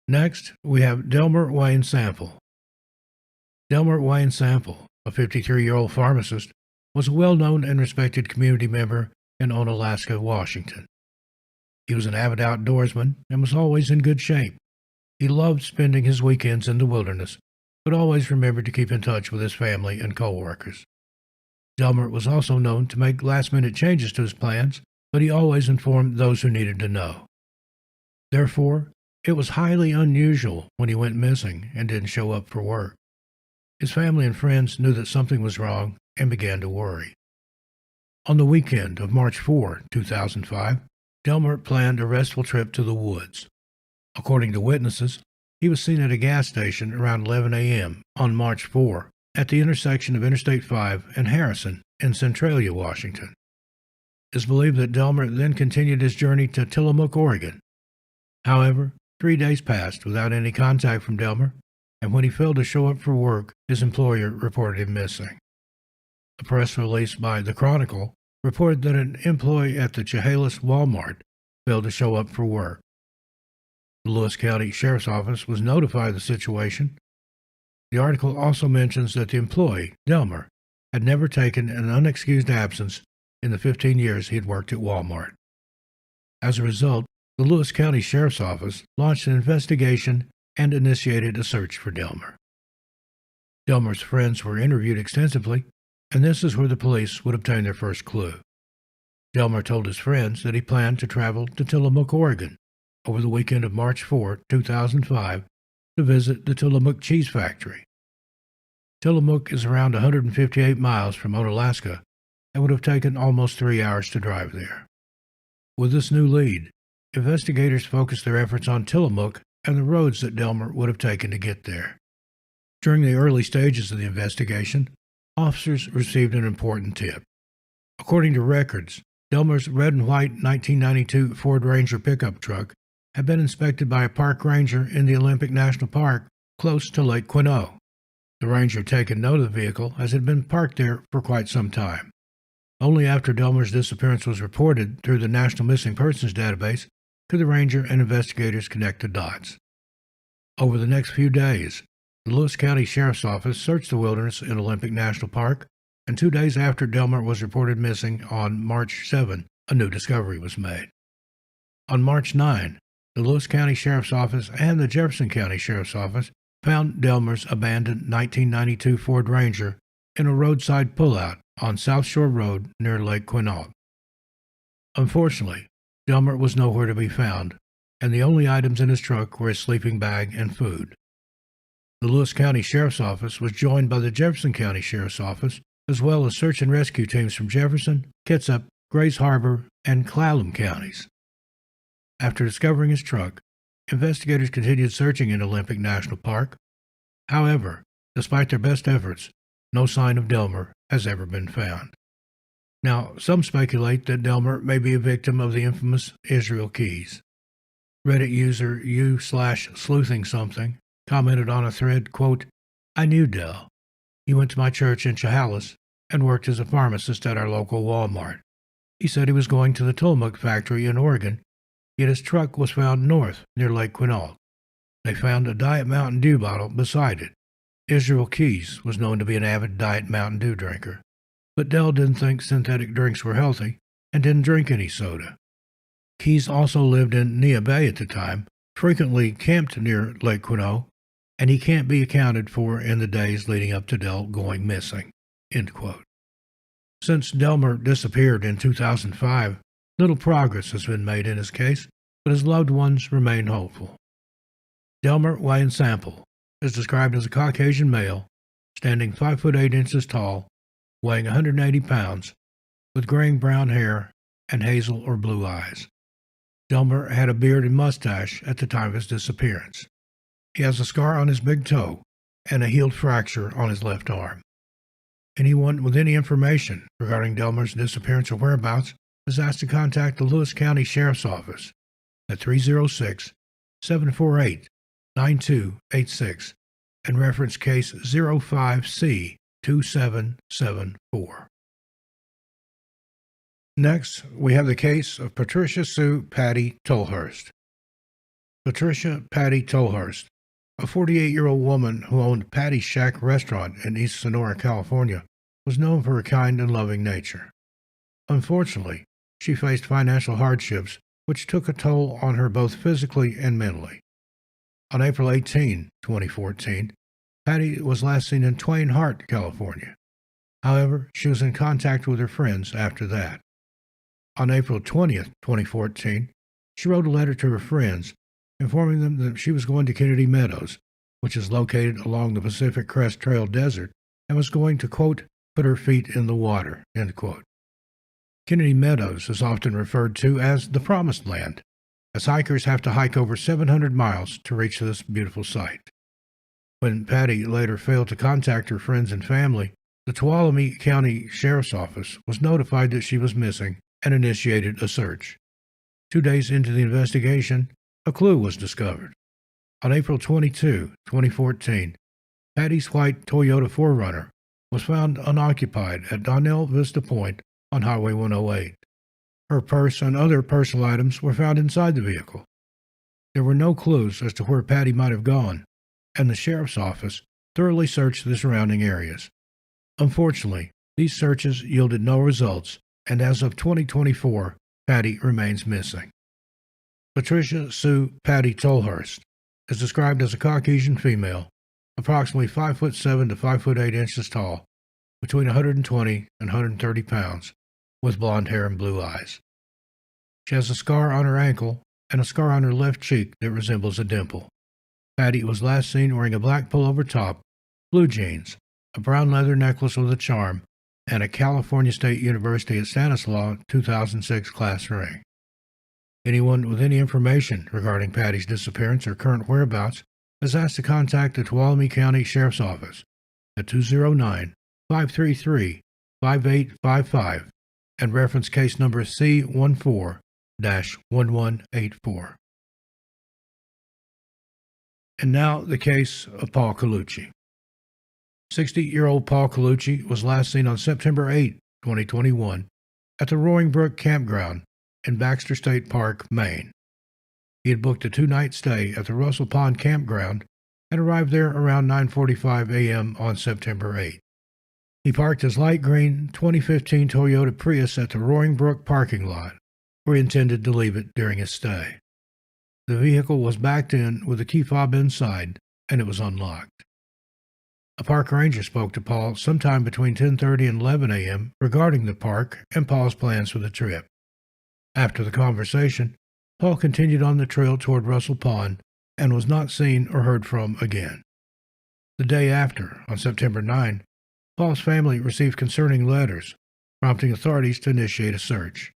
Next, we have Delmer Sample. Delmer Sample, a 53-year-old pharmacist, was a well-known and respected community member in Onalaska, Washington. He was an avid outdoorsman and was always in good shape. He loved spending his weekends in the wilderness, but always remembered to keep in touch with his family and co-workers. Delmer was also known to make last-minute changes to his plans, but he always informed those who needed to know. Therefore, it was highly unusual when he went missing and didn't show up for work. His family and friends knew that something was wrong and began to worry. On the weekend of March 4, 2005, Delmer planned a restful trip to the woods. According to witnesses, he was seen at a gas station around 11 a.m. on March 4 at the intersection of Interstate 5 and Harrison in Centralia, Washington. It is believed that Delmer then continued his journey to Tillamook, Oregon. However, 3 days passed without any contact from Delmer, and when he failed to show up for work, his employer reported him missing. A press release by The Chronicle reported that an employee at the Chehalis Walmart failed to show up for work. The Lewis County Sheriff's Office was notified of the situation. The article also mentions that the employee, Delmer, had never taken an unexcused absence in the 15 years he had worked at Walmart. As a result, the Lewis County Sheriff's Office launched an investigation and initiated a search for Delmer. Delmer's friends were interviewed extensively, and this is where the police would obtain their first clue. Delmer told his friends that he planned to travel to Tillamook, Oregon, over the weekend of March 4, 2005, to visit the Tillamook Cheese Factory. Tillamook is around 158 miles from Onalaska and would have taken almost 3 hours to drive there. With this new lead, investigators focused their efforts on Tillamook and the roads that Delmer would have taken to get there. During the early stages of the investigation, officers received an important tip. According to records, Delmer's red and white 1992 Ford Ranger pickup truck had been inspected by a park ranger in the Olympic National Park close to Lake Quinault. The ranger had taken note of the vehicle as it had been parked there for quite some time. Only after Delmer's disappearance was reported through the National Missing Persons database could the ranger and investigators connect the dots. Over the next few days, the Lewis County Sheriff's Office searched the wilderness in Olympic National Park, and 2 days after Delmer was reported missing on March 7, a new discovery was made. On March 9, the Lewis County Sheriff's Office and the Jefferson County Sheriff's Office found Delmer's abandoned 1992 Ford Ranger in a roadside pullout on South Shore Road near Lake Quinault. Unfortunately, Delmer was nowhere to be found, and the only items in his truck were his sleeping bag and food. The Lewis County Sheriff's Office was joined by the Jefferson County Sheriff's Office, as well as search and rescue teams from Jefferson, Kitsap, Grays Harbor, and Clallam counties. After discovering his truck, investigators continued searching in Olympic National Park. However, despite their best efforts, no sign of Delmer has ever been found. Now, some speculate that Delmer may be a victim of the infamous Israel Keys. Reddit user u/sleuthing commented on a thread, quote, "I knew Del. He went to my church in Chehalis and worked as a pharmacist at our local Walmart. He said he was going to the Tillamook factory in Oregon, yet his truck was found north near Lake Quinault. They found a Diet Mountain Dew bottle beside it. Israel Keys was known to be an avid Diet Mountain Dew drinker, but Del didn't think synthetic drinks were healthy and didn't drink any soda. Keys also lived in Nia Bay at the time, frequently camped near Lake Quinault, and he can't be accounted for in the days leading up to Del going missing." End quote. Since Delmer disappeared in 2005, little progress has been made in his case, but his loved ones remain hopeful. Delmer Yan Sample is described as a Caucasian male, standing 5 foot 8 inches tall, weighing 180 pounds, with graying brown hair and hazel or blue eyes. Delmer had a beard and mustache at the time of his disappearance. He has a scar on his big toe and a healed fracture on his left arm. Anyone with any information regarding Delmer's disappearance or whereabouts is asked to contact the Lewis County Sheriff's Office at 306-748-9286 and reference case 05C2774. Next, we have the case of Patricia Sue Patty Tolhurst. Patricia Patty Tolhurst, a 48-year-old woman who owned Patty's Shack restaurant in East Sonora, California, was known for her kind and loving nature. Unfortunately, she faced financial hardships which took a toll on her both physically and mentally. On April 18, 2014, Patty was last seen in Twain Harte, California. However, she was in contact with her friends after that. On April 20, 2014, she wrote a letter to her friends informing them that she was going to Kennedy Meadows, which is located along the Pacific Crest Trail Desert, and was going to, quote, put her feet in the water, end quote. Kennedy Meadows is often referred to as the Promised Land, as hikers have to hike over 700 miles to reach this beautiful site. When Patty later failed to contact her friends and family, the Tuolumne County Sheriff's Office was notified that she was missing and initiated a search. 2 days into the investigation, a clue was discovered. On April 22, 2014, Patty's white Toyota 4Runner was found unoccupied at Donnell Vista Point on Highway 108. Her purse and other personal items were found inside the vehicle. There were no clues as to where Patty might have gone, and the sheriff's office thoroughly searched the surrounding areas. Unfortunately, these searches yielded no results, and as of 2024, Patty remains missing. Patricia Sue Patty Tolhurst is described as a Caucasian female, approximately 5'7" to 5'8" inches tall, between 120 and 130 pounds, with blonde hair and blue eyes. She has a scar on her ankle and a scar on her left cheek that resembles a dimple. Patty was last seen wearing a black pullover top, blue jeans, a brown leather necklace with a charm, and a California State University at Stanislaus 2006 class ring. Anyone with any information regarding Patty's disappearance or current whereabouts is asked to contact the Tuolumne County Sheriff's Office at 209-533-5855 and reference case number C14-1184. And now the case of Paul Colucci. 60-year-old Paul Colucci was last seen on September 8, 2021, at the Roaring Brook Campground in Baxter State Park, Maine. He had booked a 2-night stay at the Russell Pond Campground and arrived there around 9:45 a.m. on September 8. He parked his light green 2015 Toyota Prius at the Roaring Brook parking lot, where he intended to leave it during his stay. The vehicle was backed in with the key fob inside, and it was unlocked. A park ranger spoke to Paul sometime between 10:30 and 11 a.m. regarding the park and Paul's plans for the trip. After the conversation, Paul continued on the trail toward Russell Pond and was not seen or heard from again. The day after, on September 9, Paul's family received concerning letters, prompting authorities to initiate a search.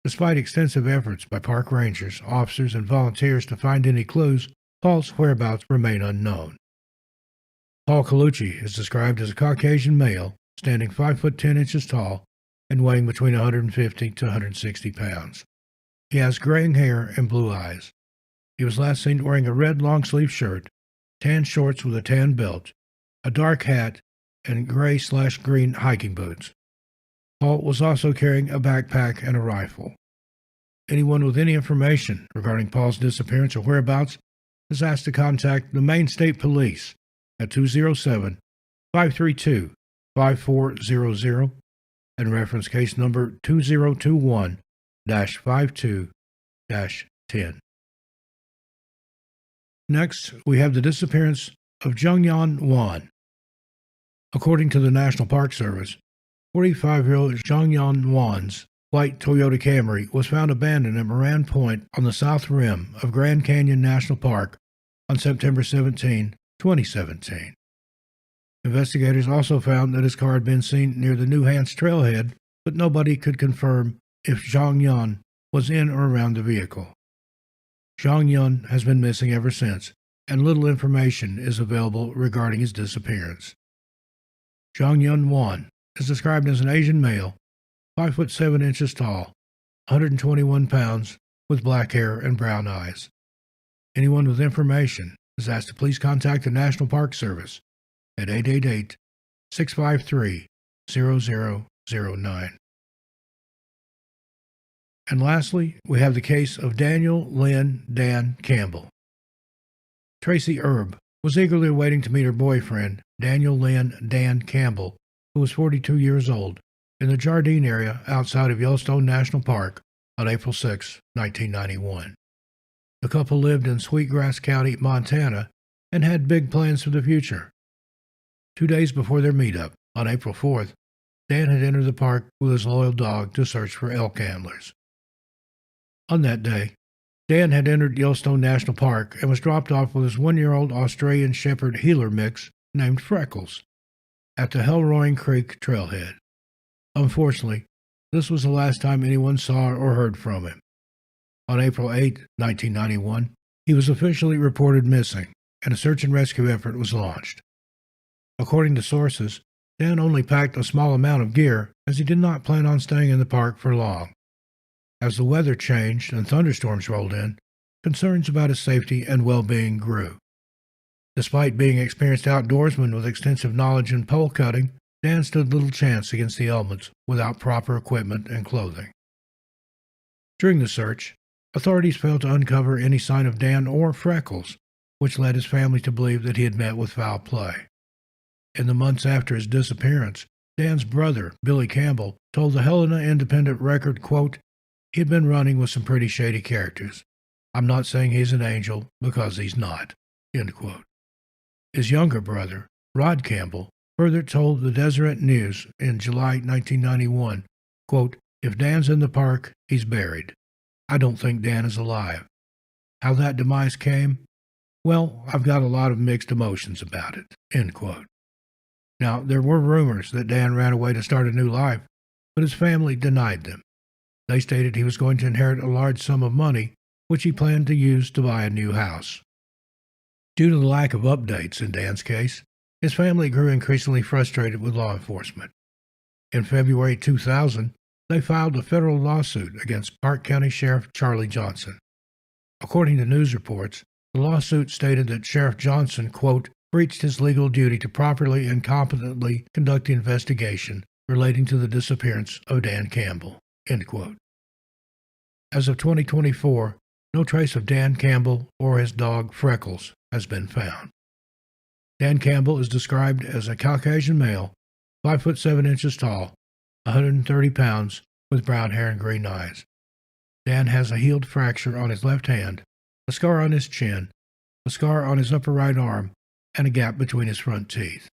Despite extensive efforts by park rangers, officers, and volunteers to find any clues, Paul's whereabouts remain unknown. Paul Colucci is described as a Caucasian male, standing 5 foot 10 inches tall and weighing between 150 to 160 pounds. He has graying hair and blue eyes. He was last seen wearing a red long-sleeve shirt, tan shorts with a tan belt, a dark hat, and gray/green hiking boots. Paul was also carrying a backpack and a rifle. Anyone with any information regarding Paul's disappearance or whereabouts is asked to contact the Maine State Police at 207-532-5400 and reference case number 2021-52-10. Next, we have the disappearance of Jeong Yan Jan. According to the National Park Service, 45-year-old Jeong Yan Jan's white Toyota Camry was found abandoned at Moran Point on the south rim of Grand Canyon National Park on September 17, 2017. Investigators also found that his car had been seen near the New Hants trailhead, but nobody could confirm if Jeong Yan was in or around the vehicle. Jeong Yan has been missing ever since, and little information is available regarding his disappearance. Jeong Yan Jan is described as an Asian male, 5 foot 7 inches tall, 121 pounds, with black hair and brown eyes. Anyone with information is asked to please contact the National Park Service at 888-653-0009. And lastly, we have the case of Daniel Lynn Dan Campbell. Tracy Erb was eagerly waiting to meet her boyfriend, Daniel Lynn Dan Campbell, who was 42 years old, in the Jardine area outside of Yellowstone National Park on April 6, 1991. The couple lived in Sweetgrass County, Montana, and had big plans for the future. 2 days before their meetup, on April 4th, Dan had entered the park with his loyal dog to search for elk antlers. On that day, Dan had entered Yellowstone National Park and was dropped off with his 1-year-old Australian Shepherd Heeler mix named Freckles at the Hellroying Creek trailhead. Unfortunately, this was the last time anyone saw or heard from him. On April 8, 1991, he was officially reported missing, and a search and rescue effort was launched. According to sources, Dan only packed a small amount of gear as he did not plan on staying in the park for long. As the weather changed and thunderstorms rolled in, concerns about his safety and well-being grew. Despite being an experienced outdoorsman with extensive knowledge in pole cutting, Dan stood little chance against the elements without proper equipment and clothing. During the search, authorities failed to uncover any sign of Dan or Freckles, which led his family to believe that he had met with foul play. In the months after his disappearance, Dan's brother, Billy Campbell, told the Helena Independent Record, quote, "He had been running with some pretty shady characters. I'm not saying he's an angel, because he's not." End quote. His younger brother, Rod Campbell, further told the Deseret News in July 1991, quote, "If Dan's in the park, he's buried. I don't think Dan is alive. How that demise came? Well, I've got a lot of mixed emotions about it." End quote. Now, there were rumors that Dan ran away to start a new life, but his family denied them. They stated he was going to inherit a large sum of money, which he planned to use to buy a new house. Due to the lack of updates in Dan's case, his family grew increasingly frustrated with law enforcement. In February 2000, they filed a federal lawsuit against Park County Sheriff Charlie Johnson. According to news reports, the lawsuit stated that Sheriff Johnson, quote, "breached his legal duty to properly and competently conduct the investigation relating to the disappearance of Dan Campbell." End quote. As of 2024, no trace of Dan Campbell or his dog Freckles has been found. Dan Campbell is described as a Caucasian male, 5 foot 7 inches tall, 130 pounds, with brown hair and green eyes. Dan has a healed fracture on his left hand, a scar on his chin, a scar on his upper right arm, and a gap between his front teeth.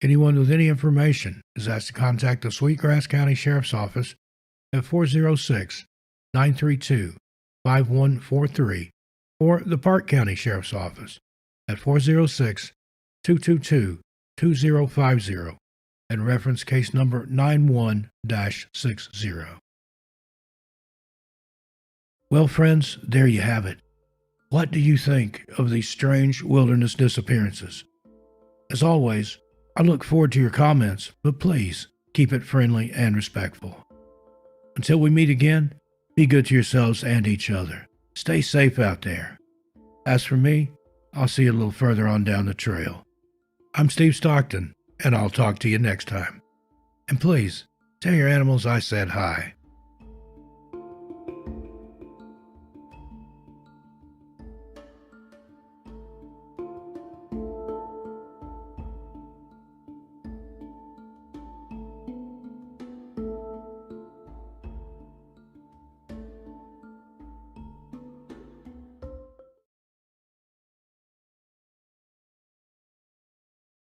Anyone with any information is asked to contact the Sweetgrass County Sheriff's Office at 406-932-0009 5143 or the Park County Sheriff's Office at 406-222-2050 and reference case number 91-60. Well, friends, there you have it. What do you think of these strange wilderness disappearances? As always, I look forward to your comments, but please keep it friendly and respectful. Until we meet again, be good to yourselves and each other. Stay safe out there. As for me, I'll see you a little further on down the trail. I'm Steve Stockton, and I'll talk to you next time. And please, tell your animals I said hi.